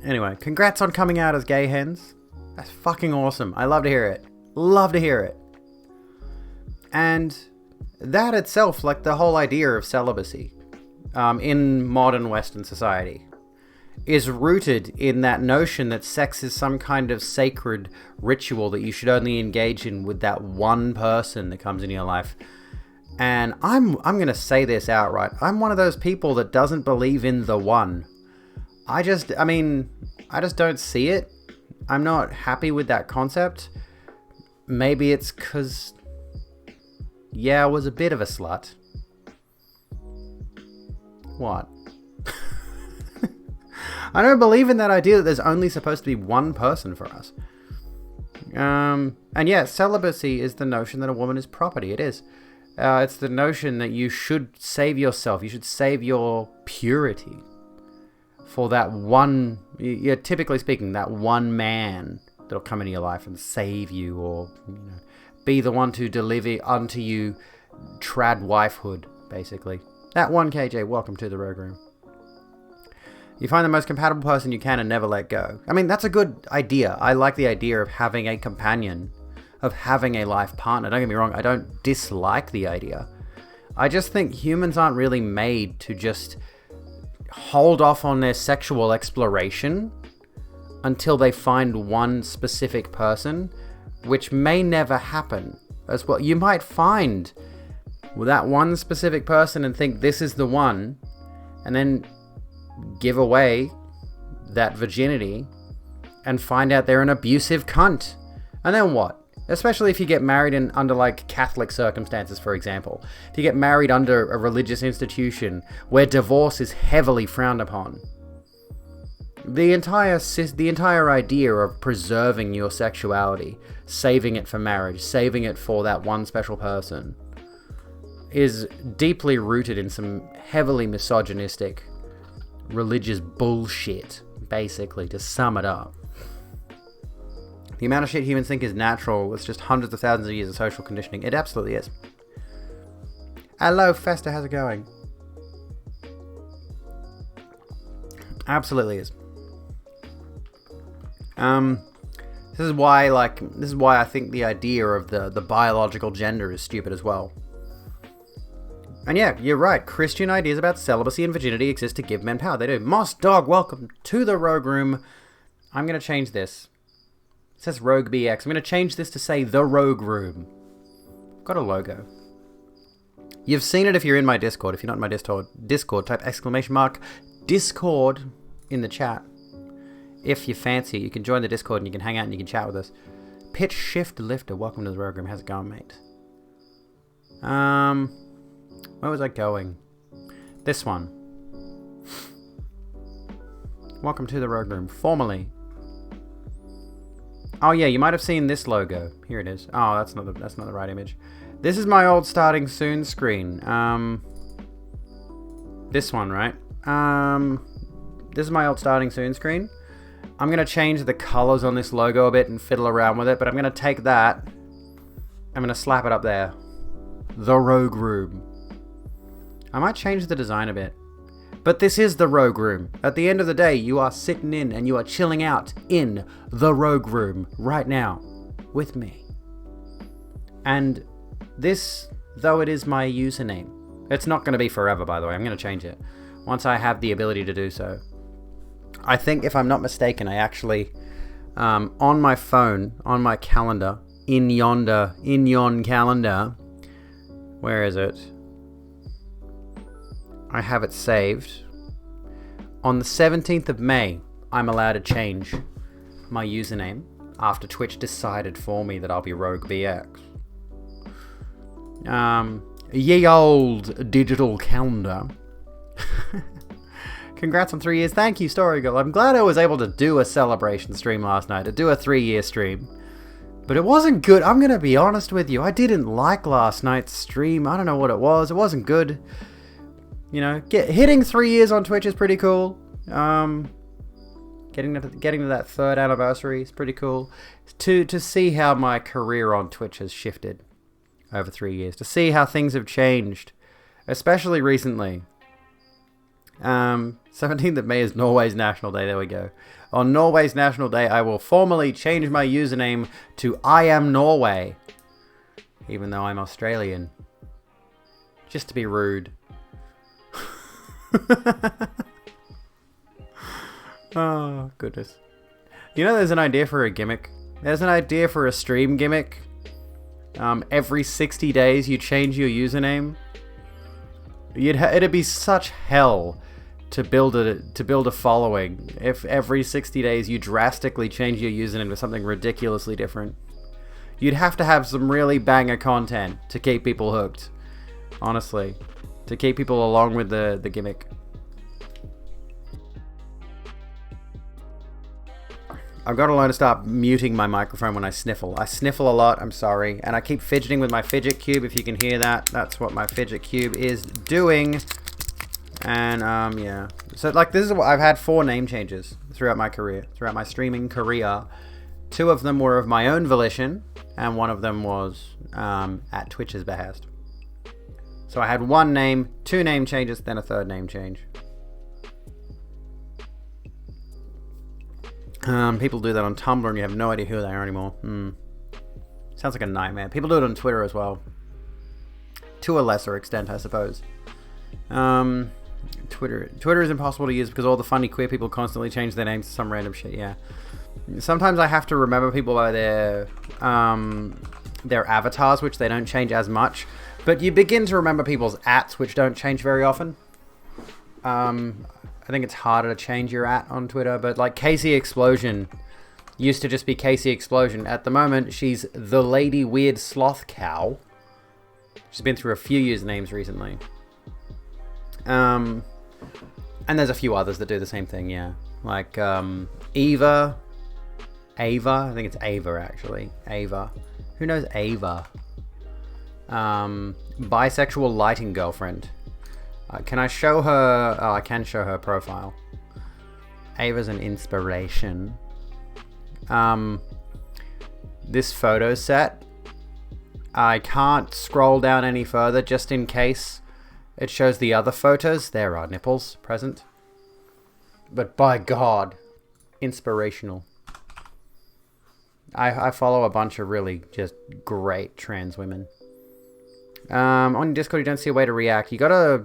Anyway, congrats on coming out as gay hens. That's fucking awesome. I love to hear it. Love to hear it. And that itself, like the whole idea of celibacy in modern Western society, is rooted in that notion that sex is some kind of sacred ritual that you should only engage in with that one person that comes into your life. And I'm going to say this outright. I'm one of those people that doesn't believe in the one. I just don't see it. I'm not happy with that concept. Maybe it's because, yeah, I was a bit of a slut. What? I don't believe in that idea that there's only supposed to be one person for us. And yeah, celibacy is the notion that a woman is property. It is. It's the notion that you should save yourself. You should save your purity for that one, yeah, typically speaking, that one man that'll come into your life and save you, or be the one to deliver unto you trad wifehood, basically. That one, KJ, welcome to the Rogue Room. You find the most compatible person you can and never let go. I mean, that's a good idea. I like the idea of having a companion, of having a life partner. Don't get me wrong, I don't dislike the idea. I just think humans aren't really made to just hold off on their sexual exploration until they find one specific person, which may never happen as well. You might find that one specific person and think this is the one, and then give away that virginity and find out they're an abusive cunt. And then what? Especially if you get married under like Catholic circumstances, for example. If you get married under a religious institution where divorce is heavily frowned upon. The entire idea of preserving your sexuality, saving it for marriage, saving it for that one special person, is deeply rooted in some heavily misogynistic religious bullshit, basically, to sum it up. The amount of shit humans think is natural is just hundreds of thousands of years of social conditioning. It absolutely is. Hello, Fester, how's it going? Absolutely is. This is why I think the idea of the biological gender is stupid as well. And yeah, you're right. Christian ideas about celibacy and virginity exist to give men power. They do. Moss Dog, welcome to the Rogue Room. I'm going to change this. It says Rogue BX. I'm going to change this to say The Rogue Room. Got a logo. You've seen it if you're in my Discord. If you're not in my Discord, type !Discord in the chat. If you fancy, you can join the Discord and you can hang out and you can chat with us. Pitch Shift Lifter, welcome to the Rogue Room. How's it going, mate? Where was I going? This one. Welcome to the Rogue Room. Formally. Oh yeah, you might have seen this logo. Here it is. Oh, that's not the right image. This is my old starting soon screen. This one, right? This is my old starting soon screen. I'm gonna change the colors on this logo a bit and fiddle around with it, but I'm gonna take that. I'm gonna slap it up there. The Rogue Room. I might change the design a bit. But this is the Rogue Room. At the end of the day, you are sitting in and you are chilling out in the Rogue Room right now with me. And this, though it is my username, it's not going to be forever, by the way. I'm going to change it once I have the ability to do so. I think, if I'm not mistaken, I actually, on my phone, on my calendar, in yon calendar, where is it? I have it saved. On the 17th of May, I'm allowed to change my username after Twitch decided for me that I'll be Rogue BX. Ye old digital calendar. Congrats on 3 years. Thank you, Story Girl. I'm glad I was able to do a celebration stream last night, to do a 3-year stream. But it wasn't good. I'm going to be honest with you. I didn't like last night's stream. I don't know what it was. It wasn't good. You know, hitting 3 years on Twitch is pretty cool. Getting to that 3rd anniversary is pretty cool. To see how my career on Twitch has shifted over 3 years. To see how things have changed, especially recently. 17th of May is Norway's National Day. There we go. On Norway's National Day, I will formally change my username to I am Norway, even though I'm Australian. Just to be rude. Oh, goodness. You know, there's an idea for a gimmick. There's an idea for a stream gimmick. Every 60 days you change your username. It'd be such hell to build a following if every 60 days you drastically change your username to something ridiculously different. You'd have to have some really banger content to keep people hooked. Honestly. To keep people along with the gimmick. I've got to learn to stop muting my microphone when I sniffle. I sniffle a lot, I'm sorry. And I keep fidgeting with my fidget cube, if you can hear that. That's what my fidget cube is doing. And, yeah. So, like, this is what I've had 4 name changes throughout my career. Throughout my streaming career. 2 of them were of my own volition. And 1 of them was at Twitch's behest. So I had 1 name, 2 name changes, then a 3rd name change. People do that on Tumblr and you have no idea who they are anymore. Sounds like a nightmare. People do it on Twitter as well. To a lesser extent, I suppose. Twitter is impossible to use because all the funny queer people constantly change their names to some random shit, yeah. Sometimes I have to remember people by their avatars, which they don't change as much. But you begin to remember people's ats, which don't change very often. I think it's harder to change your at on Twitter, but like Casey Explosion used to just be Casey Explosion. At the moment, she's the Lady Weird Sloth Cow. She's been through a few usernames recently. And there's a few others that do the same thing, yeah. Like Ava, I think it's Ava actually. Ava. Who knows Ava? Bisexual lighting girlfriend. Can I show her? Oh, I can show her profile. Ava's an inspiration. This photo set. I can't scroll down any further just in case it shows the other photos. There are nipples present. But by God, inspirational. I follow a bunch of really just great trans women. On Discord, you don't see a way to react. You gotta...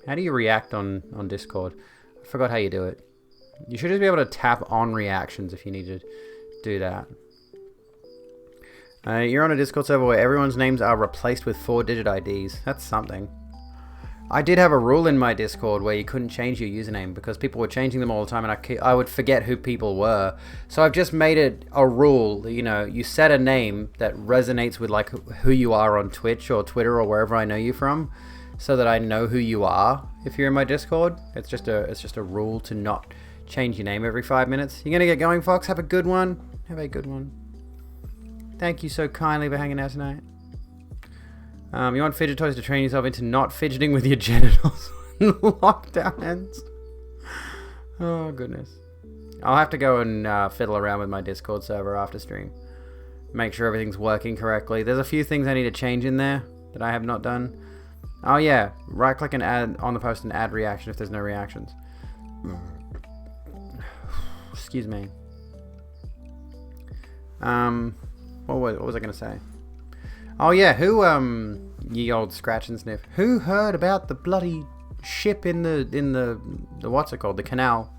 How do you react on Discord? I forgot how you do it. You should just be able to tap on reactions if you need to do that. You're on a Discord server where everyone's names are replaced with 4-digit IDs. That's something. I did have a rule in my Discord where you couldn't change your username because people were changing them all the time and I would forget who people were. So I've just made it a rule, you know, you set a name that resonates with like who you are on Twitch or Twitter or wherever I know you from, so that I know who you are if you're in my Discord. It's just a rule to not Change your name every 5 minutes. You're gonna get going, Fox? Have a good one. Have a good one. Thank you so kindly for hanging out tonight. You want fidget toys to train yourself into not fidgeting with your genitals when lockdown ends? Oh, goodness. I'll have to go and fiddle around with my Discord server after stream. Make sure everything's working correctly. There's a few things I need to change in there that I have not done. Oh, yeah. Right-click and add on the post and add reaction if there's no reactions. Excuse me. What was I going to say? Oh, yeah. Who, ye old scratch and sniff. Who heard about the bloody ship in the what's it called? The canal.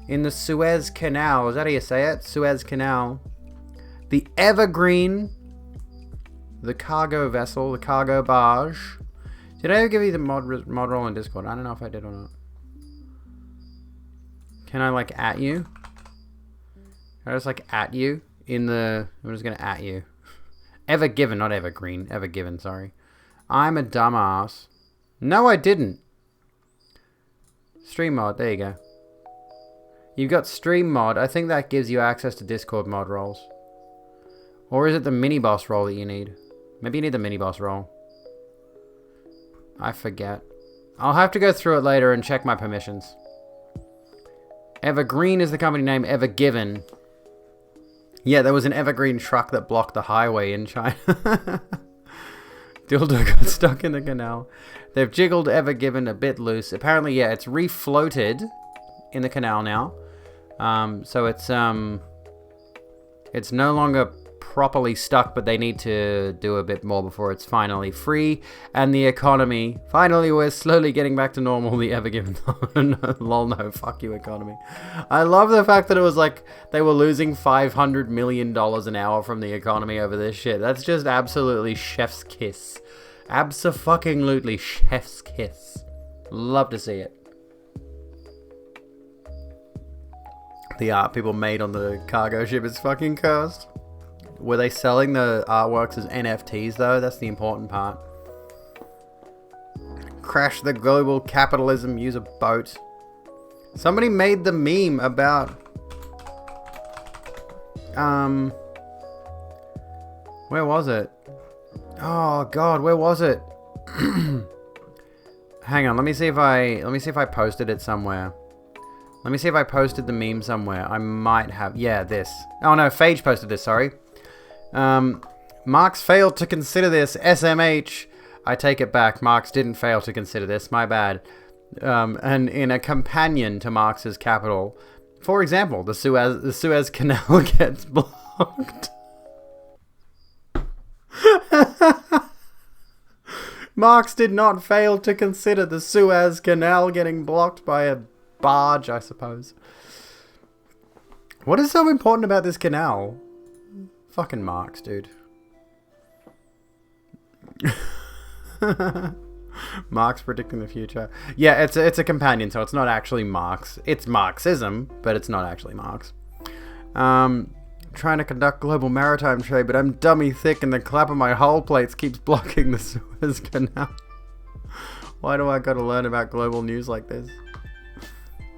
In the Suez Canal. Is that how you say it? Suez Canal. The Evergreen. The cargo vessel. The cargo barge. Did I ever give you the mod roll in Discord? I don't know if I did or not. Can I, like, at you? Can I just, like, at you? In the... I'm just gonna at you. Ever given, not evergreen. Ever given, sorry. I'm a dumbass. No, I didn't. Stream mod, there you go. You've got stream mod. I think that gives you access to Discord mod rolls. Or is it the mini boss roll that you need? Maybe you need the mini boss roll. I forget. I'll have to go through it later and check my permissions. Evergreen is the company name. Ever given. Yeah, there was an Evergreen truck that blocked the highway in China. Dildo got stuck in the canal. They've jiggled Ever Given a bit loose. Apparently, yeah, it's refloated in the canal now. So it's no longer properly stuck, but they need to do a bit more before it's finally free. And the economy, finally we're slowly getting back to normal. The Ever Given, lol, no, fuck you economy. I love the fact that it was like they were losing $500 million an hour from the economy over this shit. That's just absolutely chef's kiss. Abso-fucking-lutely chef's kiss. Love to see it. The art people made on the cargo ship is fucking cursed. Were they selling the artworks as NFTs though? That's the important part. Crash the global capitalism, use a boat. Somebody made the meme about... Where was it? Oh god, where was it? Hang on, let me see if I posted it somewhere. Let me see if I posted the meme somewhere. I might have. Yeah, this. Oh no, Phage posted this, sorry. Marx failed to consider this. SMH. I take it back. Marx didn't fail to consider this. My bad. And in a companion to Marx's Capital, for example, the Suez Canal gets blocked. Marx did not fail to consider the Suez Canal getting blocked by a barge, I suppose. What is so important about this canal? Fucking Marx, dude. Marx predicting the future. Yeah, it's a companion, so it's not actually Marx. It's Marxism, but it's not actually Marx. Trying to conduct global maritime trade, but I'm dummy thick and the clap of my hull plates keeps blocking the Suez Canal. Why do I gotta learn about global news like this?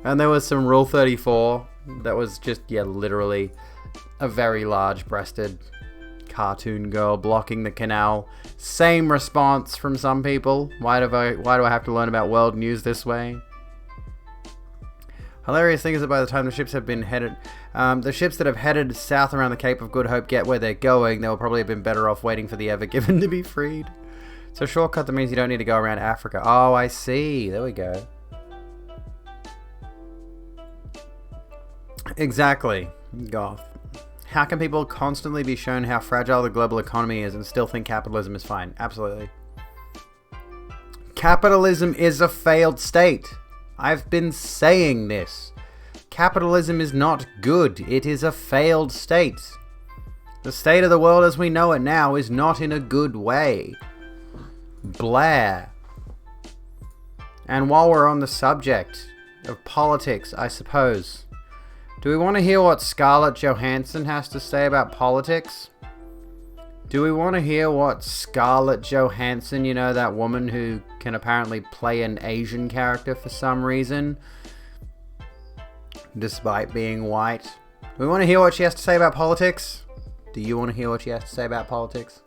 And there was some Rule 34 that was just, yeah, literally a very large-breasted cartoon girl blocking the canal. Same response from some people. Why do I have to learn about world news this way? Hilarious thing is that by the time the ships have been headed, the ships that have headed south around the Cape of Good Hope get where they're going, they will probably have been better off waiting for the Ever Given to be freed. So shortcut, that means you don't need to go around Africa. Oh, I see. There we go. Exactly. Goth. How can people constantly be shown how fragile the global economy is and still think capitalism is fine? Absolutely. Capitalism is a failed state. I've been saying this. Capitalism is not good. It is a failed state. The state of the world as we know it now is not in a good way. Blair. And while we're on the subject of politics, I suppose, do we want to hear what Scarlett Johansson has to say about politics? Do we want to hear what Scarlett Johansson, you know, that woman who can apparently play an Asian character for some reason? despite being white. We want to hear what she has to say about politics. Do you want to hear what she has to say about politics?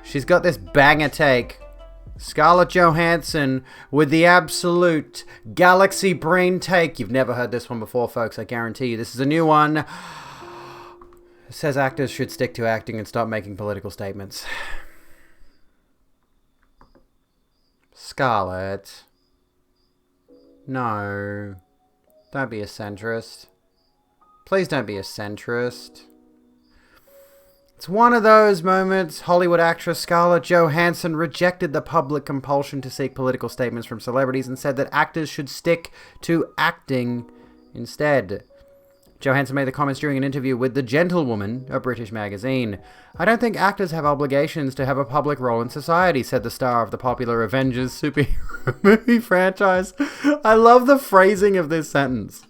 She's got this banger take. Scarlett Johansson with the absolute galaxy brain take. You've never heard this one before, folks. I guarantee you. This is a new one. It says actors should stick to acting and stop making political statements. Scarlett. No. Don't be a centrist. Please don't be a centrist. It's one of those moments. Hollywood actress Scarlett Johansson rejected the public compulsion to seek political statements from celebrities and said that actors should stick to acting instead. Johansson made the comments during an interview with The Gentlewoman, a British magazine. "I don't think actors have obligations to have a public role in society," said the star of the popular Avengers superhero movie franchise. I love the phrasing of this sentence.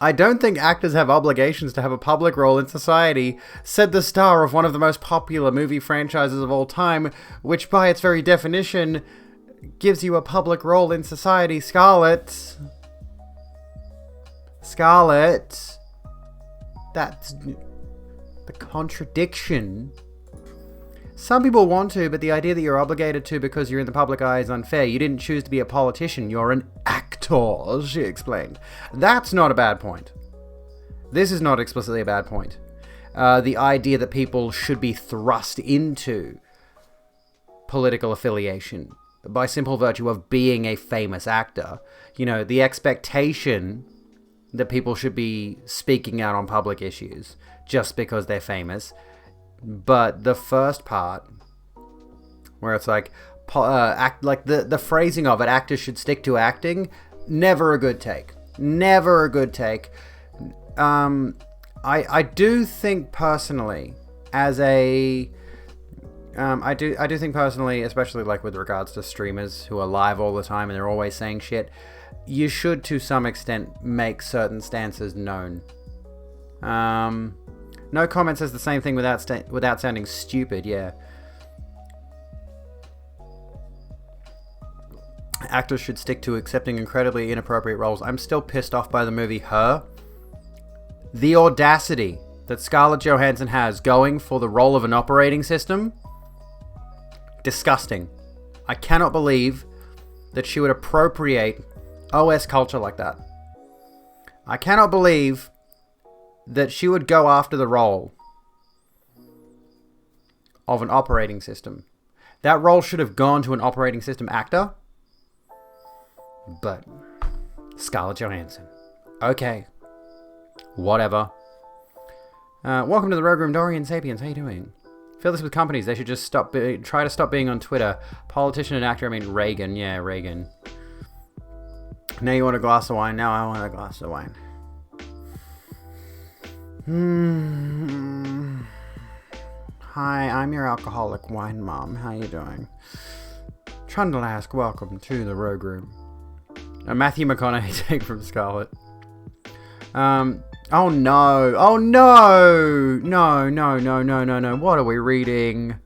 "I don't think actors have obligations to have a public role in society," said the star of one of the most popular movie franchises of all time, which by its very definition gives you a public role in society. Scarlett. That's the contradiction. Some people want to, but the idea that you're obligated to because you're in the public eye is unfair. You didn't choose to be a politician, you're an actor, she explained. That's not a bad point. This is not explicitly a bad point. The idea that people should be thrust into political affiliation by simple virtue of being a famous actor. You know, the expectation that people should be speaking out on public issues just because they're famous. But the first part, where it's like, the phrasing of it, actors should stick to acting, never a good take. Never a good take. I do think personally, as a, I do think personally, especially like with regards to streamers who are live all the time and they're always saying shit, you should to some extent make certain stances known. No comment says the same thing without sounding stupid, yeah. Actors should stick to accepting incredibly inappropriate roles. I'm still pissed off by the movie Her. The audacity that Scarlett Johansson has going for the role of an operating system. Disgusting. I cannot believe that she would appropriate OS culture like that. I cannot believe that she would go after the role of an operating system. That role should have gone to an operating system actor. But Scarlett Johansson. Okay. Whatever. Welcome to the Rogue Room, Dorian Sapiens. How you doing? Feel this with companies. They should just try to stop being on Twitter. Politician and actor, I mean Reagan. Yeah, Reagan. Now you want a glass of wine? Now I want a glass of wine. Hi, I'm your alcoholic wine mom. How you doing? Trundle-ask, welcome to the Rogue Room. A Matthew McConaughey take from Scarlett. Oh no! Oh no! No. What are we reading?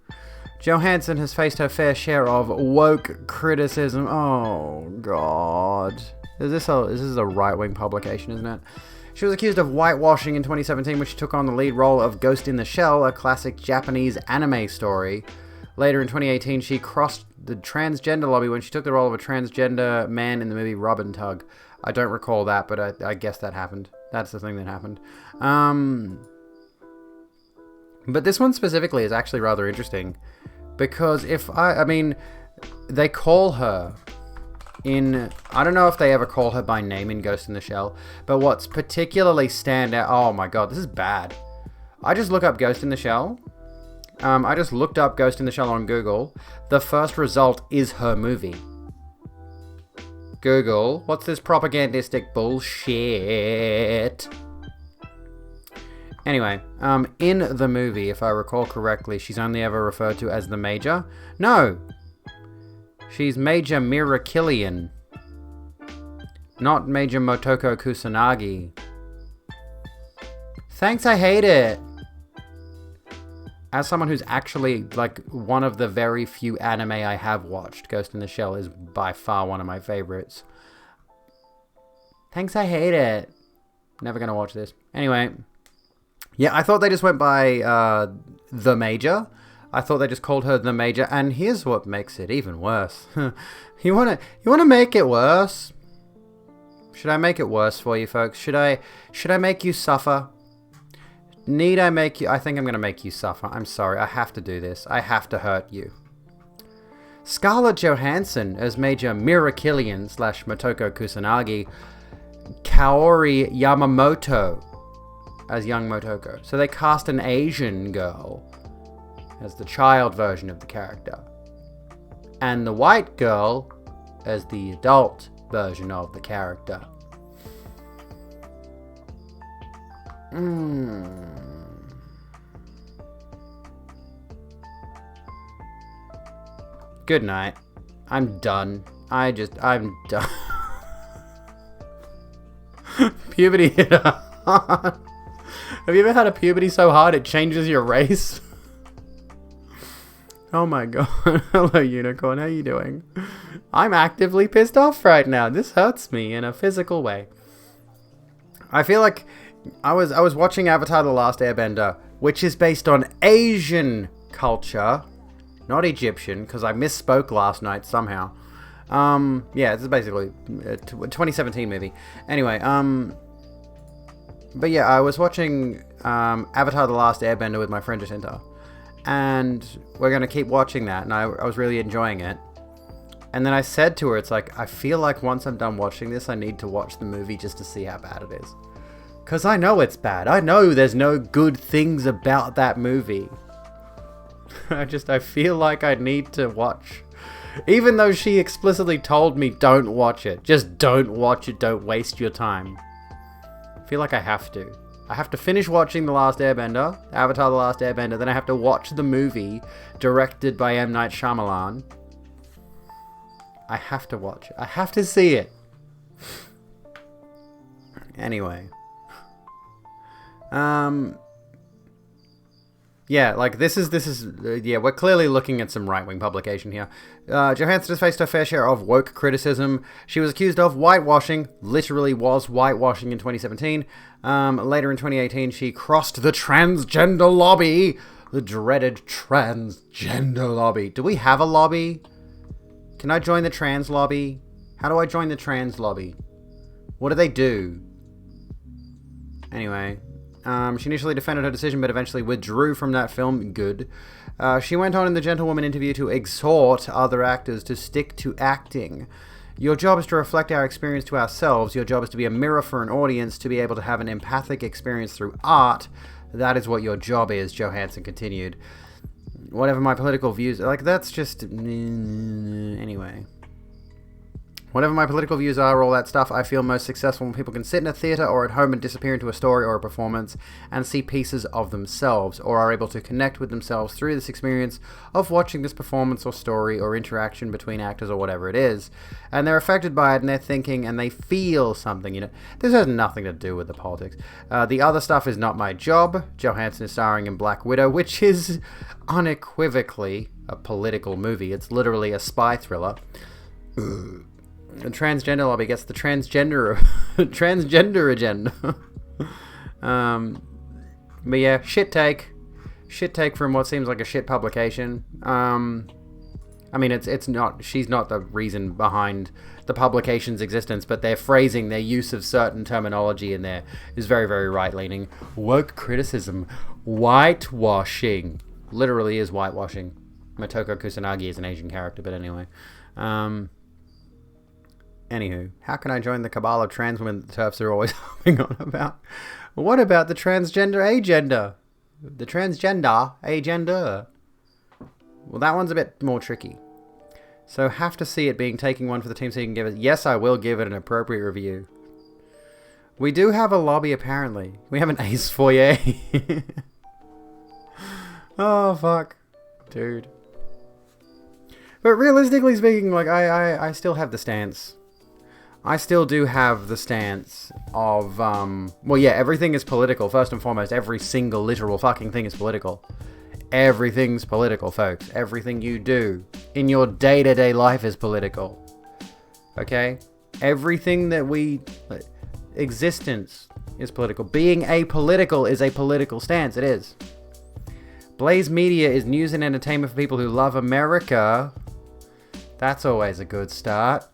Johansson has faced her fair share of woke criticism. Oh god. This is a right-wing publication, isn't it? She was accused of whitewashing in 2017 when she took on the lead role of Ghost in the Shell, a classic Japanese anime story. Later in 2018, she crossed the transgender lobby when she took the role of a transgender man in the movie Rub and Tug. I don't recall that, but I guess that happened. That's the thing that happened. But this one specifically is actually rather interesting. Because I mean, they call her in, I don't know if they ever call her by name in Ghost in the Shell, but what's particularly stand out, oh my god, this is bad. I just look up Ghost in the Shell. I just looked up Ghost in the Shell on Google. The first result is her movie. Google, what's this propagandistic bullshit? Anyway, in the movie, if I recall correctly, she's only ever referred to as the Major. No! She's Major Mira Killian. Not Major Motoko Kusanagi. Thanks, I hate it! As someone who's actually, like, one of the very few anime I have watched, Ghost in the Shell is by far one of my favorites. Hanks, I hate it. Never gonna watch this. Anyway. Yeah, I thought they just went by The Major. I thought they just called her The Major. And here's what makes it even worse. You wanna make it worse? Should I make it worse for you folks? Should I make you suffer? Need I make you... I think I'm going to make you suffer. I'm sorry. I have to do this. I have to hurt you. Scarlett Johansson as Major Mira Killian / Motoko Kusanagi. Kaori Yamamoto as young Motoko. So they cast an Asian girl as the child version of the character. And the white girl as the adult version of the character. Good night. I'm done. I'm done. Puberty hit hard. Have you ever had a puberty so hard it changes your race? Oh my god. Hello, Unicorn. How you doing? I'm actively pissed off right now. This hurts me in a physical way. I feel like I was watching Avatar: The Last Airbender, which is based on Asian culture, not Egyptian, because I misspoke last night somehow. Yeah, it's basically a 2017 movie. Anyway, but yeah, I was watching Avatar: The Last Airbender with my friend Jacinta. And we're going to keep watching that, and I was really enjoying it. And then I said to her, it's like, I feel like once I'm done watching this, I need to watch the movie just to see how bad it is. Because I know it's bad. I know there's no good things about that movie. I feel like I need to watch. Even though she explicitly told me, don't watch it. Just don't watch it, don't waste your time. I feel like I have to. I have to finish watching The Last Airbender, Avatar: The Last Airbender, then I have to watch the movie directed by M. Night Shyamalan. I have to watch it. I have to see it. Anyway. Yeah, like this is yeah, we're clearly looking at some right-wing publication here. Johansson has faced her fair share of woke criticism. She was accused of whitewashing, literally was whitewashing in 2017. Later in 2018, she crossed the transgender lobby. The dreaded transgender lobby. Do we have a lobby? Can I join the trans lobby? How do I join the trans lobby? What do they do? Anyway, she initially defended her decision, but eventually withdrew from that film. Good. She went on in the Gentlewoman interview to exhort other actors to stick to acting. Your job is to reflect our experience to ourselves. Your job is to be a mirror for an audience, to be able to have an empathic experience through art. That is what your job is, Johansson continued. Whatever my political views... Like, that's just... Anyway. Whatever my political views are, all that stuff, I feel most successful when people can sit in a theatre or at home and disappear into a story or a performance and see pieces of themselves, or are able to connect with themselves through this experience of watching this performance or story or interaction between actors or whatever it is. And they're affected by it and they're thinking and they feel something, you know. This has nothing to do with the politics. The other stuff is not my job. Johansson is starring in Black Widow, which is unequivocally a political movie. It's literally a spy thriller. The transgender lobby gets the transgender agenda. But yeah, shit take from what seems like a shit publication. I mean, it's not. She's not the reason behind the publication's existence, but their phrasing, their use of certain terminology in there is very, very right-leaning. Woke criticism, whitewashing, literally is whitewashing. Motoko Kusanagi is an Asian character, but anyway. Anywho, how can I join the cabal of trans women that the TERFs are always harping on about? What about the transgender agenda? The transgender agenda? Well, that one's a bit more tricky. So have to see it being taking one for the team so you can give it... Yes, I will give it an appropriate review. We do have a lobby, apparently. We have an ace foyer. Oh, fuck. Dude. But realistically speaking, like, I still have the stance. I still do have the stance of, well, yeah, everything is political. First and foremost, every single literal fucking thing is political. Everything's political, folks. Everything you do in your day-to-day life is political. Okay? Everything that we... existence is political. Being apolitical is a political stance. It is. Blaze Media is news and entertainment for people who love America. That's always a good start.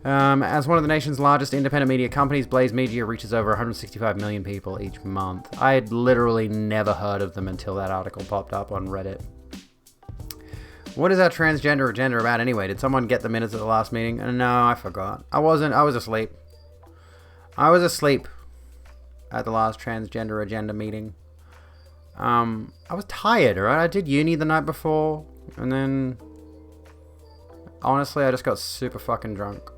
As one of the nation's largest independent media companies, Blaze Media reaches over 165 million people each month. I had literally never heard of them until that article popped up on Reddit. What is our transgender agenda about anyway? Did someone get the minutes at the last meeting? No, I forgot. I was asleep. I was asleep at the last transgender agenda meeting. I was tired, alright? I did uni the night before, and then honestly, I just got super fucking drunk.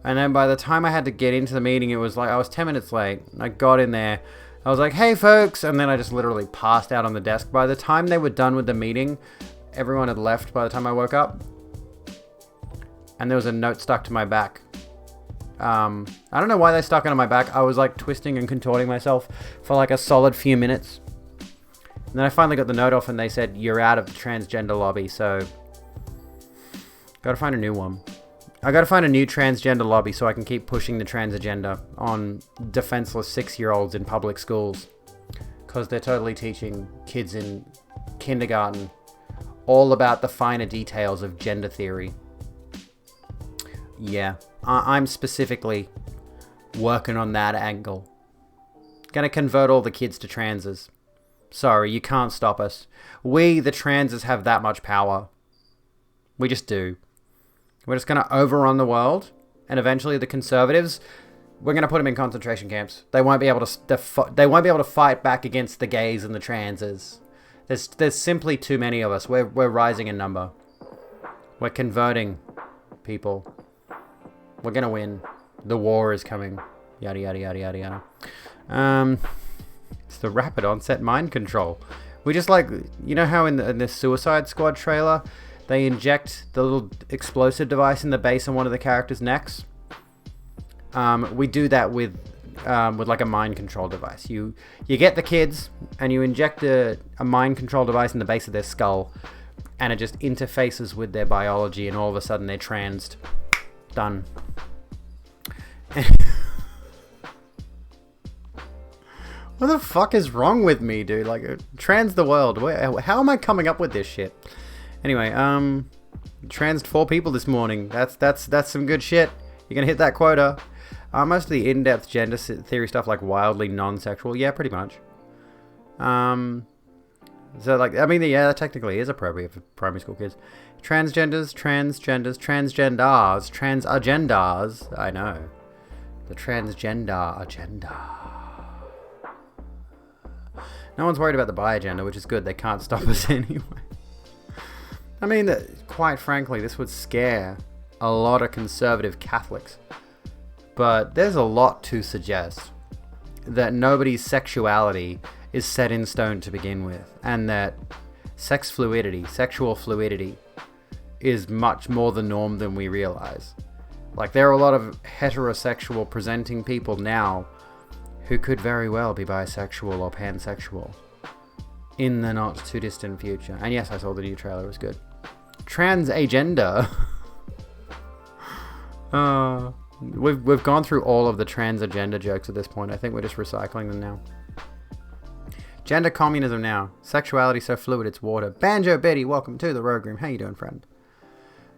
And then by the time I had to get into the meeting, it was like I was 10 minutes late. I got in there. I was like, hey folks, and then I just literally passed out on the desk. By the time they were done with the meeting, everyone had left by the time I woke up. And there was a note stuck to my back. I don't know why they stuck it on my back. I was like twisting and contorting myself for like a solid few minutes. And then I finally got the note off and they said, you're out of the transgender lobby, so gotta find a new one. I gotta find a new transgender lobby so I can keep pushing the trans agenda on defenseless 6-year-olds in public schools. Because they're totally teaching kids in kindergarten all about the finer details of gender theory. Yeah, I'm specifically working on that angle. Gonna convert all the kids to transes. Sorry, you can't stop us. We, the transes, have that much power. We just do. We're just gonna overrun the world, and eventually the conservatives, we're gonna put them in concentration camps. They won't be able to fight back against the gays and the transes. There's simply too many of us. We're rising in number. We're converting people. We're gonna win. The war is coming. Yada yada yada yada yada. It's the rapid onset mind control. We just like, you know how in the Suicide Squad trailer, they inject the little explosive device in the base on one of the characters' necks. We do that with like a mind control device. You get the kids and you inject a mind control device in the base of their skull, and it just interfaces with their biology, and all of a sudden they're transed. Done. What the fuck is wrong with me, dude? Like, trans the world. How am I coming up with this shit? Anyway, transed 4 people this morning. That's some good shit. You're gonna hit that quota. Most of the in-depth gender theory stuff, like wildly non-sexual, yeah, pretty much. So like, I mean, yeah, that technically is appropriate for primary school kids. Transgenders, transgenders, transagendas. I know. The transgender agenda. No one's worried about the bi agenda, which is good. They can't stop us anyway. I mean, quite frankly, this would scare a lot of conservative Catholics. But there's a lot to suggest that nobody's sexuality is set in stone to begin with, and that sexual fluidity, is much more the norm than we realize. Like, there are a lot of heterosexual presenting people now who could very well be bisexual or pansexual in the not too distant future. And yes, I saw the new trailer, it was good. Trans agenda. We've gone through all of the trans agenda jokes at this point. I think we're just recycling them now. Gender communism now. Sexuality so fluid it's water. Banjo Betty, welcome to the Rogue Room. How you doing, friend?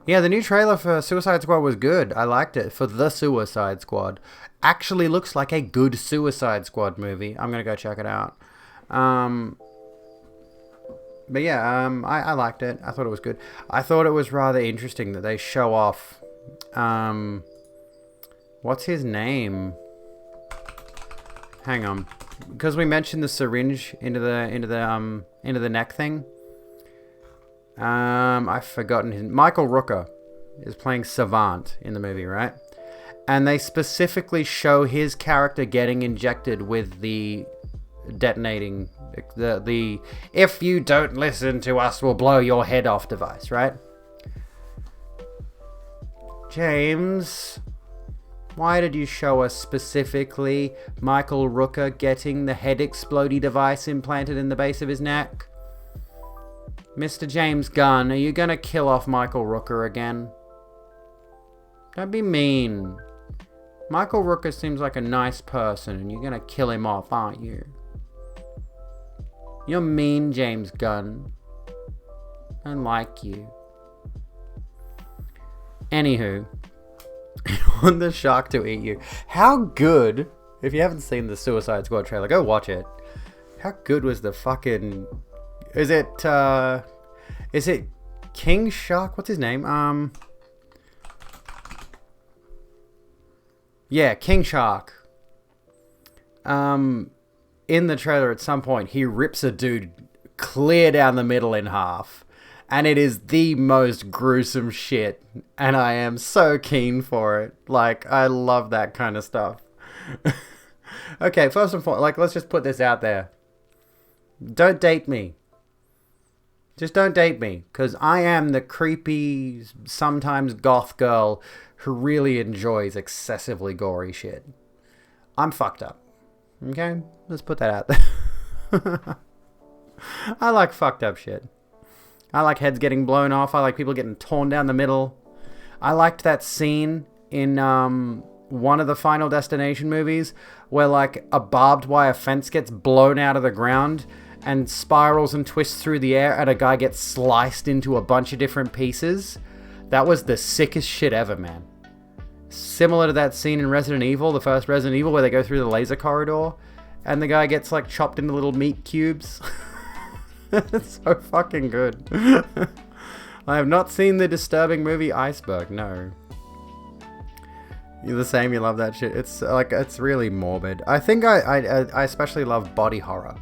Yeah, the new trailer for Suicide Squad was good. I liked it. For the Suicide Squad. Actually looks like a good Suicide Squad movie. I'm going to go check it out. But yeah, I liked it. I thought it was good. I thought it was rather interesting that they show off... what's his name? Hang on. Because we mentioned the syringe into the neck thing. I've forgotten his... Michael Rooker is playing Savant in the movie, right? And they specifically show his character getting injected with the detonating... The if you don't listen to us, we'll blow your head off device, right? James... Why did you show us specifically Michael Rooker getting the head explodey device implanted in the base of his neck? Mr. James Gunn, are you gonna kill off Michael Rooker again? Don't be mean. Michael Rooker seems like a nice person, and you're gonna kill him off, aren't you? You're mean, James Gunn. I like you. Anywho, you want the shark to eat you. How good, if you haven't seen the Suicide Squad trailer, go watch it. How good was the fucking... Is it King Shark? What's his name? Yeah, King Shark. In the trailer at some point, he rips a dude clear down the middle in half. And it is the most gruesome shit. And I am so keen for it. Like, I love that kind of stuff. Okay, first and foremost, like, let's just put this out there. Don't date me. Just don't date me. Because I am the creepy, sometimes goth girl who really enjoys excessively gory shit. I'm fucked up. Okay? Let's put that out there. I like fucked up shit. I like heads getting blown off. I like people getting torn down the middle. I liked that scene in one of the Final Destination movies where like a barbed wire fence gets blown out of the ground and spirals and twists through the air and a guy gets sliced into a bunch of different pieces. That was the sickest shit ever, man. Similar to that scene in Resident Evil, the first Resident Evil, where they go through the laser corridor and the guy gets like chopped into little meat cubes. It's so fucking good. I have not seen the disturbing movie Iceberg, no. You're the same, you love that shit. It's like, it's really morbid. I think I especially love body horror.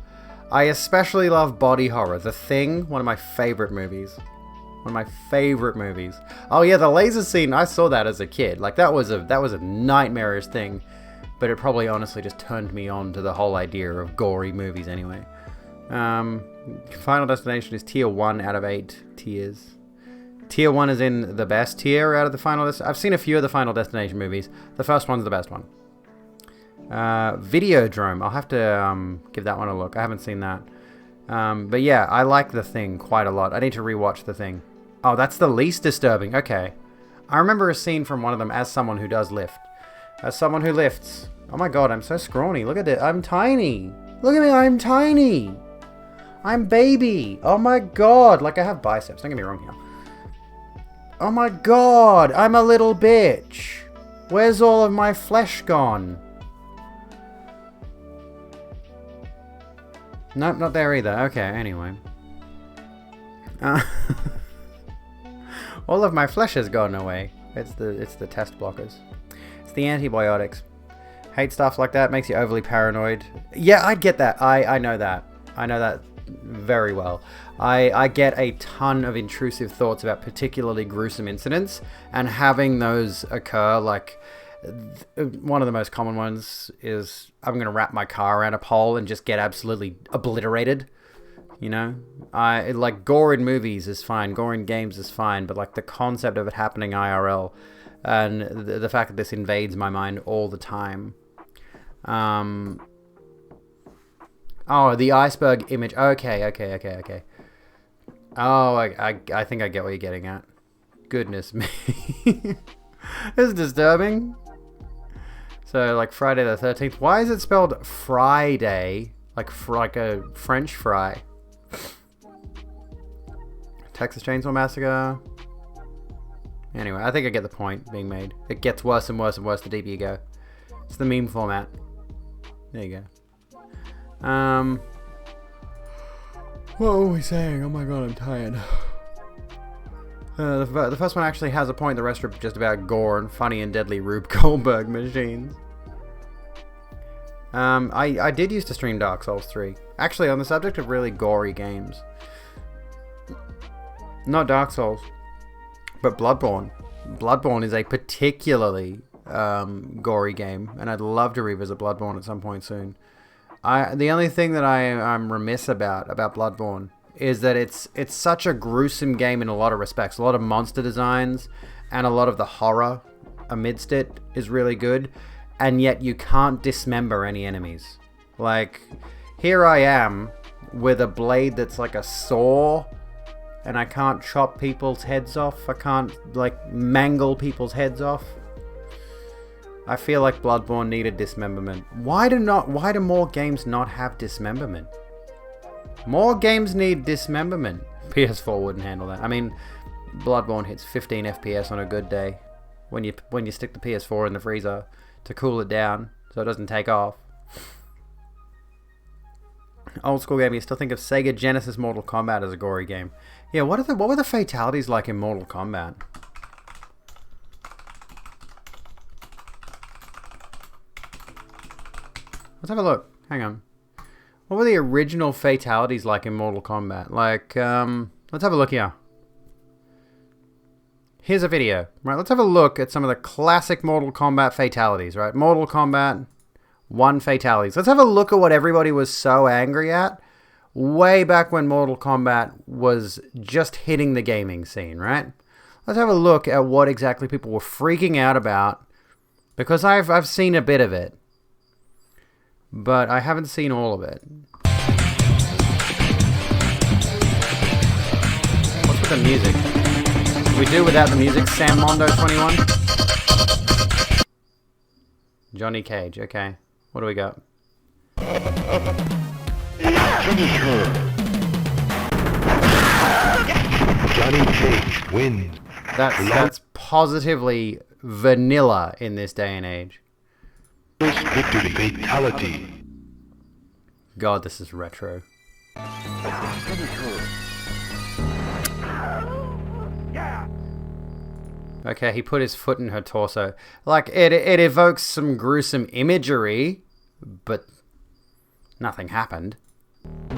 I especially love body horror. The Thing, one of my favorite movies. One of my favorite movies. Oh yeah, the laser scene, I saw that as a kid. Like that was a nightmarish thing. But it probably honestly just turned me on to the whole idea of gory movies anyway. Final Destination is tier 1 out of 8 tiers. Tier 1 is in the best tier out of the Final Destination. I've seen a few of the Final Destination movies. The first one's the best one. Videodrome. I'll have to give that one a look. I haven't seen that. But yeah, I like The Thing quite a lot. I need to rewatch The Thing. Oh, that's the least disturbing. Okay. I remember a scene from one of them as someone who does lift. As someone who lifts. Oh my god, I'm so scrawny. Look at it. I'm tiny. Look at me, I'm tiny. I'm baby. Oh my god. Like I have biceps. Don't get me wrong here. Oh my god. I'm a little bitch. Where's all of my flesh gone? Nope, not there either. Okay, anyway. All of my flesh has gone away. It's the test blockers. It's the antibiotics. Hate stuff like that. Makes you overly paranoid. Yeah, I'd get that. I know that. I know that very well. I get a ton of intrusive thoughts about particularly gruesome incidents, and having those occur, like one of the most common ones is I'm going to wrap my car around a pole and just get absolutely obliterated. You know, like gore in movies is fine, gore in games is fine, but like the concept of it happening IRL and the fact that this invades my mind all the time. Oh, the iceberg image. Okay. Oh, I think I get what you're getting at. Goodness me. This is disturbing. So, like Friday the 13th. Why is it spelled Friday? Like a French fry. Texas Chainsaw Massacre. Anyway, I think I get the point being made. It gets worse and worse and worse the deeper you go. It's the meme format. There you go. What were we saying? Oh my god, I'm tired. The first one actually has a point. The rest are just about gore and funny and deadly Rube Goldberg machines. I did used to stream Dark Souls 3. Actually, on the subject of really gory games. Not Dark Souls, but Bloodborne. Bloodborne is a particularly gory game, and I'd love to revisit Bloodborne at some point soon. The only thing that I'm remiss about Bloodborne is that it's such a gruesome game in a lot of respects. A lot of monster designs and a lot of the horror amidst it is really good, and yet you can't dismember any enemies. Like, here I am with a blade that's like a saw, and I can't chop people's heads off. I can't, like, mangle people's heads off. I feel like Bloodborne needed dismemberment. Why do more games not have dismemberment? More games need dismemberment. PS4 wouldn't handle that. I mean, Bloodborne hits 15 FPS on a good day when you stick the PS4 in the freezer to cool it down so it doesn't take off. Old school game, you still think of Sega Genesis Mortal Kombat as a gory game. Yeah, what were the fatalities like in Mortal Kombat? Let's have a look. Hang on. What were the original fatalities like in Mortal Kombat? Like, let's have a look here. Here's a video. Right, let's have a look at some of the classic Mortal Kombat fatalities, right? Mortal Kombat 1 fatalities. Let's have a look at what everybody was so angry at way back when Mortal Kombat was just hitting the gaming scene, right? Let's have a look at what exactly people were freaking out about, because I've seen a bit of it, but I haven't seen all of it. What's with the music? Can we do without the music? Sam Mondo 21? Johnny Cage, okay. What do we got? Johnny Cage wins. That's positively vanilla in this day and age. Victory fatality. God, this is retro. Okay, he put his foot in her torso. Like, it evokes some gruesome imagery, but nothing happened.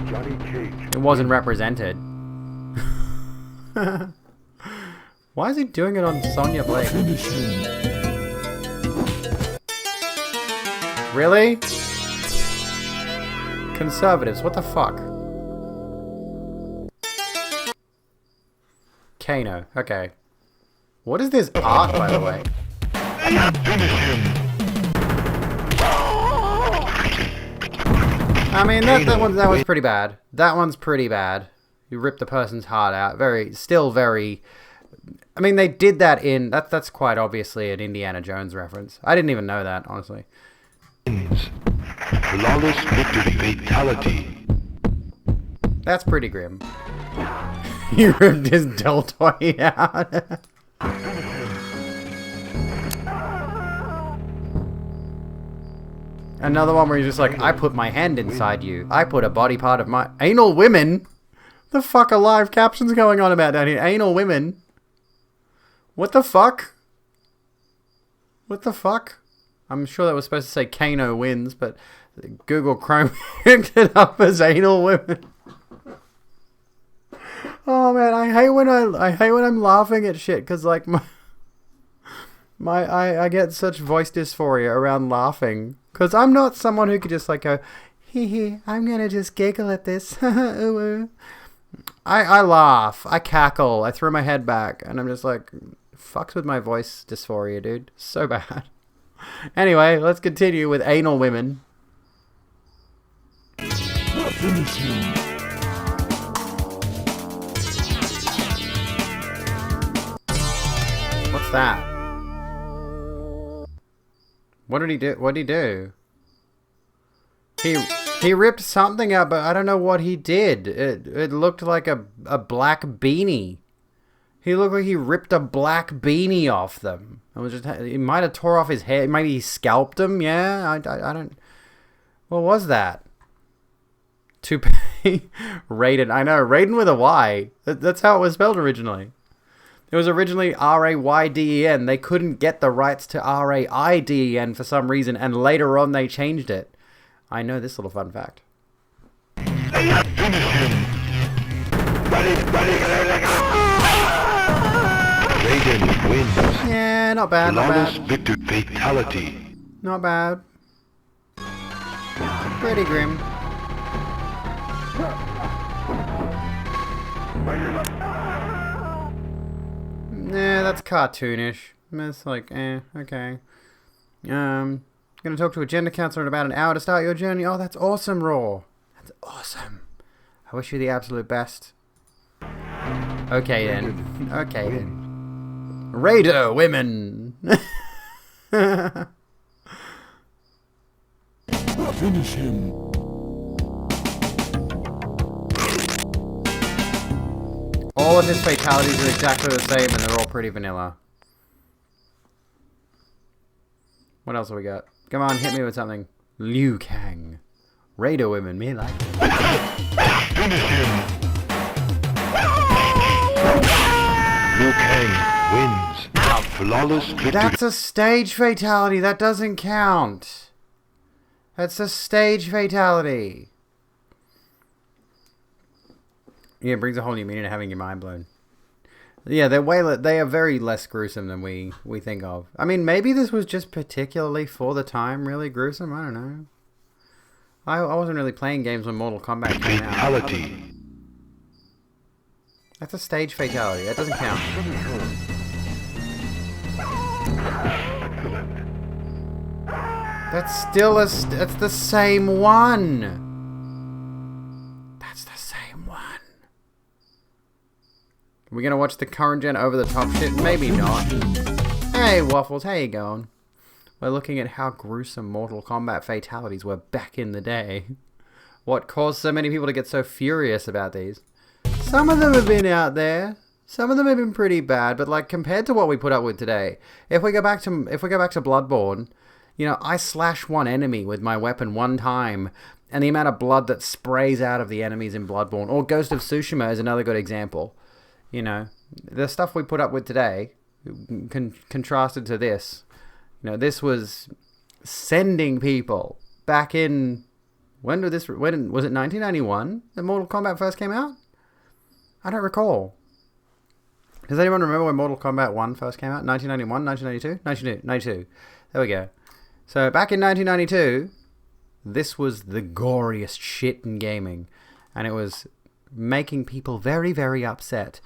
Johnny Cage. It wasn't represented. Why is he doing it on Sonya Blade? Really? Conservatives, what the fuck? Kano, okay. What is this art, by the way? I mean, that was pretty bad. That one's pretty bad. You ripped the person's heart out. Still very... I mean, they did that in... That's quite obviously an Indiana Jones reference. I didn't even know that, honestly. Flawless victory fatality. That's pretty grim. He ripped his deltoid out. Another one where he's just like, I put my hand inside you. I put a body part of my... Anal women? The fuck are live captions going on about down here? Anal women? What the fuck? What the fuck? I'm sure that was supposed to say Kano wins, but Google Chrome picked it up as anal women. Oh man, I hate when I'm laughing at shit, because like I get such voice dysphoria around laughing, because I'm not someone who could just like go, hee, I'm gonna just giggle at this. Ooh, ooh. I laugh, I cackle, I throw my head back, and I'm just like, fucks with my voice dysphoria, dude. So bad. Anyway, let's continue with anal women. What's that? What did he do? What did he do? He ripped something out, but I don't know what he did. It looked like a black beanie. He looked like he ripped a black beanie off them. It was just, he might have tore off his hair. Maybe he scalped him. Yeah, I don't. What was that? Raiden. I know, Raiden with a Y. That's how it was spelled originally. It was originally R-A-Y-D-E-N. They couldn't get the rights to R-A-I-D-E-N for some reason, and later on they changed it. I know this little fun fact. Raiden wins. Yeah, not bad, not Flawless bad. victory fatality. Not bad. Pretty grim. Nah, that's cartoonish. It's like, okay. Gonna talk to a gender counselor in about an hour to start your journey. Oh, that's awesome, Raw. That's awesome. I wish you the absolute best. Okay then. Okay then. Raider women. Finish him. All of his fatalities are exactly the same, and they're all pretty vanilla. What else have we got? Come on, hit me with something. Liu Kang. Raider women, me like it. Finish him. Liu Kang wins. Flawless victory. That's a stage fatality. That doesn't count. That's a stage fatality. Yeah, it brings a whole new meaning to having your mind blown. Yeah, they are very less gruesome than we think of. I mean, maybe this was just particularly for the time really gruesome. I don't know. I wasn't really playing games when Mortal Kombat came out. Fatality. That's a stage fatality. That doesn't count. That's still that's the same one. That's the same one. Are we gonna watch the current gen over the top shit? Maybe not. Hey Waffles, how you going? We're looking at how gruesome Mortal Kombat fatalities were back in the day. What caused so many people to get so furious about these? Some of them have been out there. Some of them have been pretty bad, but like compared to what we put up with today, if we go back to Bloodborne, you know, I slash one enemy with my weapon one time, and the amount of blood that sprays out of the enemies in Bloodborne, or Ghost of Tsushima is another good example. You know, the stuff we put up with today, contrasted to this, you know, this was sending people back in, when was it 1991 that Mortal Kombat first came out? I don't recall. Does anyone remember when Mortal Kombat 1 first came out? 1991, 1992? 1992. There we go. So back in 1992, this was the goriest shit in gaming. And it was making people very, very upset.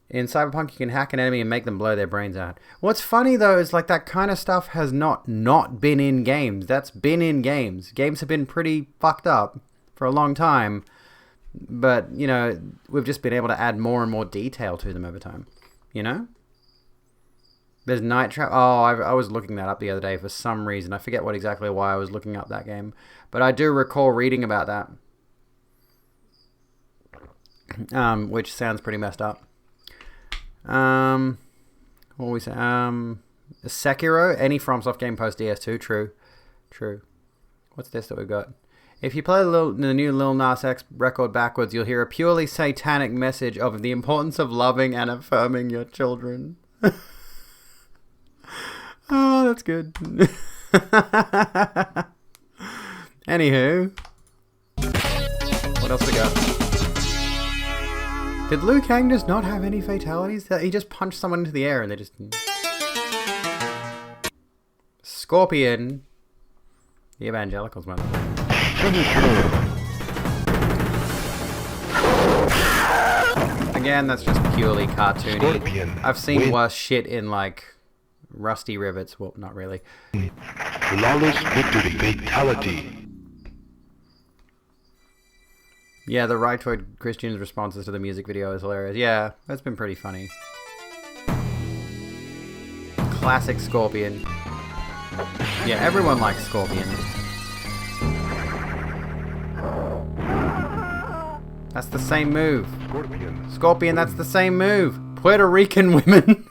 In Cyberpunk, you can hack an enemy and make them blow their brains out. What's funny, though, is like that kind of stuff has not been in games. That's been in games. Games have been pretty fucked up for a long time. But, you know, we've just been able to add more and more detail to them over time. You know? There's Night Trap. Oh, I was looking that up the other day for some reason. I forget exactly why I was looking up that game. But I do recall reading about that. Which sounds pretty messed up. What were we saying? Sekiro, any FromSoft game post DS2, true. What's this that we've got? If you play the new Lil Nas X record backwards, you'll hear a purely satanic message of the importance of loving and affirming your children. Oh, that's good. Anywho, what else we got? Did Liu Kang just not have any fatalities? He just punched someone into the air and they just... Scorpion. The evangelicals, mother. Again, that's just purely cartoony. Scorpion. I've seen worse shit in, like, Rusty Rivets. Well, not really. Flawless victory. Fatality. Yeah, the Rightoid Christian's responses to the music video is hilarious. Yeah, that's been pretty funny. Classic Scorpion. Yeah, everyone likes Scorpion. That's the same move. Scorpion, that's the same move. Puerto Rican women.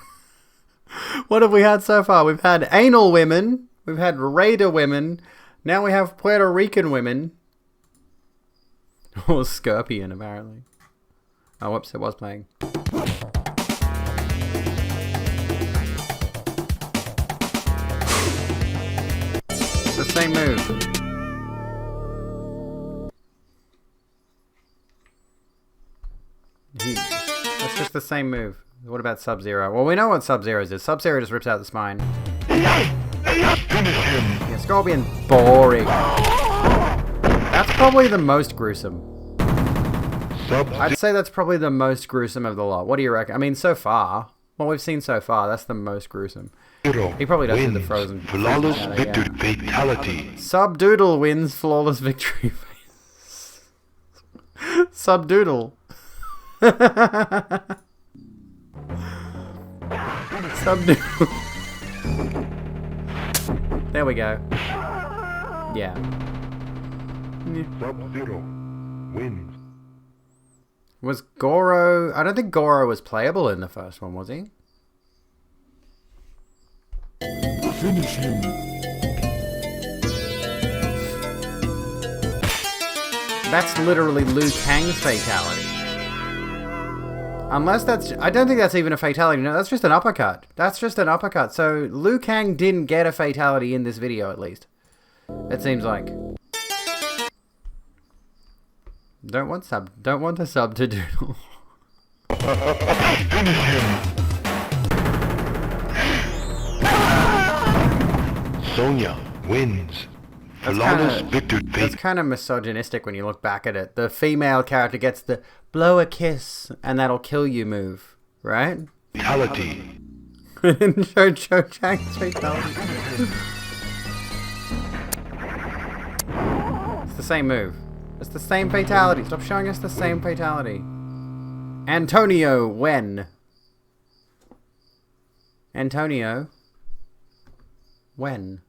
What have we had so far? We've had anal women. We've had raider women. Now we have Puerto Rican women. Or Scorpion, apparently. Oh, whoops, it was playing. It's the same move. That's just the same move. What about Sub-Zero? Well, we know what Sub-Zero's is. Sub-Zero just rips out the spine. Yeah, Scorpion, boring. That's probably the most gruesome. I'd say that's probably the most gruesome of the lot. What do you reckon? I mean, so far, what we've seen so far, that's the most gruesome. He probably does the frozen. Flawless victory. Fatality. Subdoodle wins flawless victory. Subdoodle. Subdoodle. There we go. Yeah. Sub-Zero wins. Was Goro... I don't think Goro was playable in the first one, was he? Finish him. That's literally Liu Kang's fatality. Unless that's... I don't think that's even a fatality. No, that's just an uppercut. That's just an uppercut. So Liu Kang didn't get a fatality in this video, at least. It seems like. Don't want a sub to doodle. Finish him. Sonya wins. Flawless victory. That's kind of misogynistic when you look back at it. The female character gets the blow a kiss and that'll kill you move, right? Fatality. Cho Chang's fatality. It's the same move. It's the same fatality. Stop showing us the same fatality. Antonio, when? Antonio, when?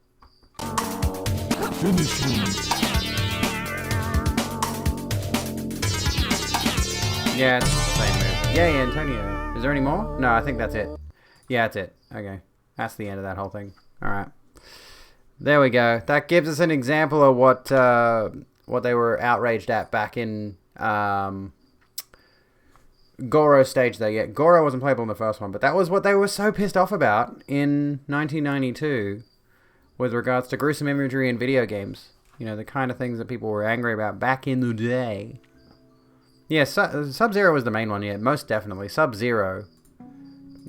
Finish him. Yeah, it's the same move. Yay, Antonio. Is there any more? No, I think that's it. Yeah, that's it. Okay. That's the end of that whole thing. Alright. There we go. That gives us an example of what they were outraged at back in Goro's stage though. Yeah, Goro wasn't playable in the first one, but that was what they were so pissed off about in 1992 with regards to gruesome imagery in video games. You know, the kind of things that people were angry about back in the day. Yeah, Sub-Zero was the main one, yeah, most definitely. Sub-Zero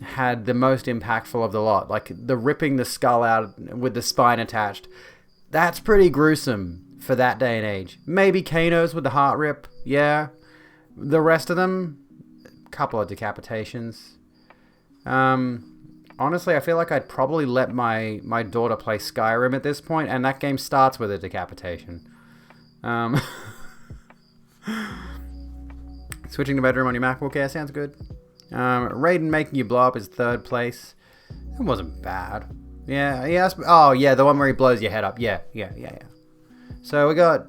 had the most impactful of the lot. Like, the ripping the skull out with the spine attached. That's pretty gruesome for that day and age. Maybe Kano's with the heart rip, yeah. The rest of them, a couple of decapitations. Honestly, I feel like I'd probably let my daughter play Skyrim at this point, and that game starts with a decapitation. Switching to bedroom on your MacBook Air sounds good. Raiden making you blow up is third place. It wasn't bad. Yeah, yes. Oh, yeah, the one where he blows your head up. Yeah. So we got...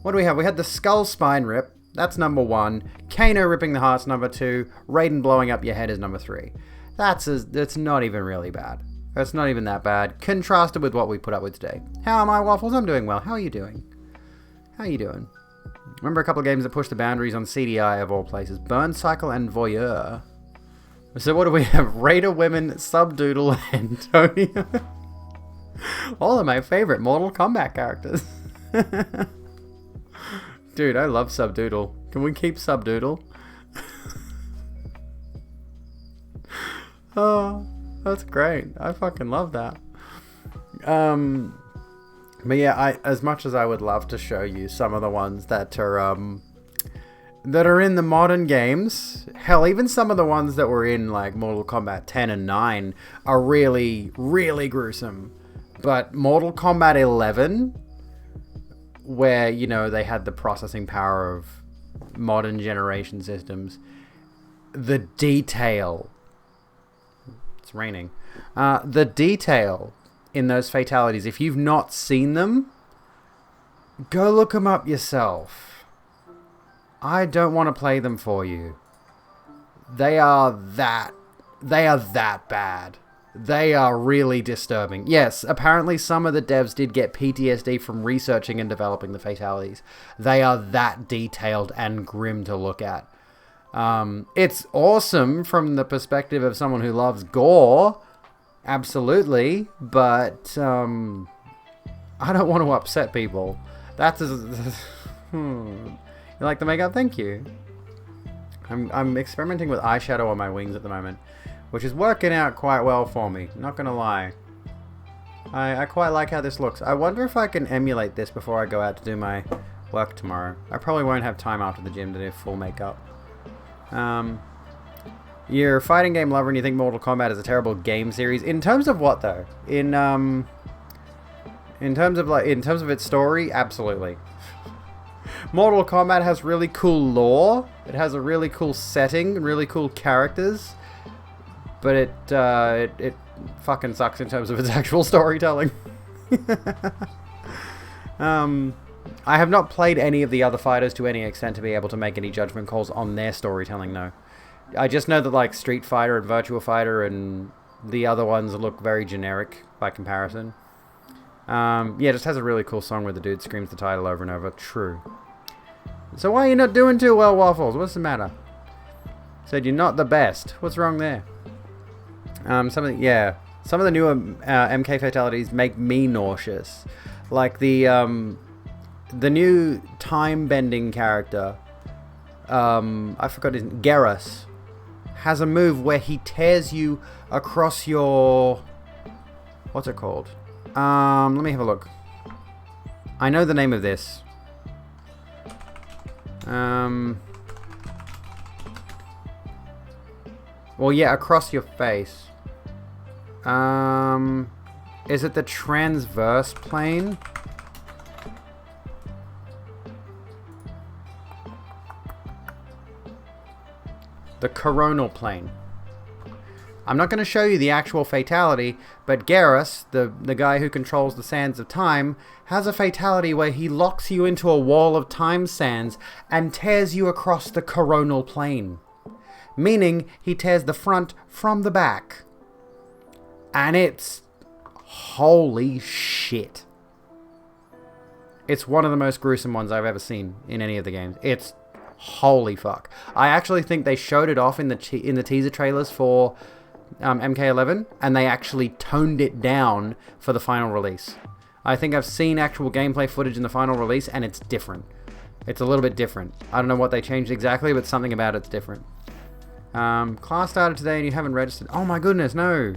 what do we have? We had the skull spine rip. That's number 1. Kano ripping the heart's number 2. Raiden blowing up your head is number 3. That's not even really bad. That's not even that bad. Contrasted with what we put up with today. How am I, Waffles? I'm doing well. How are you doing? How are you doing? Remember a couple of games that pushed the boundaries on CDI of all places. Burn Cycle and Voyeur. So what do we have? Raider Women, Subdoodle, Antonio. All of my favorite Mortal Kombat characters. Dude, I love Subdoodle. Can we keep Subdoodle? Oh, that's great. I fucking love that. But yeah, as much as I would love to show you some of the ones that are in the modern games, hell, even some of the ones that were in like Mortal Kombat 10 and 9 are really, really gruesome. But Mortal Kombat 11, where, you know, they had the processing power of modern generation systems, the detail, it's raining, the detail in those fatalities, if you've not seen them, go look them up yourself. I don't want to play them for you. They are that bad. They are really disturbing. Yes, apparently some of the devs did get PTSD from researching and developing the fatalities. They are that detailed and grim to look at. It's awesome from the perspective of someone who loves gore. Absolutely, but I don't want to upset people. That's You like the makeup? Thank you. I'm experimenting with eyeshadow on my wings at the moment, which is working out quite well for me. Not gonna lie. I quite like how this looks. I wonder if I can emulate this before I go out to do my work tomorrow. I probably won't have time after the gym to do full makeup. You're a fighting game lover and you think Mortal Kombat is a terrible game series. In terms of what though? In terms of its story, absolutely. Mortal Kombat has really cool lore. It has a really cool setting, really cool characters. But it fucking sucks in terms of its actual storytelling. I have not played any of the other fighters to any extent to be able to make any judgment calls on their storytelling, though. I just know that, like, Street Fighter and Virtua Fighter and the other ones look very generic by comparison. Yeah, it just has a really cool song where the dude screams the title over and over. True. So why are you not doing too well, Waffles? What's the matter? Said you're not the best. What's wrong there? Some of the newer MK fatalities make me nauseous. Like the new time-bending character, I forgot his name, Garrus, has a move where he tears you across your... What's it called? Let me have a look. I know the name of this. Well, yeah, across your face. Is it the transverse plane? The coronal plane. I'm not going to show you the actual fatality, but Garrus, the guy who controls the sands of time, has a fatality where he locks you into a wall of time sands and tears you across the coronal plane. Meaning, he tears the front from the back. And it's... holy shit. It's one of the most gruesome ones I've ever seen in any of the games. It's... holy fuck. I actually think they showed it off in the teaser trailers for MK11, and they actually toned it down for the final release. I think I've seen actual gameplay footage in the final release, and it's different. It's a little bit different. I don't know what they changed exactly, but something about it's different. Class started today and you haven't registered. Oh my goodness, no.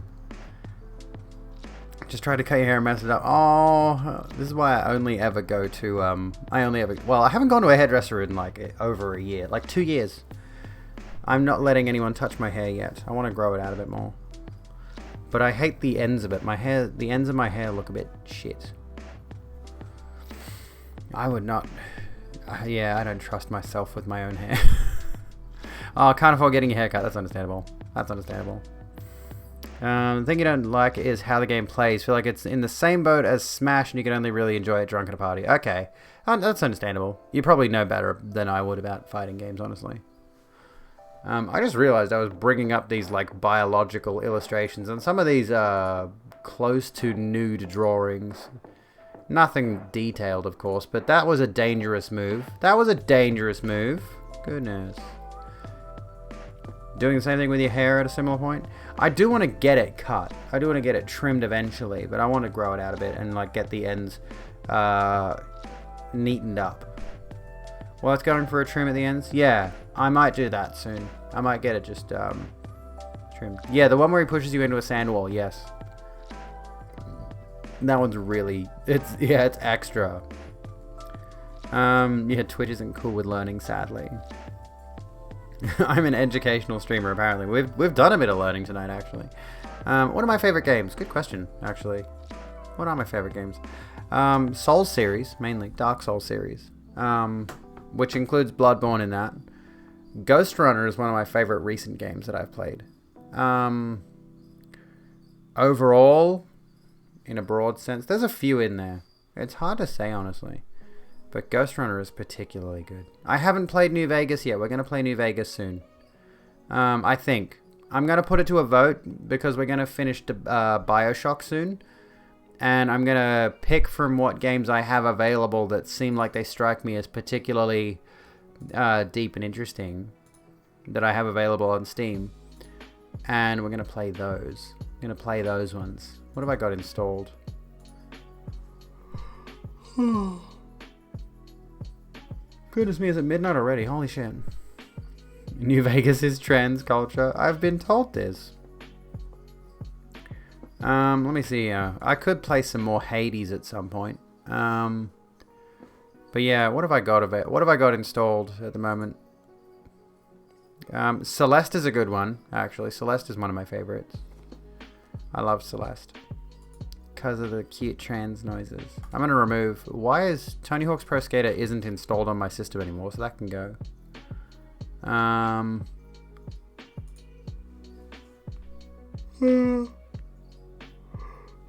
Just tried to cut your hair and mess it up. Oh, this is why I only ever go to, well, I haven't gone to a hairdresser in like over a year, like 2 years. I'm not letting anyone touch my hair yet. I want to grow it out a bit more. But I hate the ends of it. The ends of my hair look a bit shit. I would not, yeah, I don't trust myself with my own hair. Oh, can't afford getting a haircut. That's understandable. That's understandable. The thing you don't like is how the game plays. Feel like it's in the same boat as Smash and you can only really enjoy it drunk at a party. Okay. That's understandable. You probably know better than I would about fighting games, honestly. I just realized I was bringing up these like biological illustrations and some of these close to nude drawings. Nothing detailed, of course, but that was a dangerous move. That was a dangerous move. Goodness. Doing the same thing with your hair at a similar point. I do want to get it cut. I do want to get it trimmed eventually, but I want to grow it out a bit and like get the ends neatened up. Well, it's going for a trim at the ends. Yeah, I might do that soon. I might get it just trimmed. Yeah, the one where he pushes you into a sand wall. Yes, that one's really. It's extra. Yeah, Twitch isn't cool with learning, sadly. I'm an educational streamer, apparently. We've done a bit of learning tonight, actually. What are my favorite games? Good question, actually. What are my favorite games? Souls series, mainly. Dark Souls series. Which includes Bloodborne in that. Ghost Runner is one of my favorite recent games that I've played. Overall, in a broad sense, there's a few in there. It's hard to say, honestly. But Ghost Runner is particularly good. I haven't played New Vegas yet. We're going to play New Vegas soon. I think. I'm going to put it to a vote because we're going to finish Bioshock soon. And I'm going to pick from what games I have available that seem like they strike me as particularly deep and interesting that I have available on Steam. And we're going to play those. I'm going to play those ones. What have I got installed? Goodness me, is it midnight already? Holy shit. New Vegas is trans culture. I've been told this. Let me see. I could play some more Hades at some point. But yeah, what have I got of it? What have I got installed at the moment? Celeste is a good one, actually. Celeste is one of my favorites. I love Celeste. Because of the cute trans noises. I'm going to remove... Why is Tony Hawk's Pro Skater isn't installed on my system anymore? So that can go.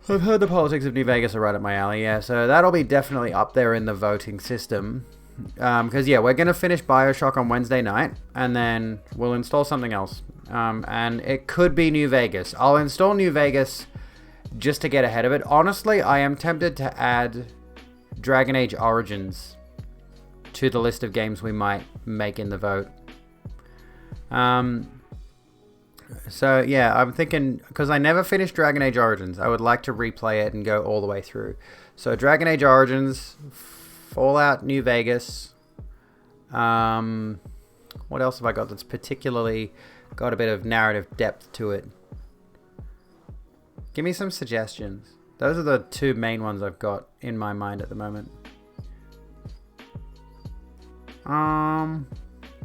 I've heard the politics of New Vegas are right up my alley, yeah, so that'll be definitely up there in the voting system. Because, yeah, we're going to finish Bioshock on Wednesday night, and then we'll install something else. And it could be New Vegas. I'll install New Vegas just to get ahead of it. Honestly, I am tempted to add Dragon Age Origins to the list of games we might make in the vote. So, yeah, I'm thinking, because I never finished Dragon Age Origins, I would like to replay it and go all the way through. So, Dragon Age Origins, Fallout New Vegas. What else have I got that's particularly got a bit of narrative depth to it? Give me some suggestions. Those are the two main ones I've got in my mind at the moment.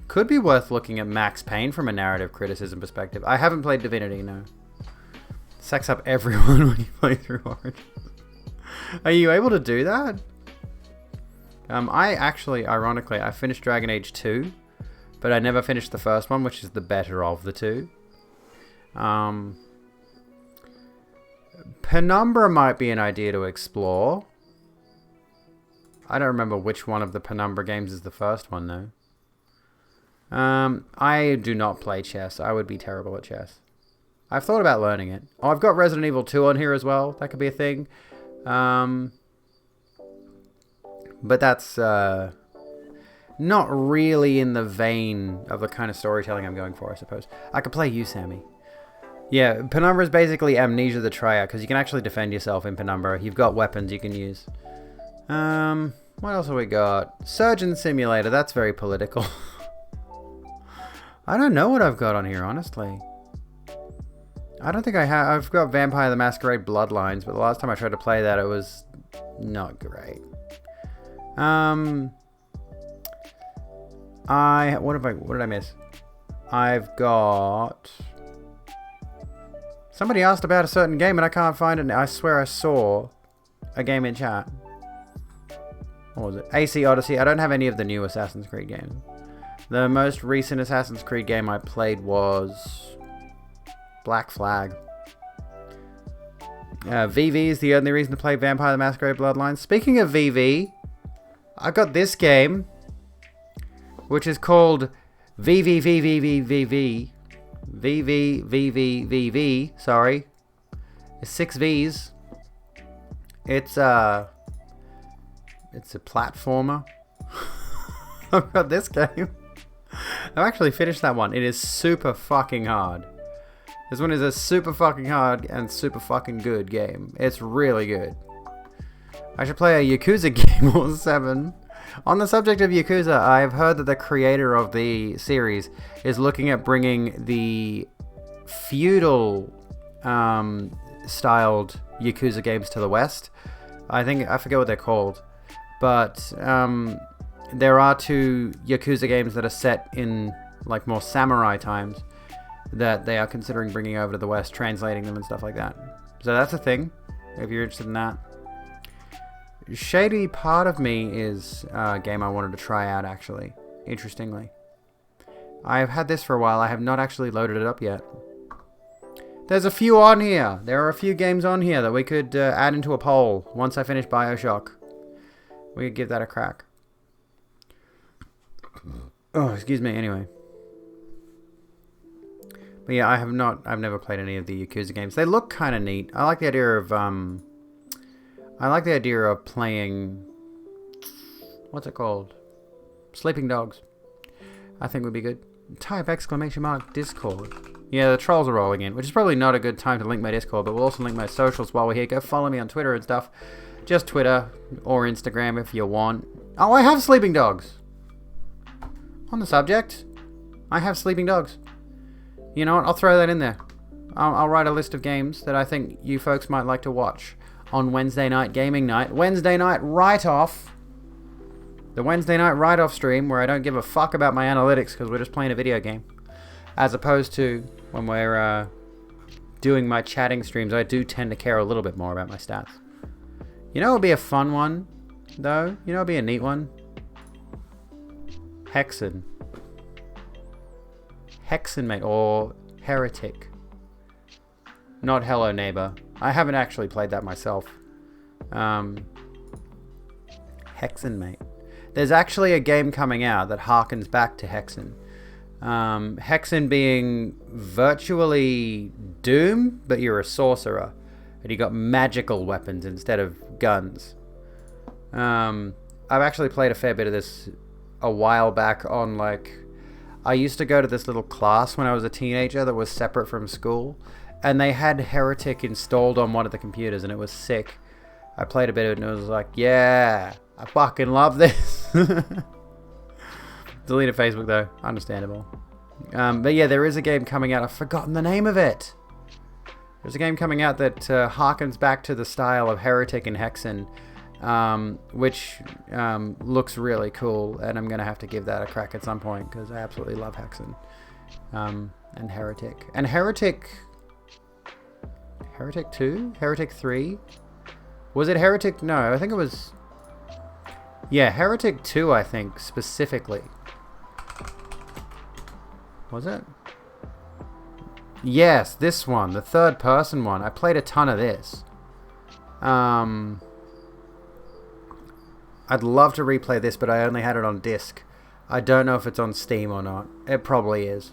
Could be worth looking at Max Payne from a narrative criticism perspective. I haven't played Divinity, no. Sex up everyone when you play through Origins. Are you able to do that? I actually, ironically, I finished Dragon Age 2, but I never finished the first one, which is the better of the two. Penumbra might be an idea to explore. I don't remember which one of the Penumbra games is the first one, though. I do not play chess. I would be terrible at chess. I've thought about learning it. Oh, I've got Resident Evil 2 on here as well. That could be a thing. But that's not really in the vein of the kind of storytelling I'm going for, I suppose. I could play you, Sammy. Yeah, Penumbra is basically Amnesia the Tryout, because you can actually defend yourself in Penumbra. You've got weapons you can use. What else have we got? Surgeon Simulator, that's very political. I don't know what I've got on here, honestly. I don't think I have. I've got Vampire the Masquerade Bloodlines, but the last time I tried to play that, it was not great. What did I miss? I've got... Somebody asked about a certain game and I can't find it. I swear I saw a game in chat. What was it? AC Odyssey. I don't have any of the new Assassin's Creed games. The most recent Assassin's Creed game I played was Black Flag. VV is the only reason to play Vampire the Masquerade Bloodlines. Speaking of VV, I got this game, which is called VVVVVVV. VVVVVV, sorry. It's 6 V's. It's a platformer. I've got this game. I've actually finished that one. It is super fucking hard. This one is a super fucking hard and super fucking good game. It's really good. I should play a Yakuza game or 7. On the subject of Yakuza, I've heard that the creator of the series is looking at bringing the feudal styled Yakuza games to the West. I forget what they're called. But there are 2 Yakuza games that are set in like more samurai times that they are considering bringing over to the West, translating them and stuff like that. So that's a thing, if you're interested in that. Shady Part of Me is a game I wanted to try out, actually, interestingly. I've had this for a while. I have not actually loaded it up yet. There's a few on here. There are a few games on here that we could add into a poll once I finish Bioshock. We could give that a crack. Oh, excuse me, anyway. But yeah, I've never played any of the Yakuza games. They look kind of neat. I like the idea of playing... What's it called? Sleeping Dogs. I think would be good. Type exclamation mark Discord. Yeah, the trolls are rolling in, which is probably not a good time to link my Discord, but we'll also link my socials while we're here. Go follow me on Twitter and stuff. Just Twitter or Instagram if you want. Oh, I have Sleeping Dogs. On the subject, I have Sleeping Dogs. You know what? I'll throw that in there. I'll write a list of games that I think you folks might like to watch on Wednesday night gaming night. Wednesday night write-off. The Wednesday night write-off stream where I don't give a fuck about my analytics because we're just playing a video game. As opposed to when we're doing my chatting streams, I do tend to care a little bit more about my stats. You know what would be a fun one, though? You know what would be a neat one? Hexen. Hexen, mate. Or Heretic. Not Hello Neighbor. I haven't actually played that myself. Hexen, mate. There's actually a game coming out that harkens back to Hexen. Hexen being virtually Doom, but you're a sorcerer. And you got magical weapons instead of guns. I've actually played a fair bit of this a while back on, like... I used to go to this little class when I was a teenager that was separate from school. And they had Heretic installed on one of the computers, and it was sick. I played a bit of it, and it was like, yeah, I fucking love this. Deleted Facebook, though. Understandable. But yeah, there is a game coming out. I've forgotten the name of it. There's a game coming out that harkens back to the style of Heretic and Hexen, which looks really cool, and I'm going to have to give that a crack at some point, because I absolutely love Hexen and Heretic. And Heretic 2? Heretic 3? Was it Heretic? No, I think it was... Yeah, Heretic 2, I think, specifically. Was it? Yes, this one, the third person one. I played a ton of this. I'd love to replay this, but I only had it on disc. I don't know if it's on Steam or not. It probably is.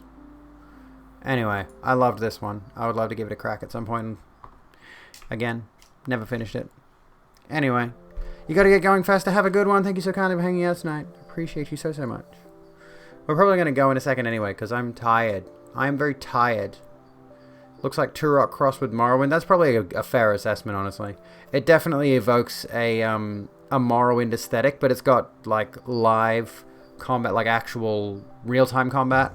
Anyway, I loved this one. I would love to give it a crack at some point. Again, never finished it. Anyway, you gotta get going faster. Have a good one. Thank you so kindly for hanging out tonight. Appreciate you so much. We're probably gonna go in a second anyway, because I'm tired. I am very tired. Looks like Turok crossed with Morrowind. That's probably a fair assessment, honestly. It definitely evokes a Morrowind aesthetic, but it's got like live combat, like actual real-time combat,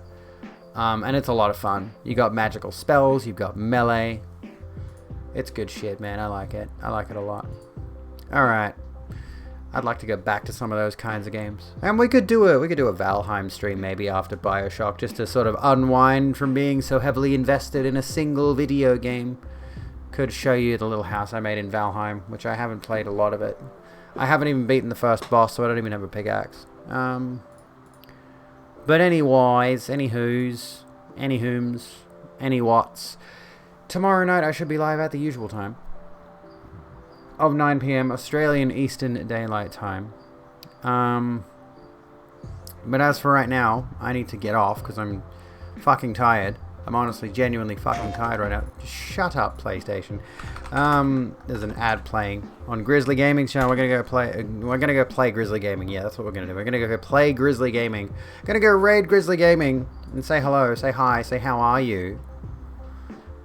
and it's a lot of fun. You got magical spells, you've got melee. It's good shit, man. I like it. I like it a lot. All right, I'd like to go back to some of those kinds of games, and we could do a Valheim stream maybe after BioShock, just to sort of unwind from being so heavily invested in a single video game. Could show you the little house I made in Valheim, which I haven't played a lot of it. I haven't even beaten the first boss, so I don't even have a pickaxe. But anyways, anywho's, any whats. Tomorrow night I should be live at the usual time of 9 PM Australian Eastern Daylight Time. But as for right now, I need to get off because I'm fucking tired. I'm honestly genuinely fucking tired right now. Just shut up, PlayStation. There's an ad playing on Grizzly Gaming channel. We're gonna go play Grizzly Gaming. Yeah, that's what we're gonna do. We're gonna go play Grizzly Gaming. Gonna go raid Grizzly Gaming and say hello, say hi, say how are you.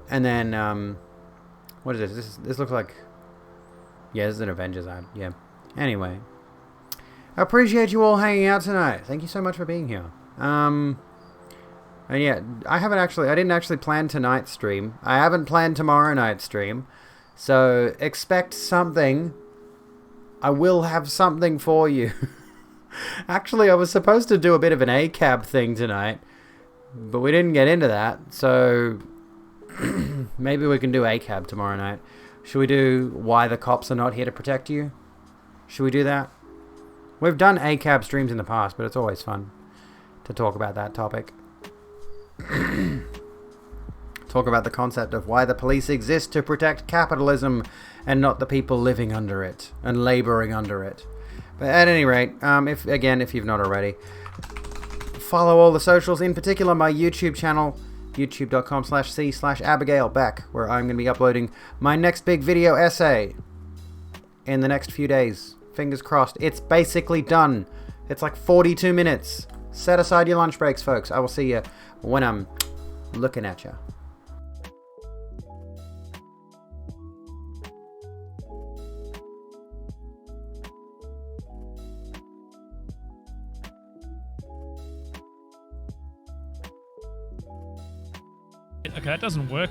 And then what is this? This looks like, yeah, this is an Avengers ad. Yeah. Anyway, I appreciate you all hanging out tonight. Thank you so much for being here. And yeah, I didn't actually plan tonight's stream. I haven't planned tomorrow night's stream. So expect something. I will have something for you. Actually, I was supposed to do a bit of an ACAB thing tonight, but we didn't get into that. So maybe we can do ACAB tomorrow night. Should we do Why the Cops Are Not Here to Protect You? Should we do that? We've done ACAB streams in the past, but it's always fun to talk about that topic. Talk about the concept of why the police exist to protect capitalism and not the people living under it and laboring under it. But at any rate, if you've not already, follow all the socials, in particular my YouTube channel, youtube.com/c/Abigail Beck, where I'm going to be uploading my next big video essay in the next few days. Fingers crossed. It's basically done. It's like 42 minutes. Set aside your lunch breaks, folks. I will see you when I'm looking at you. Okay, it doesn't work